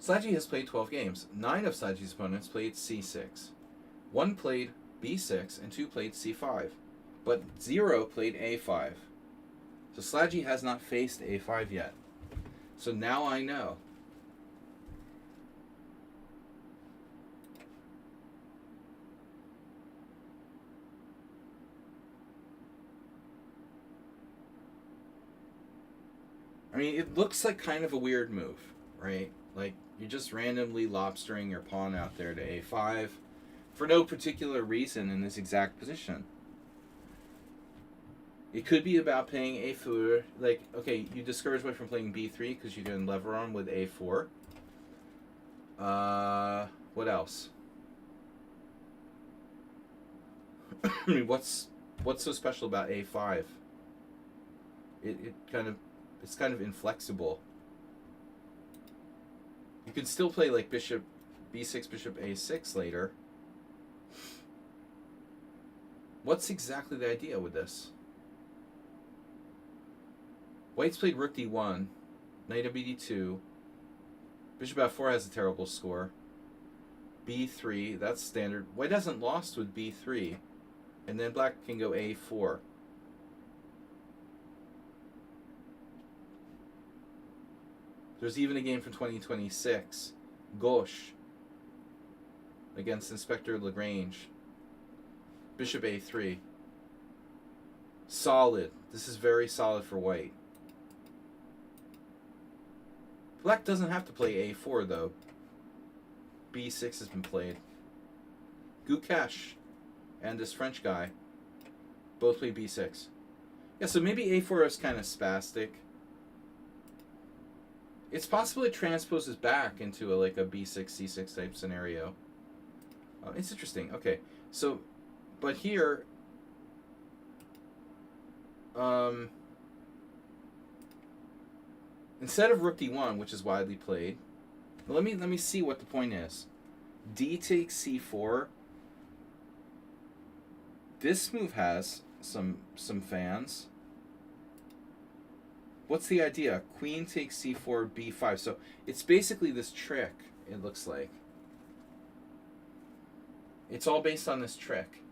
Slaggy has played 12 games. 9 of Slaggy's opponents played c6. 1 played b6, and 2 played c5. But 0 played a5. So Slaggy has not faced a5 yet. So now I know. I mean, it looks like kind of a weird move, right? Like, you're just randomly lobstering your pawn out there to a5 for no particular reason in this exact position. It could be about playing a4. Okay, you discourage white from playing b3 because you can lever on with a4. What else? I mean, what's so special about a5? It's kind of inflexible. You can still play bishop b6, bishop a6 later. What's exactly the idea with this? White's played rook d1, knight of bd2, bishop f4 has a terrible score, b3, that's standard. White hasn't lost with b3, and then black can go a4. There's even a game from 2026, Gauche, against Inspector Lagrange. Bishop a3. Solid. This is very solid for white. Black doesn't have to play a4 though. b6 has been played. Gukesh and this French guy both play b6. Yeah, so maybe a4 is kind of spastic. It's possible it transposes back into a b6, c6 type scenario. It's interesting. Okay, so, but here, instead of rook d1, which is widely played, let me see what the point is. D takes c4. This move has some fans. What's the idea? Queen takes c4, b5. So it's basically this trick, it looks like. It's all based on this trick.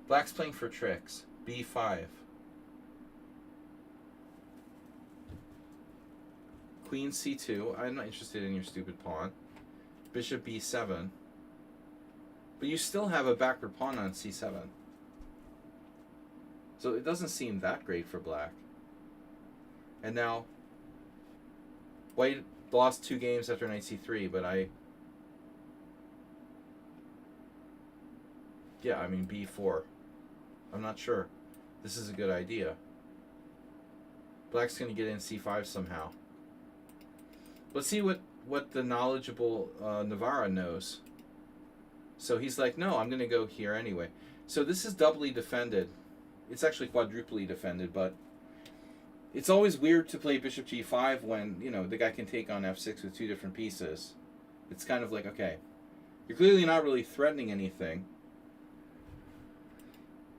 Black's playing for tricks. b5. Queen c2. I'm not interested in your stupid pawn. Bishop b7. But you still have a backward pawn on c7. So it doesn't seem that great for black. And now, white lost 2 games after knight c3, but yeah, I mean b4. I'm not sure this is a good idea. Black's going to get in c5 somehow. Let's see what the knowledgeable Navarra knows. So he's like, no, I'm going to go here anyway. So this is doubly defended. It's actually quadruply defended, but it's always weird to play bishop g5 when, you know, the guy can take on f6 with two different pieces. It's kind of like, okay, you're clearly not really threatening anything.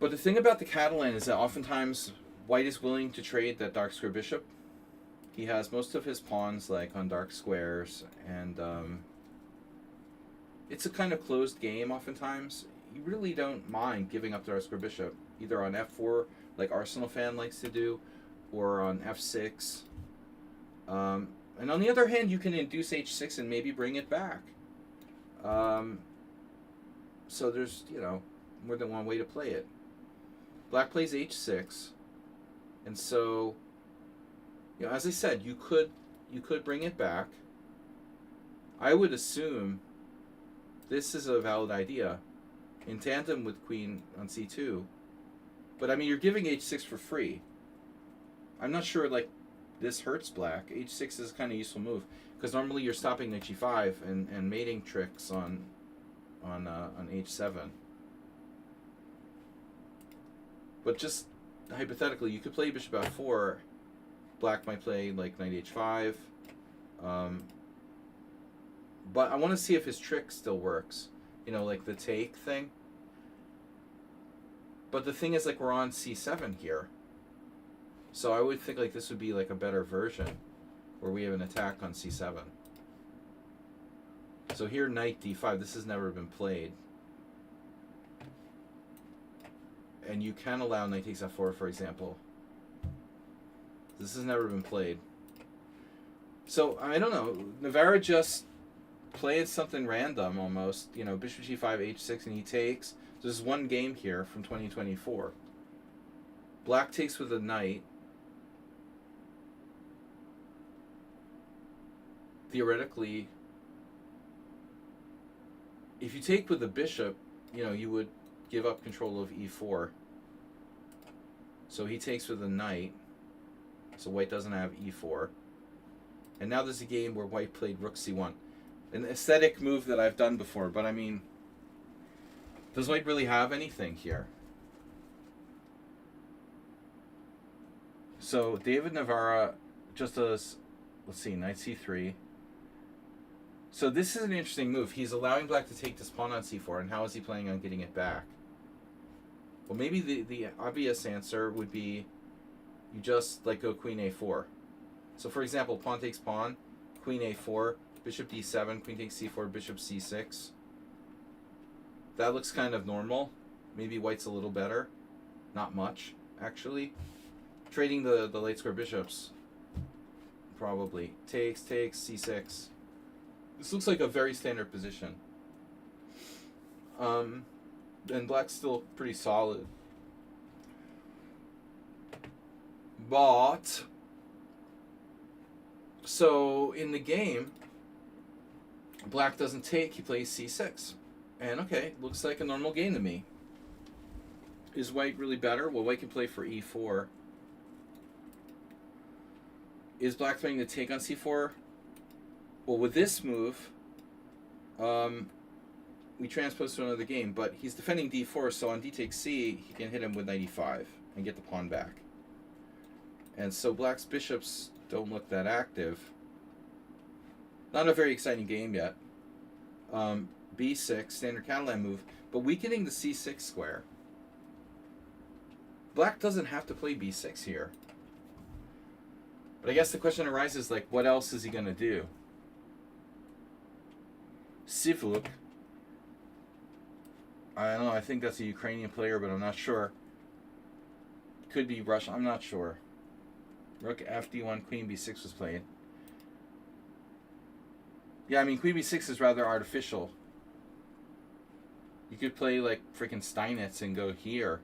But the thing about the Catalan is that oftentimes white is willing to trade that dark square bishop. He has most of his pawns like on dark squares, and it's a kind of closed game oftentimes. You really don't mind giving up the dark square bishop, either on f4, like Arsenal fan likes to do, or on f6. And on the other hand, you can induce h6 and maybe bring it back. So there's, you know, more than one way to play it. Black plays h6, and so, you know, as I said, you could bring it back. I would assume this is a valid idea, in tandem with queen on c2. But I mean, you're giving h6 for free. I'm not sure like this hurts black. h6 is a kind of useful move because normally you're stopping knight g5 and mating tricks on h7. But just hypothetically, you could play bishop f4. Black might play like knight h5. But I want to see if his trick still works. You know, like the take thing. But the thing is, like, we're on c7 here. So I would think like this would be like a better version where we have an attack on c7. So here knight d5. This has never been played. And you can allow knight takes f4, for example. This has never been played. So, I don't know. Navarra just played something random almost. You know, bishop g5, h6, and he takes. There's one game here from 2024. Black takes with a knight. Theoretically, if you take with a bishop, you know, you would give up control of e4. So he takes with a knight. So white doesn't have e4. And now there's a game where white played rook c1. An aesthetic move that I've done before, but I mean, does white really have anything here? So David Navarra just does, let's see, knight c3. So this is an interesting move. He's allowing black to take this pawn on c4, and how is he planning on getting it back? Well, maybe the obvious answer would be you just like go queen a4. So for example, pawn takes pawn, queen a4, bishop d7, queen takes c4, bishop c6. That looks kind of normal. Maybe white's a little better. Not much, actually. Trading the late square bishops. Probably. Takes, c6. This looks like a very standard position. And black's still pretty solid. But, so in the game, black doesn't take, he plays c6. And okay, looks like a normal game to me. Is white really better? Well, white can play for e4. Is black threatening to take on c4? Well, with this move, we transpose to another game, but he's defending d4, so on d takes c, he can hit him with knight e5 and get the pawn back. And so black's bishops don't look that active. Not a very exciting game yet. b6, standard Catalan move, but weakening the c6 square. Black doesn't have to play b6 here. But I guess the question arises, like, what else is he going to do? Sivuk. I don't know, I think that's a Ukrainian player, but I'm not sure. Could be Russian, I'm not sure. Rook fd1, queen b6 was played. Yeah, I mean, queen b6 is rather artificial. You could play, like, freaking Steinitz and go here.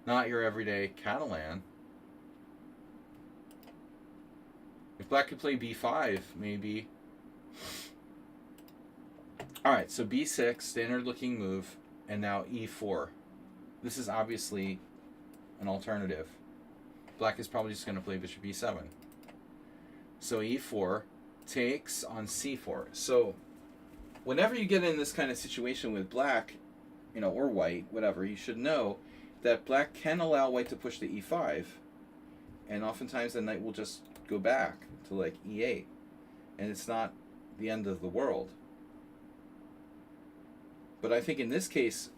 Not your everyday Catalan. If black could play b5, maybe. Alright, so b6, standard looking move, and now e4. This is obviously an alternative. black is probably just going to play bishop e7. So e4 takes on c4. So whenever you get in this kind of situation with black, or white, whatever, you should know that black can allow white to push to e5, and oftentimes the knight will just go back to like e8, and it's not the end of the world. But I think in this case,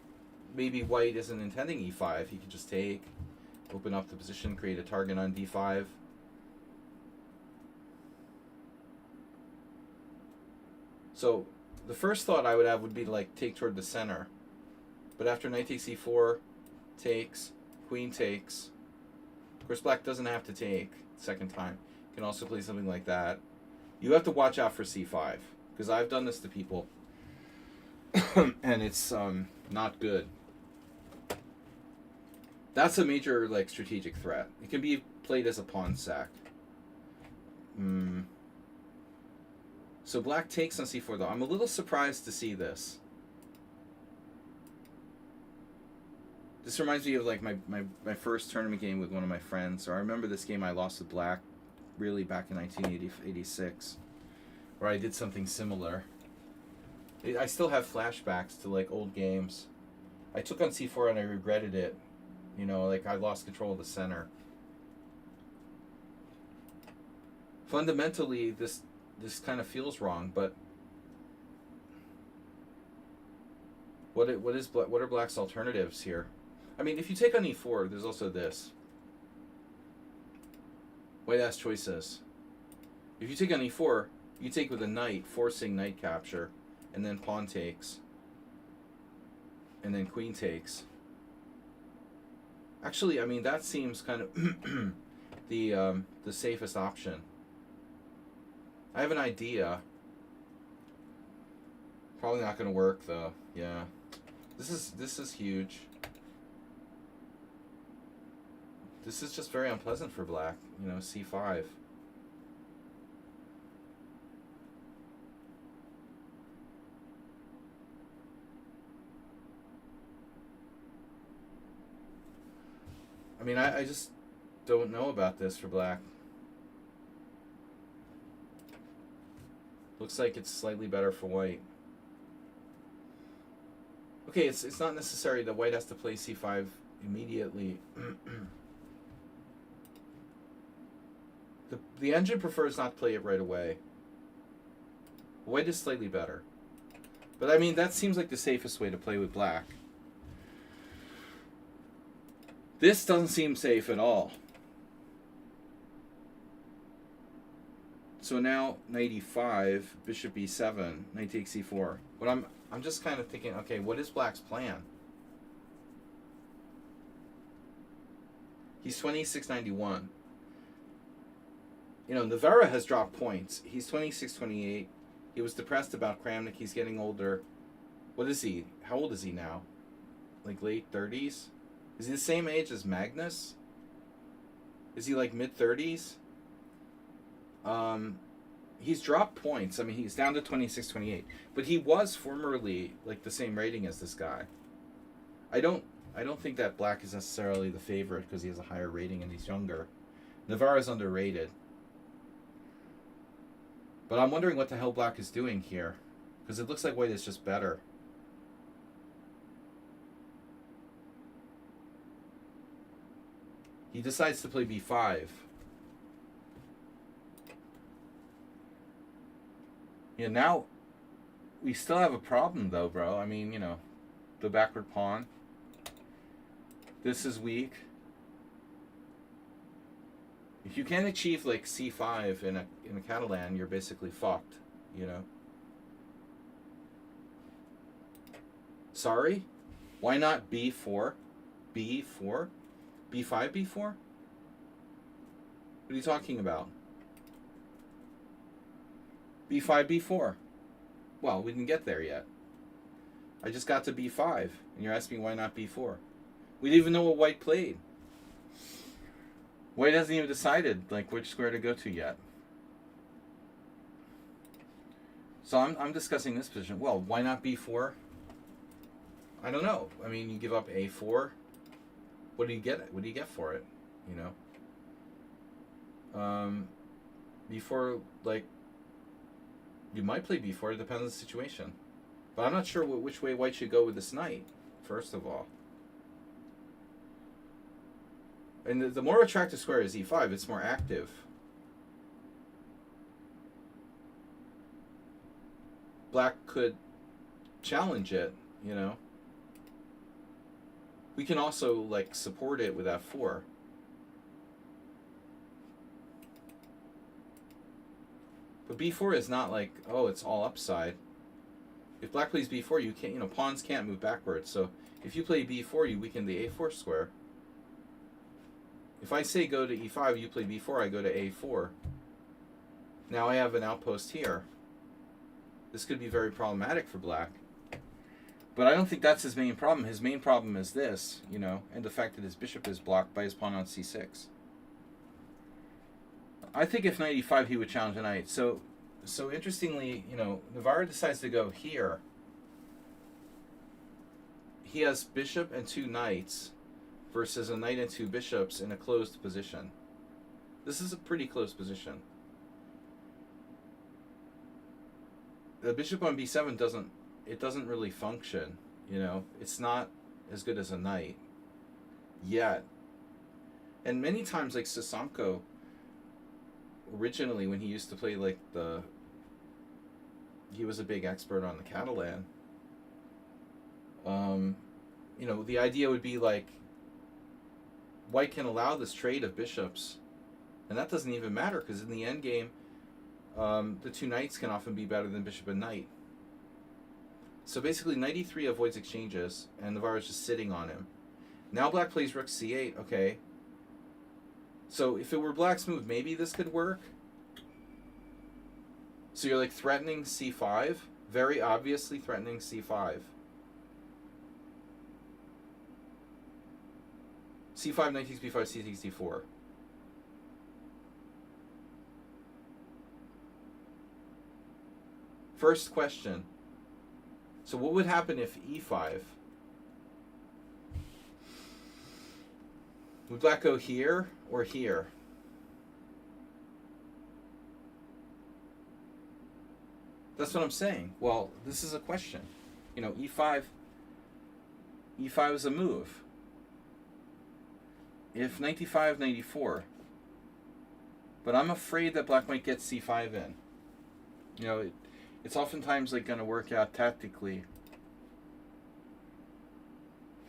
maybe white isn't intending e5. He could just take, open up the position, create a target on d5. So the first thought I would have would be to like take toward the center. But after knight takes e4, takes, queen takes. Of course, black doesn't have to take second time. You can also play something like that. You have to watch out for c5, because I've done this to people, and it's not good. That's a major like strategic threat. It can be played as a pawn sack. So black takes on c4 though. I'm a little surprised to see this. This reminds me of like my first tournament game with one of my friends. So I remember this game I lost with black really back in 1986, where I did something similar. I still have flashbacks to like old games. I took on c4 and I regretted it. Like I lost control of the center. Fundamentally, this kind of feels wrong, but what are black's alternatives here? I mean, if you take on e4, there's also this. White has choices. If you take on e4, you take with a knight, forcing knight capture, and then pawn takes, and then queen takes. Actually, I mean, that seems kind of the safest option. I have an idea. Probably not going to work though. Yeah, this is huge. This is just very unpleasant for black. c5. I mean, I just don't know about this for black. Looks like it's slightly better for white. Okay, it's not necessary that white has to play c5 immediately. The engine prefers not to play it right away. White is slightly better. But I mean, that seems like the safest way to play with black. This doesn't seem safe at all. So now knight e5, bishop e7, knight takes e4. But I'm just kind of thinking, okay, what is black's plan? He's 2691. Navarra has dropped points. He's 26-28. He was depressed about Kramnik. He's getting older. What is he? How old is he now? Like late 30s? Is he the same age as Magnus? Is he like mid-30s? He's dropped points. I mean, he's down to 26-28. But he was formerly like the same rating as this guy. I don't think that black is necessarily the favorite because he has a higher rating and he's younger. Navarra's underrated. But I'm wondering what the hell black is doing here, because it looks like white is just better. He decides to play b5. Now we still have a problem though, bro. I mean, the backward pawn. This is weak. If you can't achieve like c5 in a Catalan, you're basically fucked, Sorry? Why not b4? b4? b5, b4? What are you talking about? b5, b4. Well, we didn't get there yet. I just got to b5, and you're asking me why not b4. We didn't even know what white played. White hasn't even decided like which square to go to yet. So I'm discussing this position. Well, why not b4? I don't know. I mean, you give up a4. What do you get? What do you get for it? Before, like, you might play b4. It depends on the situation. But I'm not sure which way white should go with this knight, first of all. And the more attractive square is e5. It's more active. Black could challenge it, you know. We can also, like, support it with f4. But b4 is not like, oh, it's all upside. If black plays b4, you can't, you know, pawns can't move backwards. So if you play b4, you weaken the a4 square. If I say go to e5, you play b4, I go to a4. Now I have an outpost here. This could be very problematic for black. But I don't think that's his main problem. His main problem is this, you know, and the fact that his bishop is blocked by his pawn on c6. I think if knight e5, he would challenge a knight. So interestingly, you know, Navarro decides to go here. He has bishop and 2 knights versus a knight and 2 bishops in a closed position. This is a pretty close position. The bishop on b7 doesn't really function, you know. It's not as good as a knight yet. And many times, like Sasanko, originally when he used to play, like, he was a big expert on the Catalan. You know, the idea would be like, white can allow this trade of bishops, and that doesn't even matter because in the end game, the 2 knights can often be better than bishop and knight. So basically, knight e3 avoids exchanges, and Navarro's just sitting on him. Now black plays rook c8. Okay. So if it were black's move, maybe this could work. So you're like threatening c5, very obviously threatening c5. c5, knight takes b5, c takes d4. First question. So what would happen if e5? Would black go here or here? That's what I'm saying. Well, this is a question. You know, e5 is a move. If knight d5, knight e4. But I'm afraid that black might get c5 in. You know, it's oftentimes like going to work out tactically.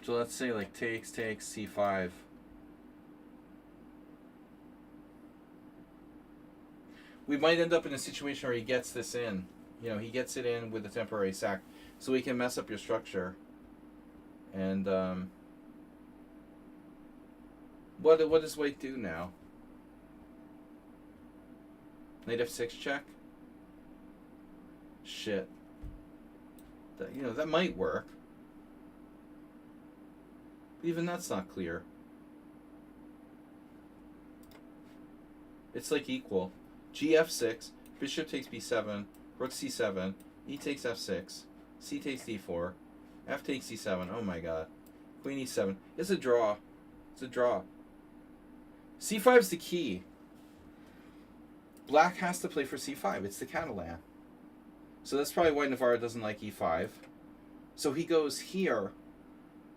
So let's say like takes c5. We might end up in a situation where he gets this in. You know, he gets it in with a temporary sack, so he can mess up your structure. And what does white do now? Knight f6 check. Shit. You know, that might work. But even that's not clear. It's like equal. Gf6, bishop takes b7, rook c7, e takes f6, c takes d4, f takes c7. Oh my god. Queen e7. It's a draw. It's a draw. c5 is the key. Black has to play for c5. It's the Catalan. So that's probably why Navarro doesn't like e5. So he goes here.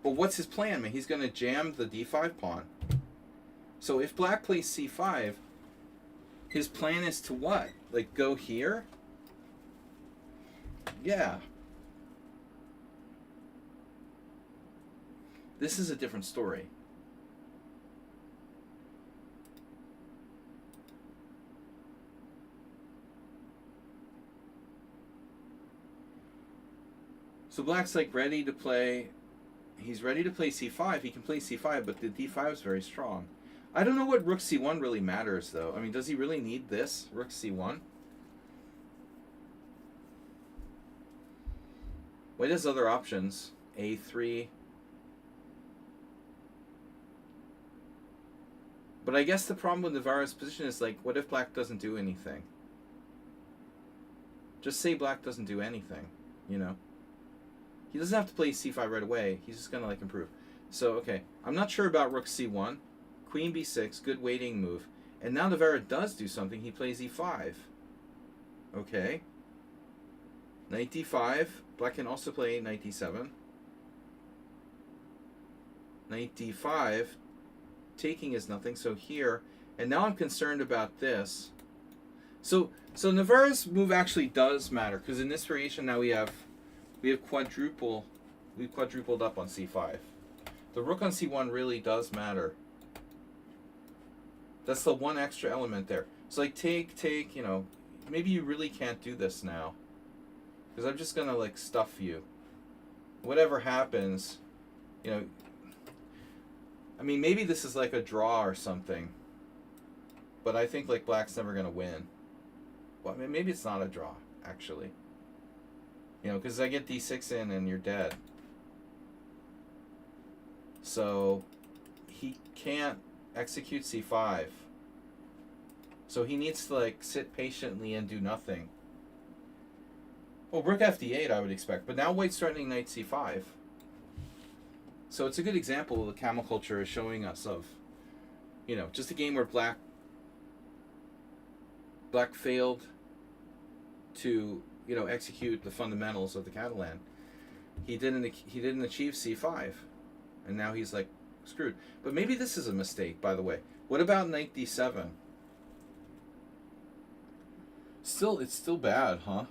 But what's his plan, man? He's going to jam the d5 pawn. So if black plays c5, his plan is to what? Like, go here? Yeah. This is a different story. So black's like ready to play. He's ready to play c5. He can play c5, but the d5 is very strong. I don't know what rook c1 really matters, though. I mean, does he really need this, rook c1? White has other options. a3. But I guess the problem with Navarro's position is, like, what if black doesn't do anything? Just say black doesn't do anything, you know? He doesn't have to play c5 right away. He's just going to, like, improve. So, okay. I'm not sure about rook c1. Queen b6, good waiting move. And now Navarra does do something. He plays e5. Okay. Knight d5. Black can also play knight d7. Knight d5. Taking is nothing. So here, and now I'm concerned about this. So Navarra's move actually does matter, because in this variation now we've quadrupled up on c5. The rook on c1 really does matter. That's the one extra element there. So like take, you know, maybe you really can't do this now, because I'm just gonna like stuff you. Whatever happens, you know. I mean, maybe this is like a draw or something, but I think like Black's never gonna win. Well, I mean, maybe it's not a draw actually. You know, because I get d6 in and you're dead. So he can't execute c5. So he needs to like sit patiently and do nothing. Well, rook fd8 I would expect, but now white's threatening knight c5. So it's a good example the camel culture is showing us of, you know, just a game where black failed to, you know, execute the fundamentals of the Catalan. He didn't achieve c5, and now he's like screwed. But maybe this is a mistake, by the way. What about knight d7? It's still bad, huh?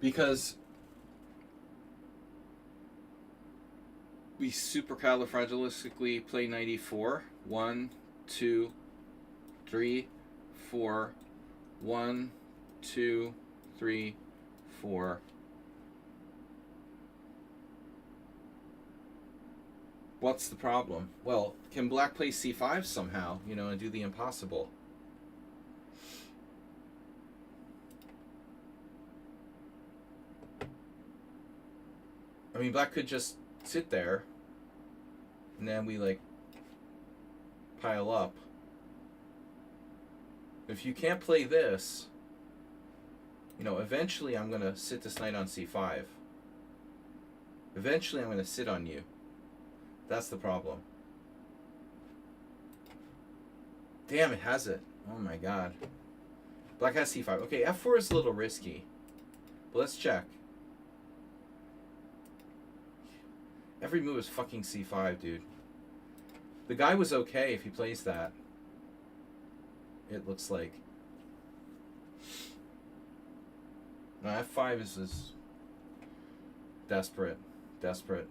Because we supercalifragilistically play knight e4. 1, 2, 3, 4. 1, 2, 3, 4. What's the problem? Well, can black play c5 somehow, you know, and do the impossible? I mean, black could just sit there, and then we, like, pile up. If you can't play this, you know, eventually I'm going to sit this knight on c5. Eventually I'm going to sit on you. That's the problem. Damn, it has it. Oh my god. Black has c5. Okay, f4 is a little risky. But let's check. Every move is fucking c5, dude. The guy was okay if he plays that. It looks like. No, f5 is desperate. Desperate.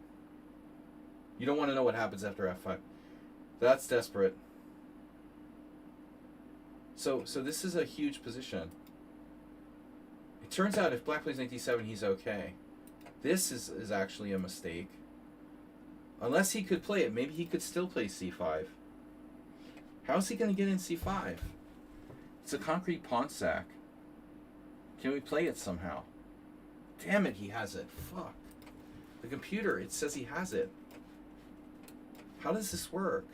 You don't want to know what happens after f5. That's desperate. So this is a huge position. It turns out if black plays knight d7, he's okay. This is actually a mistake. Unless he could play it, maybe he could still play c5. How's he going to get in c5? It's a concrete pawn sack. Can we play it somehow? Damn it, he has it. Fuck. The computer, it says he has it. How does this work?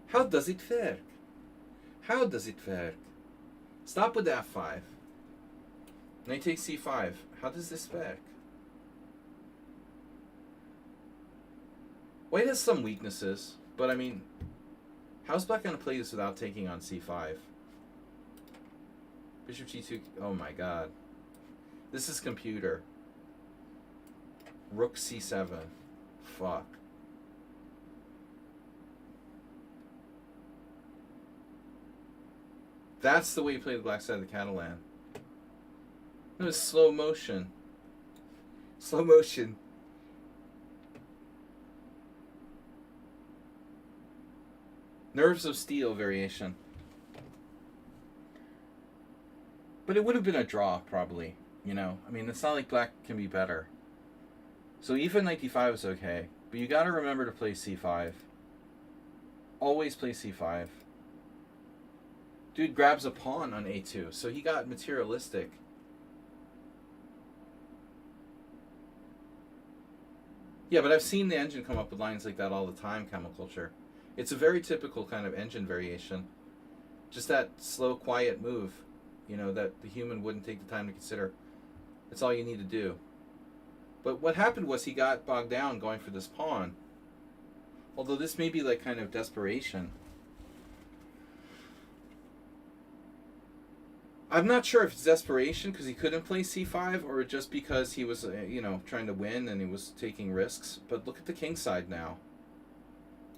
How does it work? How does it work? Stop with f5. Knight takes c5. How does this work? White has some weaknesses, but I mean, how's black going to play this without taking on c5? Bishop g2. Oh my god. This is computer. Rook c7. Fuck. That's the way you play the black side of the Catalan. It was slow motion. Slow motion. Nerves of Steel variation. But it would have been a draw, probably. You know? I mean, it's not like black can be better. So even knight d5 is okay. But you gotta remember to play c5. Always play c5. Dude grabs a pawn on a2. So he got materialistic. Yeah, but I've seen the engine come up with lines like that all the time, Camel Culture. It's a very typical kind of engine variation. Just that slow, quiet move, you know, that the human wouldn't take the time to consider. That's all you need to do. But what happened was he got bogged down going for this pawn. Although this may be like kind of desperation. I'm not sure if it's desperation because he couldn't play c5 or just because he was, trying to win and he was taking risks. But look at the king side now.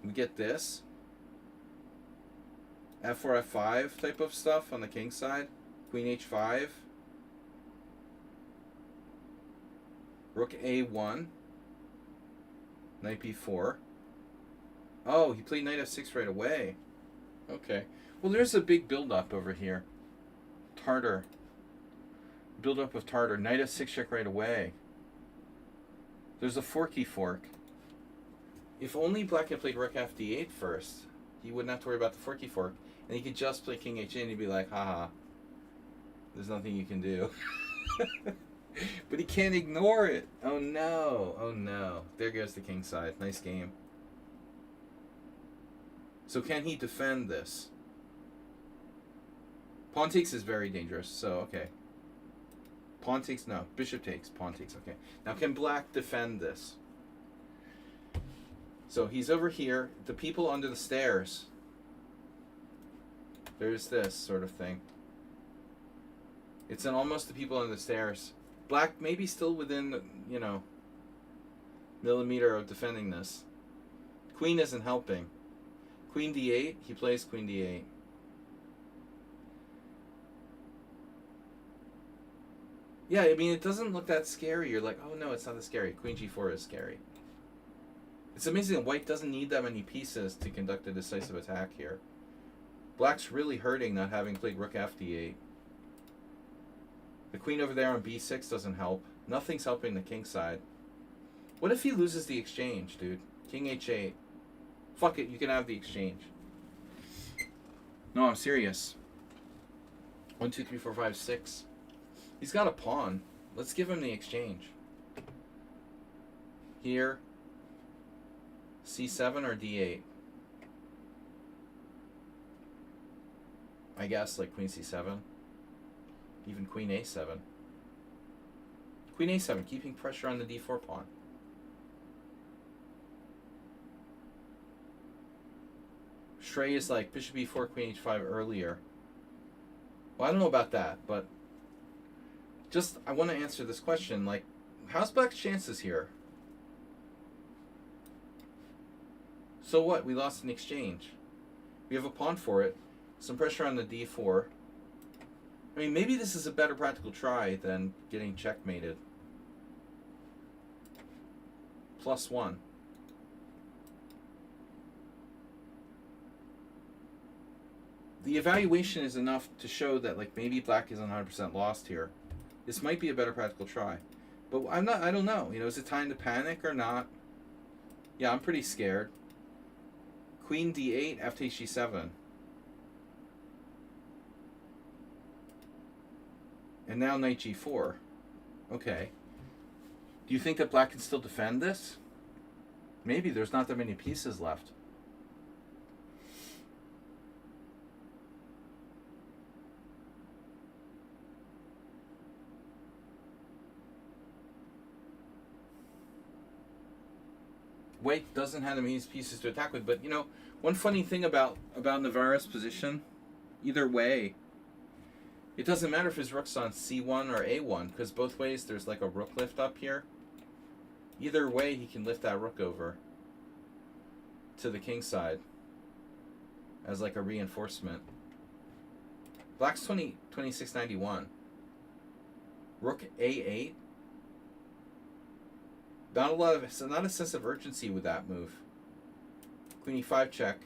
We get this. f4, f5 type of stuff on the king side. Queen h5. Rook a1. Knight b4. Oh, he played knight f6 right away. Okay. Well, there's a big build-up over here. Tartar. Build-up of Tartar. Knight f6 check right away. There's a forky fork. If only black had played rook fd8 first, he wouldn't have to worry about the forky fork. And he could just play king h8 and he'd be like, haha, there's nothing you can do. But he can't ignore it. Oh no. Oh no. There goes the king side. Nice game. So can he defend this? Pawn takes is very dangerous, so okay. Pawn takes, no. Bishop takes, pawn takes, okay. Now can black defend this? So he's over here. The people under the stairs. There's this sort of thing. It's an almost the people under the stairs. Black maybe still within, millimeter of defending this. Queen isn't helping. Queen d8, he plays queen d8. Yeah, I mean, it doesn't look that scary. You're like, oh no, it's not that scary. Queen g4 is scary. It's amazing that white doesn't need that many pieces to conduct a decisive attack here. Black's really hurting not having played rook fd8. The queen over there on b6 doesn't help. Nothing's helping the king side. What if he loses the exchange, dude? King h8. Fuck it, you can have the exchange. No, I'm serious. 1, 2, 3, 4, 5, 6. He's got a pawn. Let's give him the exchange. Here. c7 or d8? I guess like queen c7. Even queen a7. Queen a7, keeping pressure on the d4 pawn. Shrey is like bishop e4, queen h5 earlier. Well, I don't know about that, but just I want to answer this question. Like, how's black's chances here? So what? We lost an exchange. We have a pawn for it. Some pressure on the d4. I mean, maybe this is a better practical try than getting checkmated. +1. The evaluation is enough to show that like maybe black isn't 100% lost here. This might be a better practical try. But I don't know. Is it time to panic or not? Yeah, I'm pretty scared. Queen d8, f takes g7. And now knight g4. Okay. Do you think that black can still defend this? Maybe there's not that many pieces left. White doesn't have the many pieces to attack with, but one funny thing about Navarro's position, either way, it doesn't matter if his rook's on c1 or a1, because both ways there's like a rook lift up here. Either way, he can lift that rook over to the king side as like a reinforcement. Black's 2691. Rook a8. Not a sense of urgency with that move. Queen e5 check.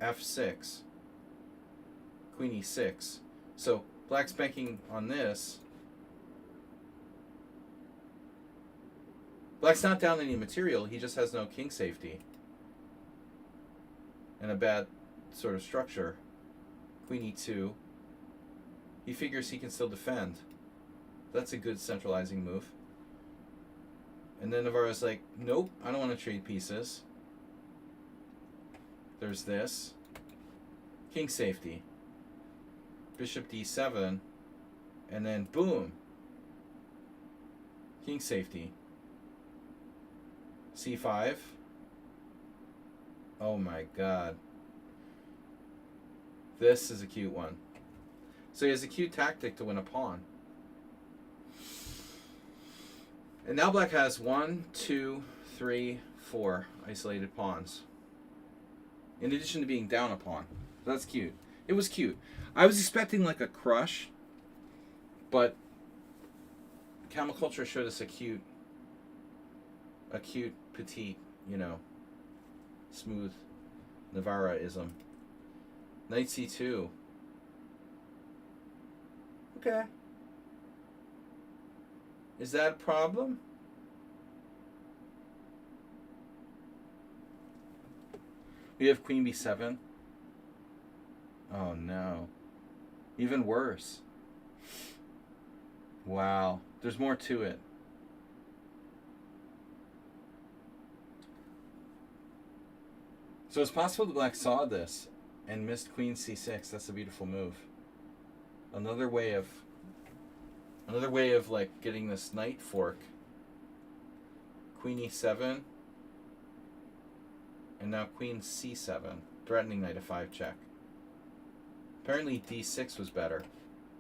f6. Queen e6. So black's banking on this. Black's not down any material. He just has no king safety. And a bad sort of structure. Queen e2. He figures he can still defend. That's a good centralizing move. And then Navarro's like, nope, I don't want to trade pieces. There's this. King safety. Bishop d7. And then boom. King safety. C5. Oh my god. This is a cute one. So he has a cute tactic to win a pawn. And now black has 1, 2, 3, 4 isolated pawns. In addition to being down a pawn. That's cute. It was cute. I was expecting like a crush, but Camel Culture showed us a cute petite, you know, smooth Navarra-ism. Knight c2. Okay. Is that a problem? We have queen b7. Oh no. Even worse. Wow. There's more to it. So it's possible that black saw this and missed queen c6. That's a beautiful move. Another way of like getting this knight fork. Queen e7. And now queen c7. Threatening knight f5 check. Apparently d6 was better.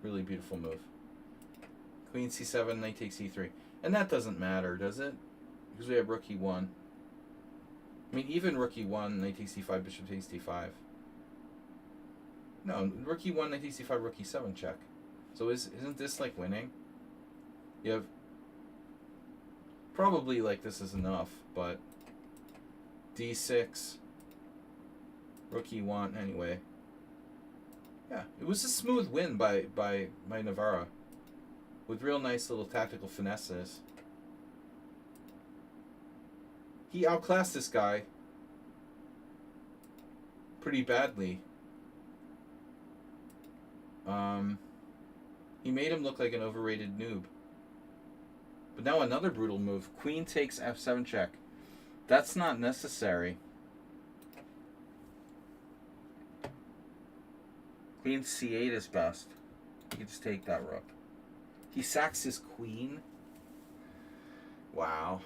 Really beautiful move. Queen c7, knight takes e3. And that doesn't matter, does it? Because we have rook e1. I mean, even rook e1, knight takes e5, bishop takes d5. No, rook e1, knight takes d5, rook e7 check. So isn't this like winning? You have... Probably like this is enough, but... d6... Rook e1, anyway. Yeah, it was a smooth win by Navarra. With real nice little tactical finesses. He outclassed this guy pretty badly. He made him look like an overrated noob. But now another brutal move. Queen takes f7 check. That's not necessary. Queen c8 is best. You can just take that rook. He sacks his queen. Wow.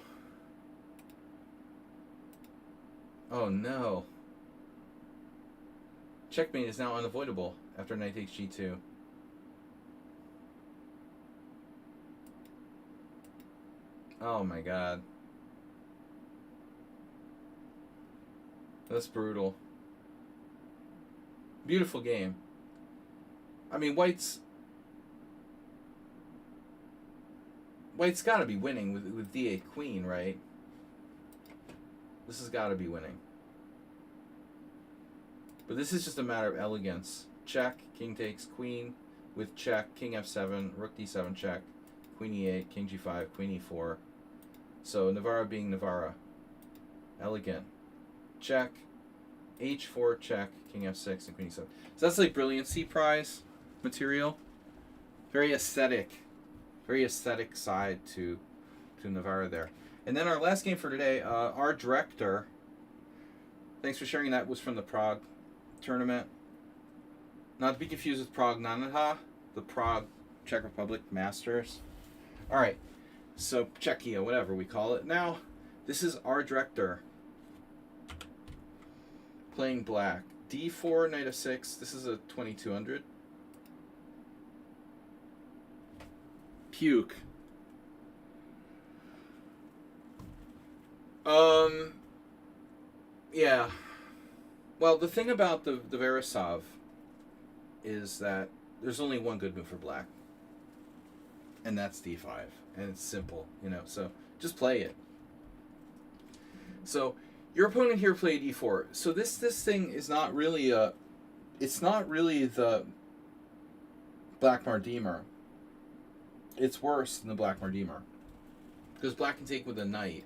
Oh no. Checkmate is now unavoidable after knight takes g2. Oh my god. That's brutal. Beautiful game. I mean, White's got to be winning with d8 queen, right? This has got to be winning. But this is just a matter of elegance. Check, king takes queen with check, king f7, rook d7 check, queen e8, king g5, queen e4. So Navarra being Navarra. Elegant. Check, h4 check, king f6, and queen e7. So that's like brilliancy prize material. Very aesthetic side to Navarra there. And then our last game for today, our director, thanks for sharing that, was from the Prague tournament. Not to be confused with Prague Nanaha, the Prague Czech Republic Masters. Alright, so Czechia, whatever we call it. Now, this is our director playing black. d4, knight f6, this is a 2200. Puke. Yeah. Well, the thing about the Verisov is that there's only one good move for black. And that's d5. And it's simple, you know, so just play it. So, your opponent here played e4. So this thing is not really it's not really the Black Mardemer. It's worse than the Black Mardemer. Because black can take with a knight.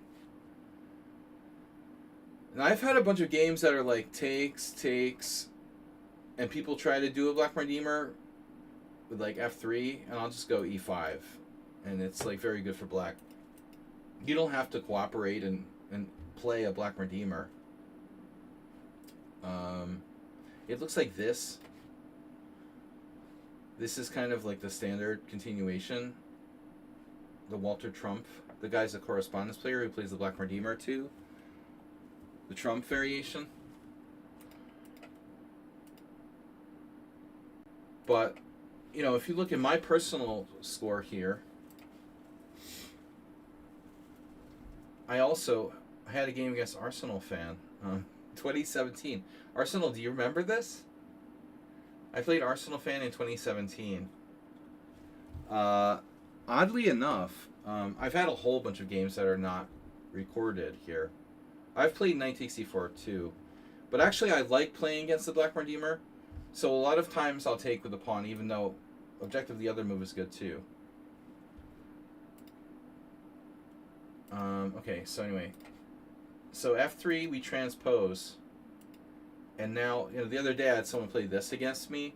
And I've had a bunch of games that are like takes, and people try to do a Black Mardemer with like f3, and I'll just go e5. And it's like very good for black. You don't have to cooperate and play a Black Mardemer. It looks like this. This is kind of like the standard continuation. The Walter Trump The guy's a correspondence player who plays the Black Redeemer too. The Trump variation. But, you know, if you look at my personal score here, I also had a game against Arsenal fan, 2017. Arsenal, do you remember this? I played Arsenal fan in 2017. Oddly enough, I've had a whole bunch of games that are not recorded here. I've played Knight Takes E4 too. But actually I like playing against the Black Redeemer. So a lot of times I'll take with the pawn, even though objectively the other move is good too. Okay, so anyway. So F3 we transpose. And now, you know, the other day I had someone play this against me.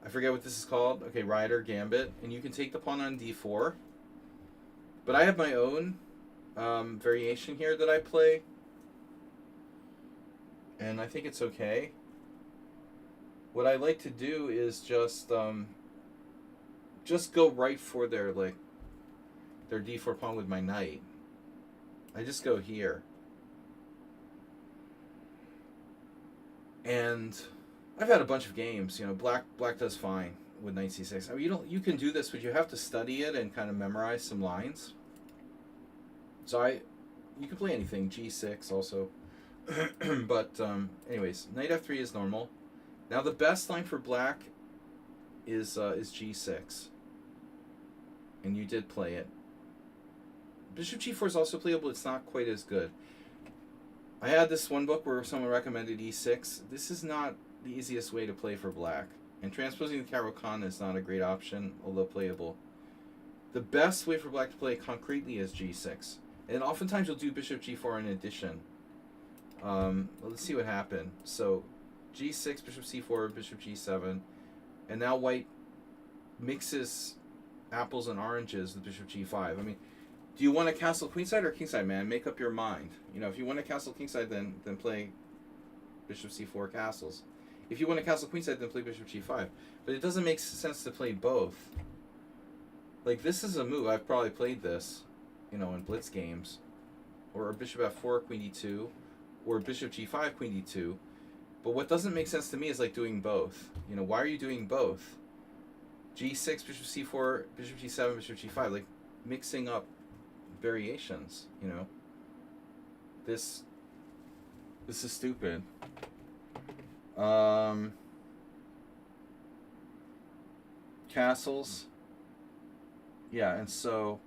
I forget what this is called. Okay, Rider Gambit. And you can take the pawn on D4. But I have my own variation here that I play. And I think it's okay. What I like to do is just go right for their D4 pawn with my knight. I just go here. And I've had a bunch of games, you know, black does fine with knight c6. I mean, you can do this, but you have to study it and kind of memorize some lines. So you can play anything, g6 also. But anyways, knight f3 is normal. Now the best line for black is g6. And you did play it. Bishop g4 is also playable, it's not quite as good. I had this one book where someone recommended e6. This is not the easiest way to play for black. And transposing the Caro-Kann is not a great option, although playable. The best way for black to play concretely is g6. And oftentimes you'll do bishop g4 in addition. Well, let's see what happened. So g6, bishop c4, bishop g7. And now white mixes apples and oranges with bishop g5. I mean, do you want to castle queenside or kingside, man? Make up your mind. You know, if you want to castle kingside, then play bishop c4 castles. If you want to castle queenside, then play bishop g5. But it doesn't make sense to play both. Like, this is a move. I've probably played this, you know, in blitz games. Or bishop f4, queen d2. Or bishop g5, queen d2. But what doesn't make sense to me is, like, doing both. You know, why are you doing both? g6, bishop c4, bishop g7, bishop g5. Like, mixing up variations, you know. This is stupid. Castles. Yeah, and so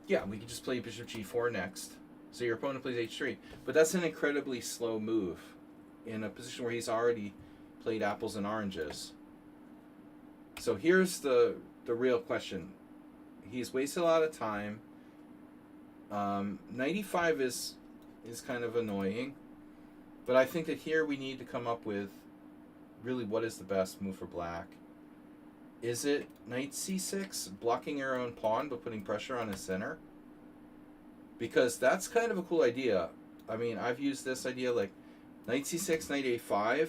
yeah, we can just play bishop g4 next. So your opponent plays h3, but that's an incredibly slow move in a position where he's already played apples and oranges. So here's the real question. He's wasted a lot of time. Knight e5 is kind of annoying, but I think that here we need to come up with really what is the best move for black. Is it knight c6, blocking your own pawn but putting pressure on his center? Because that's kind of a cool idea. I mean, I've used this idea like knight c6, knight a5.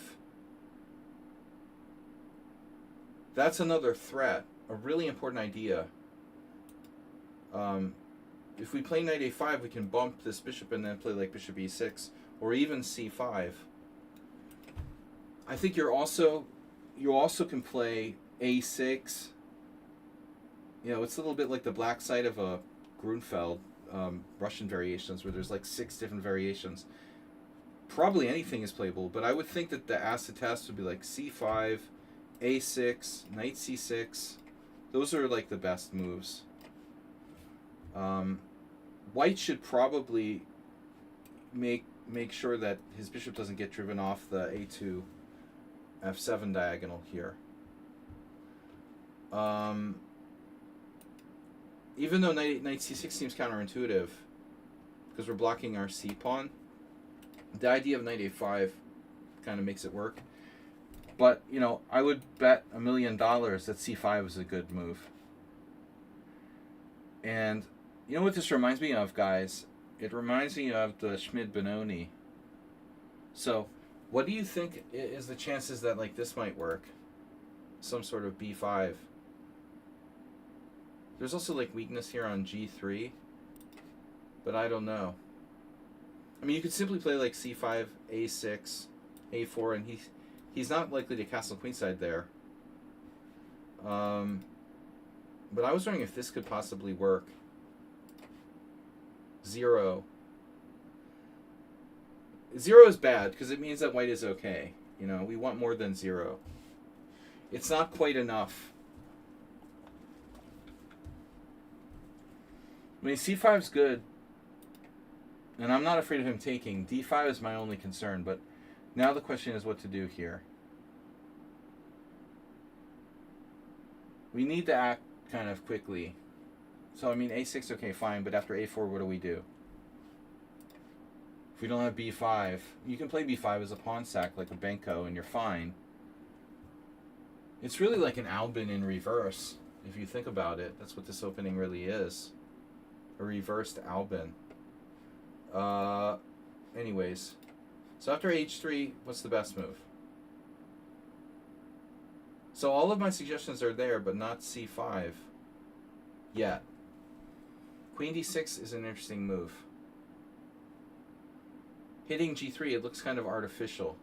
That's another threat, a really important idea. If we play knight a5, we can bump this bishop and then play like bishop e6 or even c5. I think you also can play a6. You know, it's a little bit like the black side of a Grunfeld, Russian variations, where there's like 6 different variations. Probably anything is playable, but I would think that the acid test would be like c5, a6, knight c6. Those are like the best moves. White should probably make sure that his bishop doesn't get driven off the a2 f7 diagonal here. Even though knight c6 seems counterintuitive because we're blocking our c pawn, the idea of knight a5 kind of makes it work. But, you know, I would bet $1 million that c5 is a good move. And you know what this reminds me of, guys? It reminds me of the Schmid-Benoni. So, what do you think is the chances that, like, this might work? Some sort of b5. There's also like weakness here on g3, but I don't know. I mean, you could simply play like c5, a6, a4, and he's not likely to castle queenside there. But I was wondering if this could possibly work. 0. 0 is bad because it means that white is okay. You know, we want more than 0. It's not quite enough. I mean, c5 is good, and I'm not afraid of him taking. d5 is my only concern, but now the question is what to do here. We need to act kind of quickly. So, I mean, a6, okay, fine, but after a4, what do we do? If we don't have b5, you can play b5 as a pawn sack, like a Benko, and you're fine. It's really like an Albin in reverse, if you think about it. That's what this opening really is. A reversed Albin. Anyways. So after h3, what's the best move? So all of my suggestions are there, but not c5 yet. Queen d6 is an interesting move. Hitting g3, it looks kind of artificial.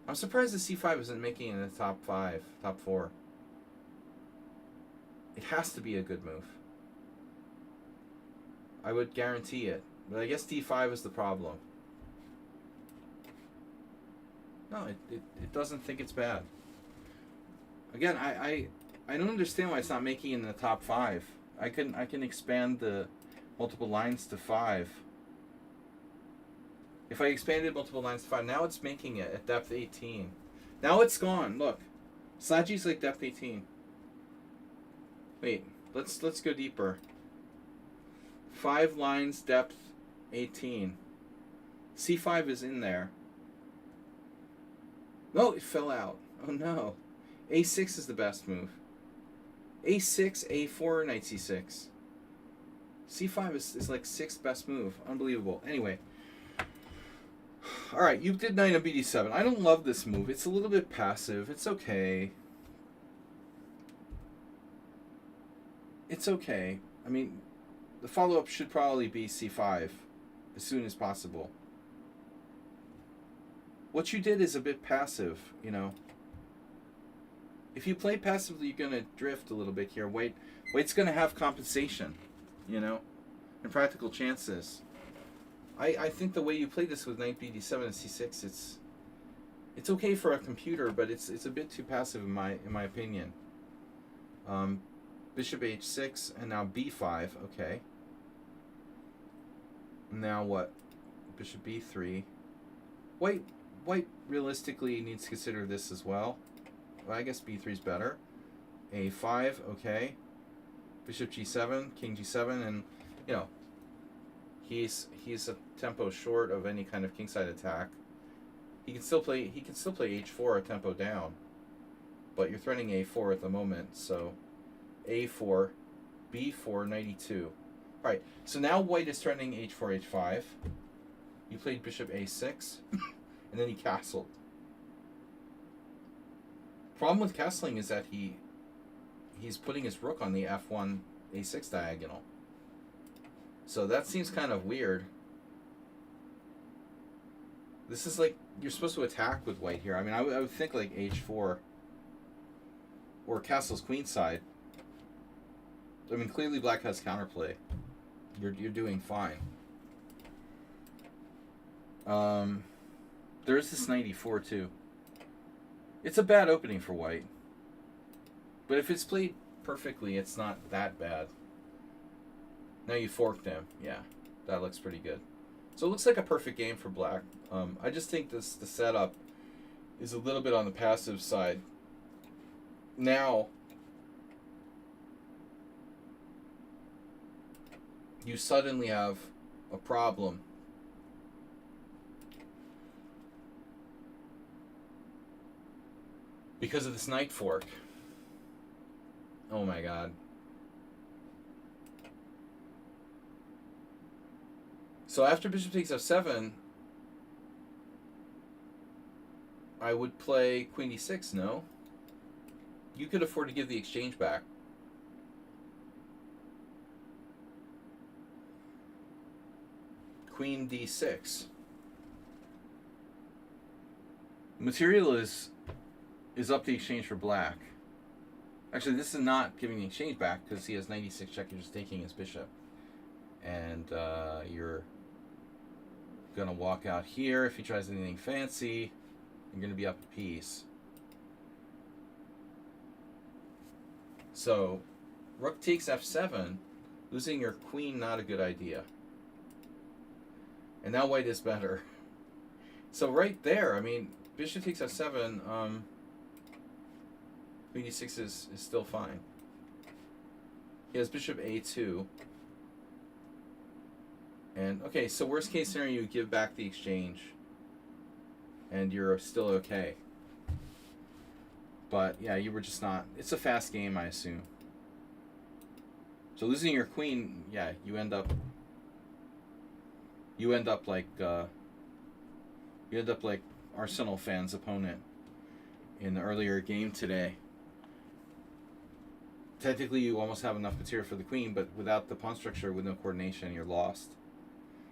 I'm surprised the c5 isn't making it in the top 5, top 4. It has to be a good move. I would guarantee it. But I guess d5 is the problem. No, it doesn't think it's bad. Again, I don't understand why it's not making it in the top 5. I can expand the multiple lines to 5. If I expanded multiple lines to 5, now it's making it at depth 18. Now it's gone. Look, Saji's like depth 18. Wait, let's go deeper. 5 lines, depth 18. C5 is in there. No, it fell out. Oh no. A6 is the best move. A6, A4, knight C6. C5 is like 6th best move. Unbelievable. Anyway. Alright, you did knight on BD7. I don't love this move. It's a little bit passive. It's okay. It's okay. I mean, the follow-up should probably be C5 as soon as possible. What you did is a bit passive, you know. If you play passively, you're going to drift a little bit here. White's going to have compensation, you know, and practical chances. I think the way you play this with knight bd7 and c6, it's okay for a computer, but it's a bit too passive in my opinion. Bishop h6 and now b5. Okay. Now what? Bishop b3. White realistically needs to consider this as well. Well, I guess b3 is better. a5. Okay. Bishop g7, king g7, and you know. He's a tempo short of any kind of kingside attack. He can still play h4 a tempo down, but you're threatening a4 at the moment. So a4, b4, knight e2. All right. So now white is threatening h4, h5. You played bishop a6, and then he castled. Problem with castling is that he's putting his rook on the f1 a6 diagonal. So that seems kind of weird. This is like, you're supposed to attack with white here. I mean, I would think like h4 or castles queenside. I mean, clearly black has counterplay. You're doing fine. There's this knight e4 too. It's a bad opening for white. But if it's played perfectly, it's not that bad. Now you forked him. Yeah, that looks pretty good. So it looks like a perfect game for black. I just think the setup is a little bit on the passive side. Now, you suddenly have a problem. Because of this knight fork. Oh my god. So after bishop takes f7, I would play queen d6, no? You could afford to give the exchange back. queen d6. Material is up the exchange for black. Actually, this is not giving the exchange back because he has 96 check. You're just taking his bishop. And you're going to walk out here. If he tries anything fancy, you're going to be up a piece. So, rook takes f7. Losing your queen, not a good idea. And now white is better. So right there, I mean, bishop takes f7, queen d6 is still fine. He has bishop a2. And, okay, so worst case scenario, you give back the exchange. And you're still okay. But, yeah, you were just not... It's a fast game, I assume. So losing your queen, yeah, you end up like Arsenal fans' opponent in the earlier game today. Technically, you almost have enough material for the queen, but without the pawn structure, with no coordination, you're lost.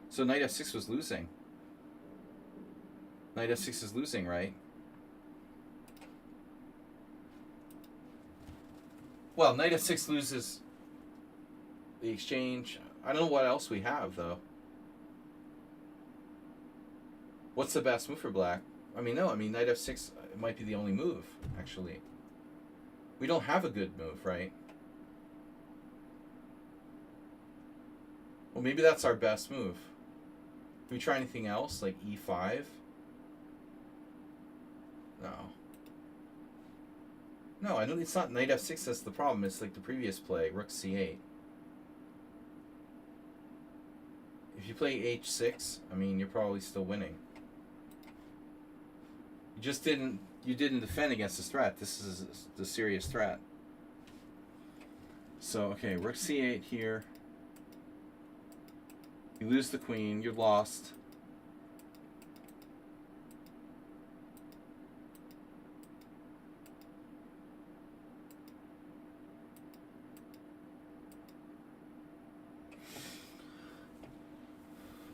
So knight f6 was losing. Knight f6 is losing, right? Well, knight f6 loses the exchange. I don't know what else we have, though. What's the best move for black? I mean, no. I mean, knight f6 might be the only move, actually. We don't have a good move, right? Well, maybe that's our best move. Can we try anything else, like e5? No. No, I don't. It's not knight f6 that's the problem. It's like the previous play, rook c8. If you play h6, I mean, you're probably still winning. You didn't defend against this threat. This is the serious threat. So, okay, rook c8 here. You lose the queen, you're lost.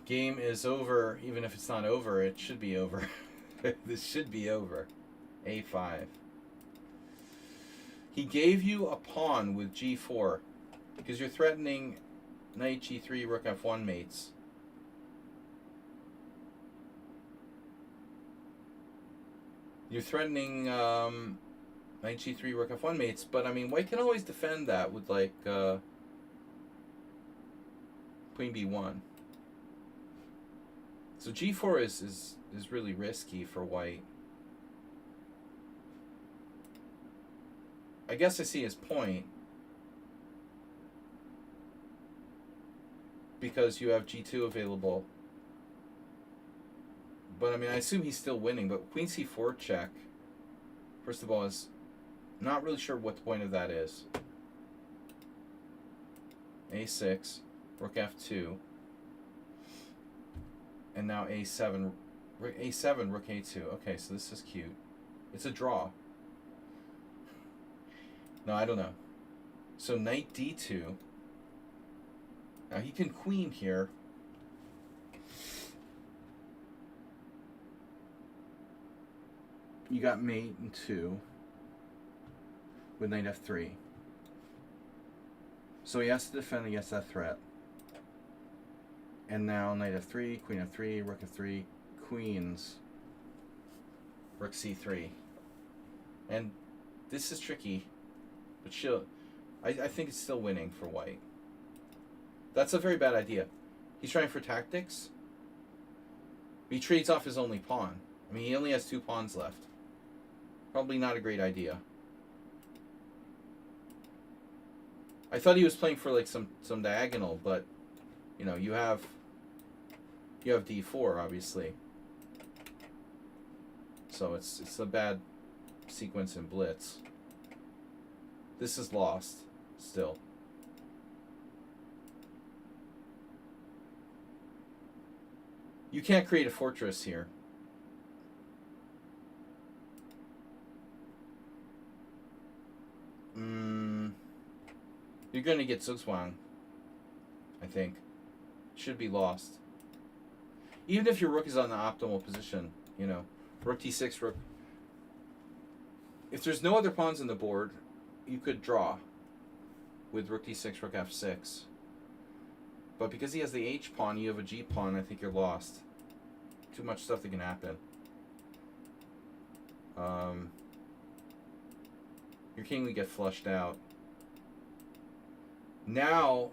Game is over. Even if it's not over, it should be over. This should be over. a5. He gave you a pawn with g4 because you're threatening knight g3, rook f1 mates. You're threatening knight g3, rook f1 mates, but I mean, white can always defend that with like queen b1. So g4 is really risky for white. I guess I see his point. Because you have g2 available. But I mean, I assume he's still winning. But queen c4 check, first of all, is not really sure what the point of that is. a6, rook f2. And now a7, rook a2. Okay, so this is cute. It's a draw. No, I don't know. So knight d2. Now he can queen here. You got mate in 2 with knight f3. So he has to defend against that threat. And now knight f3, queen f3, rook f3, queens, rook c3. And this is tricky, but I think it's still winning for white. That's a very bad idea. He's trying for tactics. He trades off his only pawn. I mean, he only has 2 pawns left. Probably not a great idea. I thought he was playing for like some diagonal, but you know, you have d4 obviously. So it's a bad sequence in blitz. This is lost still. You can't create a fortress here. You're going to get Zugzwang, I think. Should be lost. Even if your rook is on the optimal position, you know, rook d6, rook. If there's no other pawns on the board, you could draw with rook d6, rook f6. But because he has the h pawn, you have a g pawn, I think you're lost. Too much stuff that can happen. Your king would get flushed out. Now,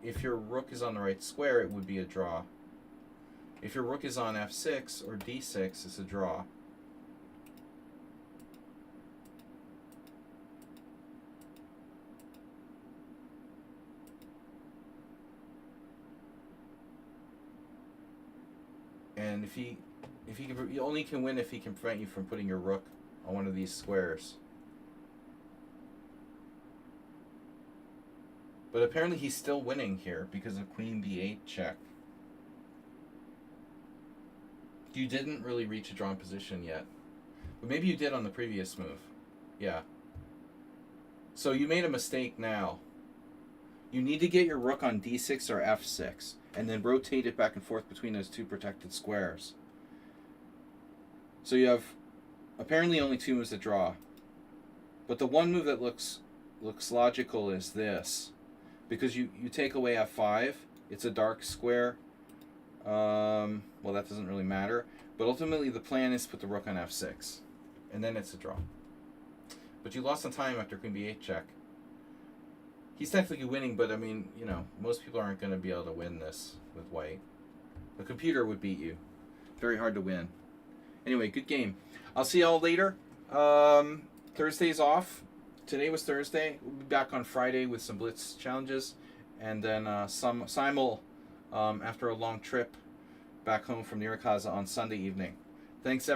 if your rook is on the right square, it would be a draw. If your rook is on f6 or d6, it's a draw. And if he can, you only can win if he can prevent you from putting your rook on one of these squares. But apparently he's still winning here because of queen b8 check. You didn't really reach a drawn position yet. But maybe you did on the previous move. Yeah. So you made a mistake now. You need to get your rook on d6 or f6, and then rotate it back and forth between those two protected squares. So you have apparently only two moves to draw. But the one move that looks logical is this. Because you take away f5, it's a dark square. Well, that doesn't really matter. But ultimately the plan is to put the rook on f6. And then it's a draw. But you lost some time after queen b8 check. He's technically winning, but I mean, you know, most people aren't going to be able to win this with white. The computer would beat you. Very hard to win. Anyway, good game. I'll see y'all later. Thursday's off. Today was Thursday. We'll be back on Friday with some Blitz challenges. And then some simul after a long trip back home from Nirakaza on Sunday evening. Thanks, everyone.